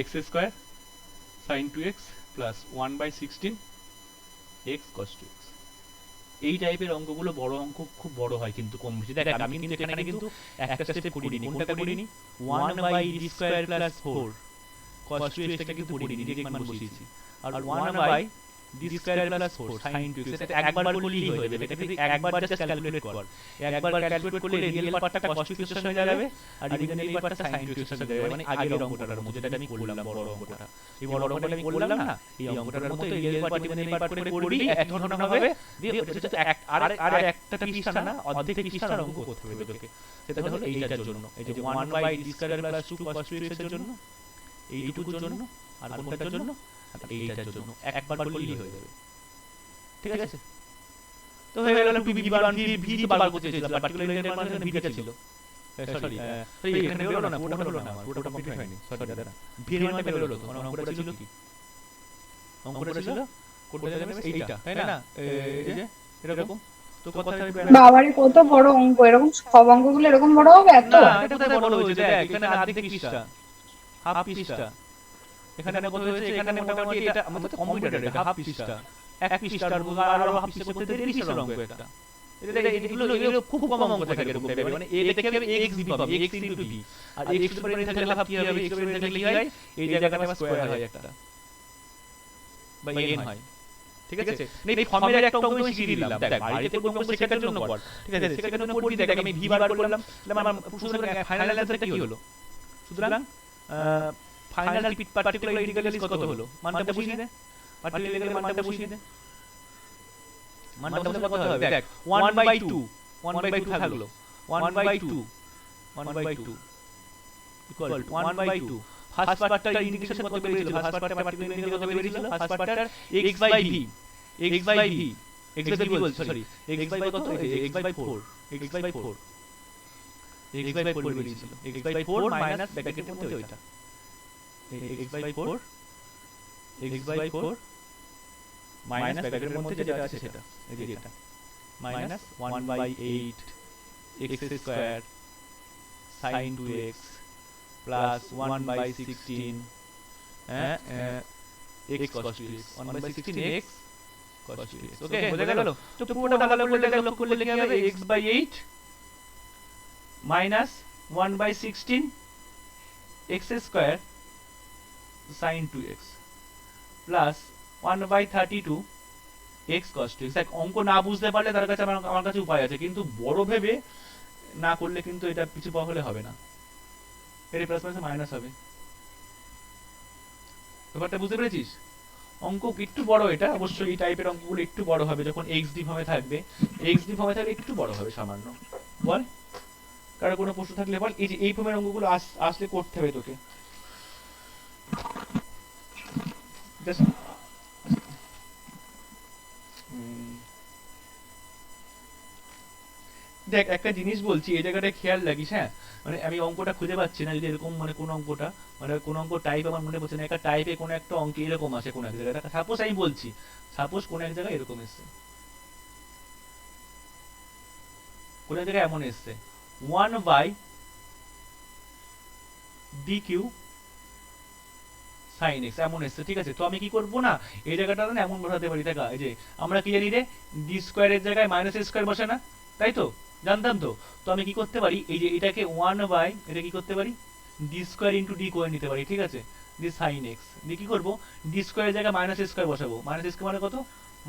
x square sin 2x plus 1/16 x cos 2x। এই টাইপের অঙ্কগুলো বড় অঙ্ক খুব বড় হয় কিন্তু কম বেশি। দেখ আমি কিন্তু এখানে কিন্তু একটা স্টেপ করিনি, কোনটা করিনি 1/d square plus 4 cos 2x টাকে কিন্তু করিনি, ডিরেক্ট মান বসিয়েছি, আর 1/d square plus 4 sin 2x এটা একবার করলেই হয়ে যাবে, এটা তুই একবার জাস্ট ক্যালকুলেট কর, একবার ক্যালকুলেট করলে রিয়েল পার্টটা cos 2x এর সঙ্গে যাবে আর ইমাজিনারি পার্টটা sin 2x এর সঙ্গে যাবে, মানে আগের অঙ্কটার মধ্যে যেটা আমি করলাম বড় অঙ্কটা, এই বড় অঙ্কটা আমি করলাম না, এই অঙ্কটার মতো রিয়েল পার্ট ইমাজিনারি পার্ট করে করবি এক ঘটনা হবে, দিয়ে ওটা আর একটা পৃষ্ঠা না অর্ধেক পৃষ্ঠার অঙ্ক করতে হবে তোকে, সেটা হলো এইটার জন্য, এই যে 1/d square plus 2 cos 2x এর জন্য, এইটুকুর জন্য, আর কোনটার জন্য, আর এইটার জন্য একবার করলেই হয়ে যাবে। ঠিক আছে? তো হয়ে গেল টু ভি বার ভি তো বার করতে চেয়েছিলাম, পার্টিকুলার ইন্টিগ্রাল মানে এখানে ভিটা ছিল, সরি এখানে বেরোলো না, পুরোটা হলো না, আমার পুরোটা কমপ্লিট হয়নি, সরি দাদা। ভি এর মানটা বেরোলো তো, মানে অঙ্কটা ছিল কি, অঙ্কটা ছিল কোডটা জানেন এইটা, তাই না? এই যে এরকম, তো কথা বাবারে কত বড় অঙ্ক, এরকম সব অঙ্কগুলো এরকম বড় হবে এত? না, এটা কোথায় বড় হয়েছে দেখ, এখানে অর্ধেক পৃষ্ঠা, হাফ পৃষ্ঠা, এখানে কত হয়েছে, এখানে মোটামুটি এটা আমাদের কম্পিউটার এটা হাফ পৃষ্ঠা, এক পৃষ্ঠার আর হাফ পৃষ্ঠা করতে 1.5 পৃষ্ঠার অঙ্ক এটা। এগুলো খুব কম অঙ্ক থাকে এরকম টাইপের, মানে এ দেখে হবে x ভি পাবে, x ইনটু ভি, আর x এর উপরে থাকলে হাফ কি হবে, x এর উপরে থাকলে কি হয়, এই জায়গাটা আবার স্কয়ার হয় একটা, বা n হয়, ঠিক আছে? এই ফর্মের একটা অঙ্ক আমি শিখিয়ে দিলাম, দেখ বাড়িতে কোন অঙ্ক শেখার জন্য কর, ঠিক আছে? শেখার জন্য করবি, দেখ আমি ভি বার করলাম, তাহলে আমার সুতরাং ফাইনাল অ্যানসারটা কি হলো, সুতরাং ফাইনাল পার্টিকুলার ইন্টিগ্রাল কত হলো, মানটা বসিয়ে দে, পার্টিকুলার ইন্টিগ্রাল মানটা বসিয়ে দে, মানটা বসালে কত হবে, দেখ 1/2 1/2 থাকলো, 1/2 1/2 ইকুয়াল টু 1/2, ফার্স্ট পার্টটার ইন্টিগ্রেশন কত বেরিয়েছিল, ফার্স্ট পার্টটা পার্টিকুলার ইন্টিগ্রাল কত বেরিয়েছিল, ফার্স্ট পার্টটার x by v, x by v, x by v বল, সরি x বাই কত, x by 4, x by 4, x by 4 বেরিয়েছিল, x বাই 4 মাইনাস ব্র্যাকেটের মধ্যে ওইটা, x by 4, x by 4 minus ব্র্যাকেটের মধ্যে যেটা আছে সেটা, এই যে এটা minus 1/8 x square sin 2x plus 1/16 x cos 2x, 1/16 x cos 2x, okay বোঝা গেল? তো পুরোটা ভালো করে লক্ষ্য করলে কি হবে, x/8 minus 1/16 x square sin 2x plus 1/32 x cos 2x। দেখ অঙ্ক না বুঝতে পারলে তার কাছে আমার কাছে উপায় আছে, কিন্তু বড় ভেবে না করলে কিন্তু এটা কিছু পাওয়া হলে হবে না, এর প্লাস মাইনাস মাইনাস হবে, ব্যাপারটা বুঝতে পেরেছিস? অঙ্ক একটু বড়, এটা অবশ্যই এই টাইপের অঙ্কগুলো একটু বড় হবে যখন xd ফর্মে থাকবে, xd ফর্মে থাকলে একটু বড় হবে সামান্য। বল কারো কোনো প্রশ্ন থাকলে বল, এই যে এই ফর্মের অঙ্কগুলো আসলে করতে হবে তোকে, জাস্ট দেখ একটা জিনিস বলছি, এই জায়গাটা খেয়াল রাখিস, হ্যাঁ মানে আমি অঙ্কটা খুঁজে পাচ্ছি না, যদি এরকম মানে কোন অঙ্কটা, মানে কোন অঙ্ক টাইপ আমার মনে পড়ছে না, একটা টাইপে কোন একটা অঙ্কে এরকম আসে কোন এক জায়গায়, সাপোজ আমি বলছি, সাপোজ কোন এক জায়গায় এরকম এসছে, কোন এক জায়গায় এমন এসছে 1/dq sin x এমন এসছে, ঠিক আছে? তো আমি কি করব না, এই জায়গাটা না এমন বসাতে পারি, দেখা এই যে আমরা কি জানি রে, d স্কয়ার এর জায়গায় মাইনাস a স্কয়ার বসে না, তাই তো? জানতাম তো। তো আমি কি করতে পারি, এই যে এটাকে 1 এটা কি করতে পারি, d স্কয়ার ইনটু d করে নিতে পারি, ঠিক আছে? d sin x দিয়ে কি করব, d স্কয়ারের জায়গায় মাইনাস a স্কয়ার বসাবো, মাইনাস a স্কয়ার মানে কত,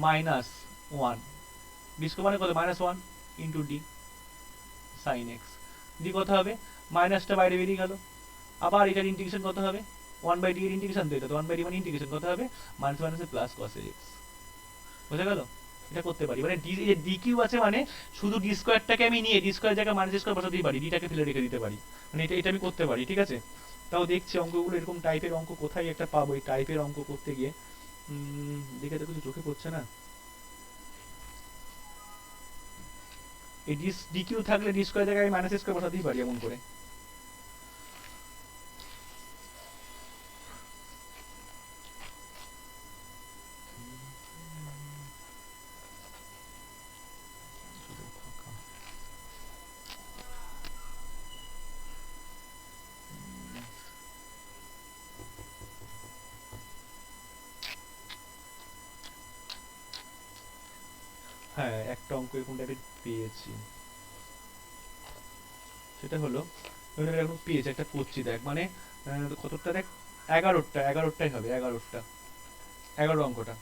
-1, d স্কয়ার মানে কত, -1 ইনটু d sin x দিয়ে কত হবে, মাইনাসটা বাইরে বেরিয়ে গেল, আবার এটার ইন্টিগ্রেশন কত হবে, 1/d এর ইন্টিগ্রেশন দিতে, তো 1/d মানে ইন্টিগ্রেশন কত হবে, মাইনাস মাইনাসে প্লাস cos x, বুঝা গেল? এটা করতে পারি, মানে ডি যে ডি কিউ আছে, মানে শুধু ডি স্কয়ারটাকে আমি নিয়ে ডি স্কয়ার জায়গায় মাইনাস স্কয়ার বসাতেই পারি, ডিটাকে ফেলে রেখে দিতে পারি, মানে এটা আমি করতে পারি, ঠিক আছে? তাও দেখছি অঙ্কগুলো এরকম টাইপের অঙ্ক কোথায় একটা পাবো, এই টাইপের অঙ্ক করতে গিয়ে দেখে তো কিছু চোখে পড়ছে না, এই ডি কিউ থাকলে ডি স্কয়ার জায়গায় মাইনাস স্কয়ার বসাতেই পারি এমন করে। হ্যাঁ একটা অঙ্ক এরকম টাইপের পেয়েছি, সেটা হলো এরকম পেয়েছি একটা, করছি দেখ, মানে কতটা দেখ, 11টাই হবে, 11টা 11 অঙ্কটা,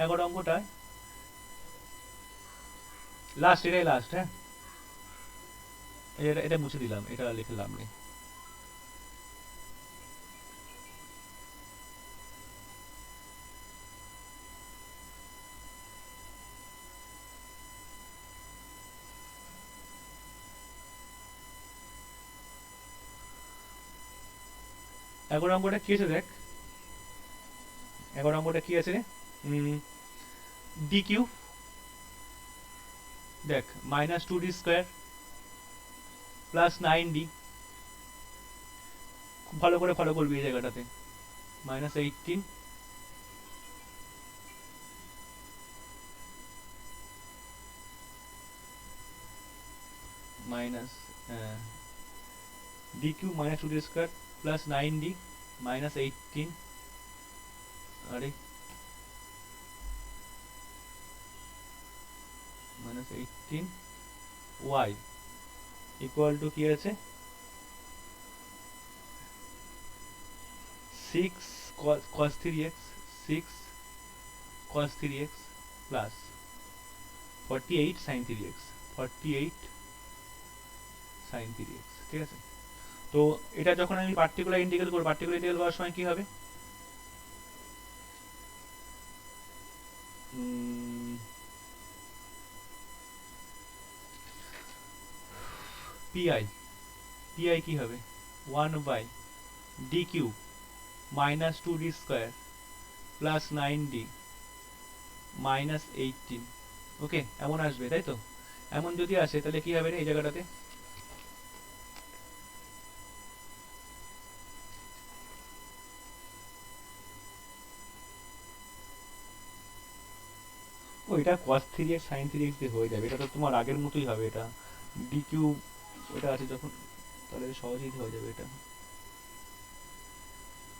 11 অঙ্কটা লাস্ট, এটাই লাস্ট, হ্যাঁ এটা মুছে দিলাম, এটা লিখে লাভ নেই। এগারো অঙ্কটা কি আছে দেখ, 11 অঙ্কটা কি আছে রে, ডি কিউব, দেখ minus two D square plus 9d, খুব ভালো করে ফলো করবি এই জায়গাটাতে, minus 18 minus D cube minus two D square plus 9d minus 18, আরে মাইনাস 18 ওয়াই ইকুয়াল টু কি আছে 6 cos 3x 6 cos 3x plus 48 sin 3x 48 sin 3x, ঠিক আছে। তো এটা যখন আমি পার্টিকুলার ইন্টিগ্রাল করব, পার্টিকুলার ইন্টিগ্রাল করার সময় কি হবে, পিআই পিআই কি হবে 1 by D cube minus 2d square plus 9d minus 18, okay এমন আসবে তাই তো। এমন যদি আসে তাহলে কি হবে রে এই জায়গাটাতে, ও এটা cos 3x sin 3x দিয়ে হয়ে যাবে, এটা তো তোমার আগের মতোই হবে, এটা ডি কিউব ওটা আছে যখন, তাহলে সহজেই হয়ে যাবে এটা।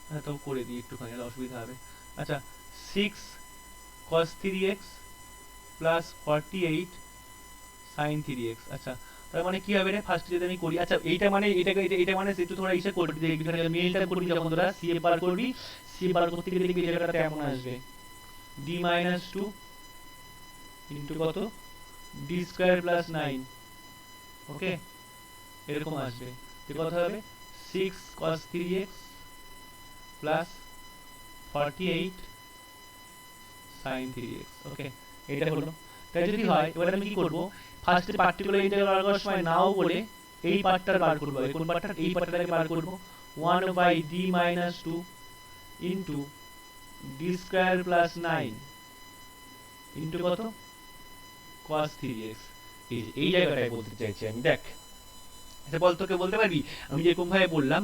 হ্যাঁ তাও করে দিই একটুখানি, অসুবিধা হবে। আচ্ছা 6 cos 3x plus 48 sin 3x, আচ্ছা তার মানে কি হবে রে, ফার্স্ট যদি আমি করি, আচ্ছা এইটা মানে এটা মানে একটু তোরা ইসে করবি, এখানে মিলটা করবি যখন তোরা সি এ বার করবি, সি এ বার করতে গেলে দেখবি এই জায়গাটাতে এমন আসবে d মাইনাস 2 ইন্টু কত ডি স্কোয়ার প্লাস 9, ওকে এরকম আসবে। তো কত হবে 6 cos 3x plus 48 sin 3x, ওকে এটা হলো। তাই যদি হয় এবার আমি কি করব, ফার্স্টে পার্টিকুলার ইন্টিগ্রাল বার করার সময় নাও বলে এই পার্টটা বার করব, কোন পার্টটা, এই পার্টটাকে বার করব 1 by d minus 2 into D square plus 9 into কত cos 3x, এই জায়গাটাই বলতে চাইছি আমি। দেখ আচ্ছা বল, তোকে বলতে পারবি আমি যেরকম ভাবে বললাম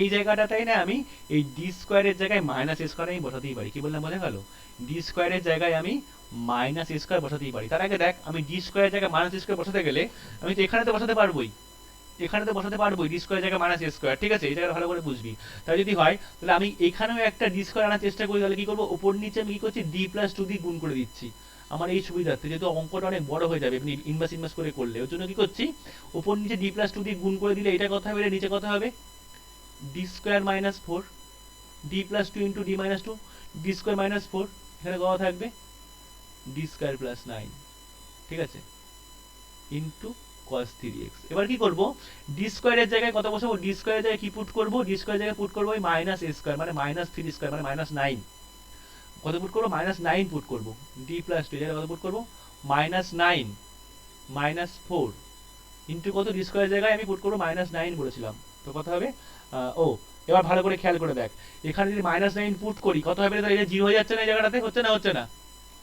এই জায়গাটাতেই না আমি এই ডি স্কোয়ারের জায়গায় মাইনাস স্কোয়ার আমি বসাতেই পারি, কি বললাম বোঝা গেল, ডি স্কোয়ারের জায়গায় আমি মাইনাস স্কোয়ার বসাতেই পারি। তার আগে দেখ আমি ডি স্কোয়ারের জায়গায় মাইনাস স্কোয়ার বসাতে গেলে আমি তো এখানে তো বসাতে পারবোই, এখানে তো বসাতে পারবোই ডি স্কোয়ারের জায়গায় মাইনাস স্কোয়ার, ঠিক আছে এই জায়গাটা ভালো করে বুঝবি। তাই যদি হয় তাহলে আমি এখানেও একটা ডি স্কোয়ার আনার চেষ্টা করি, তাহলে কি করবো উপর নিচে আমি কি করছি ডি প্লাস 2 দিয়ে গুণ করে দিচ্ছি, আমার এই সুবিধার্থে, যেহেতু অঙ্কটা অনেক বড় হয়ে যাবে আপনি ইনভার্স করে করলে, ওর জন্য কি করছি উপর নিচে ডি প্লাস 2 দিয়ে গুণ করে দিলে এটা কথা হবে, নিচে কথা হবে D square minus 4 D plus 2 into D minus 2 D square minus 4, এখানে কথা থাকবে ডি স্কোয়ার প্লাস 9, ঠিক আছে ইন্টু cos 3x। এবার কি করব ডি স্কোয়ারের জায়গায় কত বসাবো, ডি স্কোয়ারের জায়গায় কি পুট করব, ডি স্কোয়ারের জায়গায় পুট করব ওই মাইনাস স্কোয়ার মানে মাইনাস 3 স্কোয়ার মানে মাইনাস 9, কত পুট করবো মাইনাস 9 পুট করব, ডি প্লাস 2 জায়গায় কত পুট করব মাইনাস 9 মাইনাস 4 ইন্টু কত ডি স্কোয়ারের জায়গায় আমি পুট করব মাইনাস 9 বলেছিলাম, তো কত হবে ও এবার ভালো করে খেয়াল করে দেখ এখানে যদি মাইনাস 9 পুট করি কত হবে, এটা জিরো হয়ে যাচ্ছে না এই জায়গাটাতে, হচ্ছে না হচ্ছে না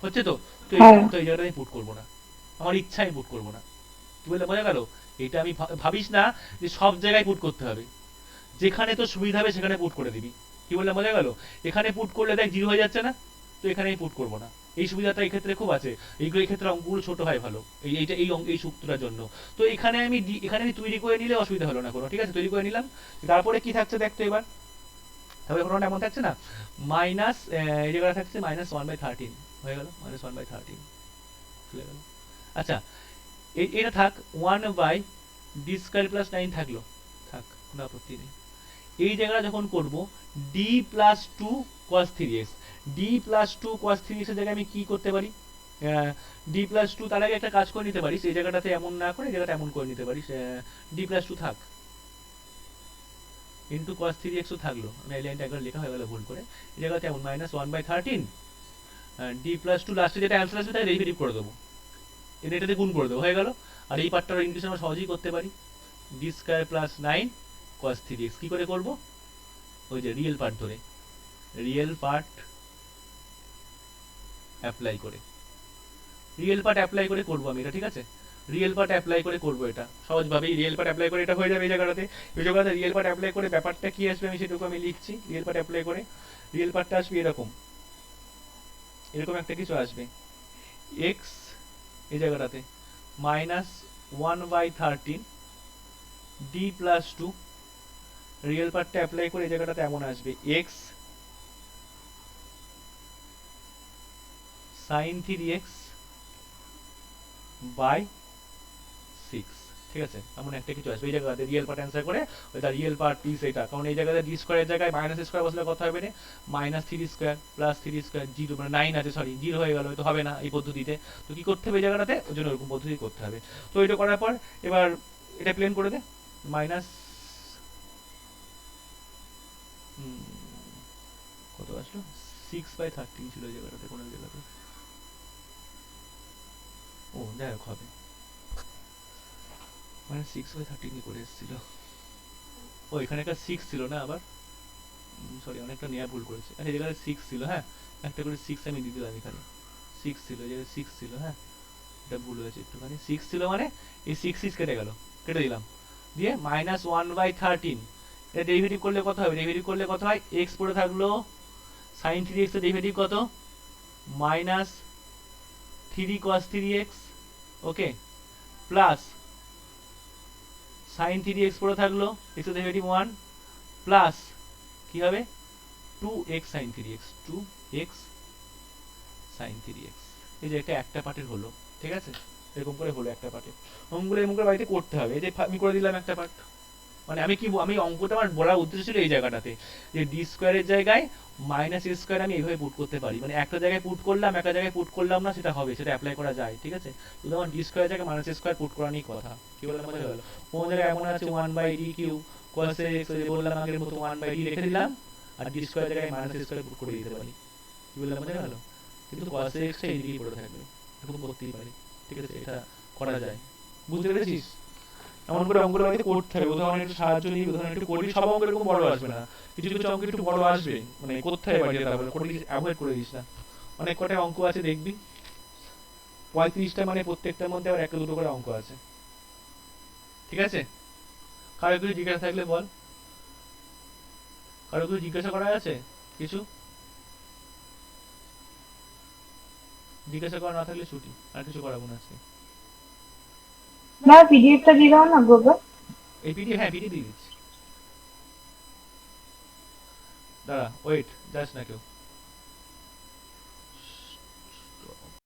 হচ্ছে তো, তো এই জায়গাটাতে আমি পুট করব না, আমার ইচ্ছা আমি পুট করব না, কি বললে বোঝা গেল। এটা আমি ভাবিস না যে সব জায়গায় পুট করতে হবে, যেখানে তো সুবিধা হবে সেখানে পুট করে দিবি, কি বললাম বোঝা গেল। এখানে পুট করলে দেখ জিরো হয়ে যাচ্ছে না, তো এখানে আমি পুট করব না, এই সুবিধাটা এই ক্ষেত্রে খুব আছে, এইগুলো এই ক্ষেত্রে অঙ্কগুলো ছোট হয় ভালো, এইটা এই সূত্রটার জন্য। তো এখানে আমি তৈরি করে নিলে অসুবিধা হলো না কোনো, ঠিক আছে তৈরি করে নিলাম। তারপরে কি থাকছে দেখ তো এবার, তাহলে কোনো এমন থাকছে না মাইনাস এই জায়গাটা থাকছে মাইনাস 1/13 হয়ে গেল, মাইনাস 1/13 চলে গেল। আচ্ছা এটা থাক 1 বাই ডি স্কয়ার প্লাস 9 থাকলো, থাক কোনো আপত্তি নেই। এই জায়গাটা যখন করব D plus 2 cos 3x, D plus 2 cos 3x এর জায়গায় আমি কি করতে পারি, ডি প্লাস 2 তার আগে একটা কাজ করে নিতে পারিস, এই জায়গাটাতে এমন না করে এই জায়গাটা এমন করে নিতে পারিস, ডি প্লাস 2 থাক ইন্টু cos 3x ও থাকলো, আমি এই লাইনটা একবার লেখা হয়ে গেল ভুল করে, এই জায়গাতে এমন মাইনাস 1/13 ডি প্লাস 2 লাস্টে যেটা অ্যান্সার আসবে তাই ডেরিভেটিভ করে দেবো, এটাতে গুণ করে দেবো হয়ে গেল। আর এই পার্টটার ইংলিশ আমরা সহজেই করতে পারি, D square plus 9 cos 3x কি করে করব, ওই যে রিয়েল পার্ট ধরে, রিয়েল পার্ট অ্যাপ্লাই করে, রিয়েল পার্ট অ্যাপ্লাই করে করবো আমি এটা, ঠিক আছে? রিয়েল পার্ট অ্যাপ্লাই করে করবো এটা সহজভাবেই, রিয়েল পার্ট অ্যাপ্লাই করে এটা হয়ে যাবে এই জায়গাটাতে। এই জায়গাতে রিয়েল পার্ট অ্যাপ্লাই করে ব্যাপারটা কি আসবে আমি সেটুকু আমি লিখছি। রিয়েল পার্ট অ্যাপ্লাই করে রিয়েল পার্টটা আসবে এরকম, এরকম একটা কিছু আসবে, এক্স এই জায়গাটাতে -1/13 ডি প্লাস 2, রিয়েল পার্টটা অ্যাপ্লাই করে এই জায়গাটাতে এমন আসবে এক্স sin 3x বাই 6, ঠিক আছে? এমন একটা কিছু আসবে এই জায়গাতে রিয়েল পার্ট অ্যান্সার করে ওই তার রিয়েল পার্ট পিস এটা, কারণ এই জায়গাতে ডি স্কোয়ারের জায়গায় মাইনাস স্কোয়ার বসলে কত হবে রে, -3 স্কোয়ার প্লাস 3 স্কোয়ার 0, মানে 9 আছে, সরি 0 হয়ে গেল, তো হবে না এই পদ্ধতিতে। তো কি করতে হবে এই জায়গাটাতে, ওই জন্য ওরকম পদ্ধতি করতে হবে। তো এটা করার পর এবার এটা প্লেন করে দে, মাইনাস কত আসলো 6/13 ছিল এই জায়গাটাতে, কোনো জায়গাতে, ও যাই হোক হবে মানে 6/13 কি করে এসেছিল, ও এখানে একটা 6 ছিল না আবার, সরি অনেকটা নেওয়া ভুল করেছে, আচ্ছা যেখানে 6 ছিল, হ্যাঁ একটা করে 6 আমি দিয়ে দিলাম এখানে, 6 ছিল, এই জায়গায় 6 ছিল, হ্যাঁ এটা ভুল হয়েছে একটুখানি, 6 ছিল মানে এই 6 কেটে গেল, কেটে দিলাম, দিয়ে -1/13, এটা ডেরিভেটিভ করলে কত হবে, ডেরিভেটিভ করলে কত হয়, x পড়ে থাকলো sin 3x এর ডেরিভেটিভ কত, -3 cos 3x, ওকে, প্লাস sin 3x পড়ে থাকলো x এর ডেরিভেটিভ 1, প্লাস কি হবে 2x sin 3x, 2x sin 3x, এই যে একটা পার্টের হলো, ঠিক আছে? এরকম করে হলো একটা পার্টে, অঙ্কগুলো এরকম করে বাড়িতে করতে হবে। এই যে আমি করে দিলাম একটা পার্ট, মানে আমি অঙ্কটা আমার বলার উদ্দেশ্য ছিল এই জায়গাটাতে যে ডি স্কোয়ারের জায়গায় মাইনাস এ স্কোয়ার আমি এইভাবে পুট করতে পারি, মানে একটা জায়গায় পুট করলাম একটা জায়গায় পুট করলাম না, সেটা হবে, সেটা অ্যাপ্লাই করা যায়, ঠিক আছে? শুধু আমার ডি স্কোয়ারের জায়গায় মাইনাস এ স্কোয়ার পুট করা নিয়ে কথা, কি বললাম বোঝা গেল? কোন জায়গায় এমন আছে 1/d³ cos x, ওই যে বললাম আগের মতো 1/d রেখে দিলাম, আর ডি স্কোয়ারের জায়গায় মাইনাস এ স্কোয়ার পুট করে দিতে পারি, কি বললাম বোঝা গেল? কিন্তু cos x টা এইদিকেই পড়ে থাকবে, এরকম করতেই পারি, ঠিক আছে? এটা করা যায়, বুঝতে পেরেছিস? এমন করে অঙ্কগুলো বাড়িতে করতে হবে, উদাহরণ একটু সাহায্য নিই, উদাহরণ একটু করবি, সব অঙ্ক এরকম বড় আসবে না, কিছু কিছু অঙ্ক একটু বড় আসবে, মানে করতে হবে বাড়িতে, তারপরে করে অ্যাভয়েড করে দিস না। অনেক কটা অঙ্ক আছে দেখবি 35টা, মানে প্রত্যেকটার মধ্যে আবার একটা দুটো করে অঙ্ক আছে, ঠিক আছে? কারো কিছু জিজ্ঞাসা থাকলে বল, কারো কিছু জিজ্ঞাসা করা আছে, কিছু জিজ্ঞাসা করা না থাকলে ছুটি, আর কিছু করাবো না আজকে। না পিডিএফটা দিয়ে দাও না গ্রুপে। এই পিডি, হ্যাঁ পিডি দিয়ে দিচ্ছি, দাঁড়া ওয়েট যাস না কেউ।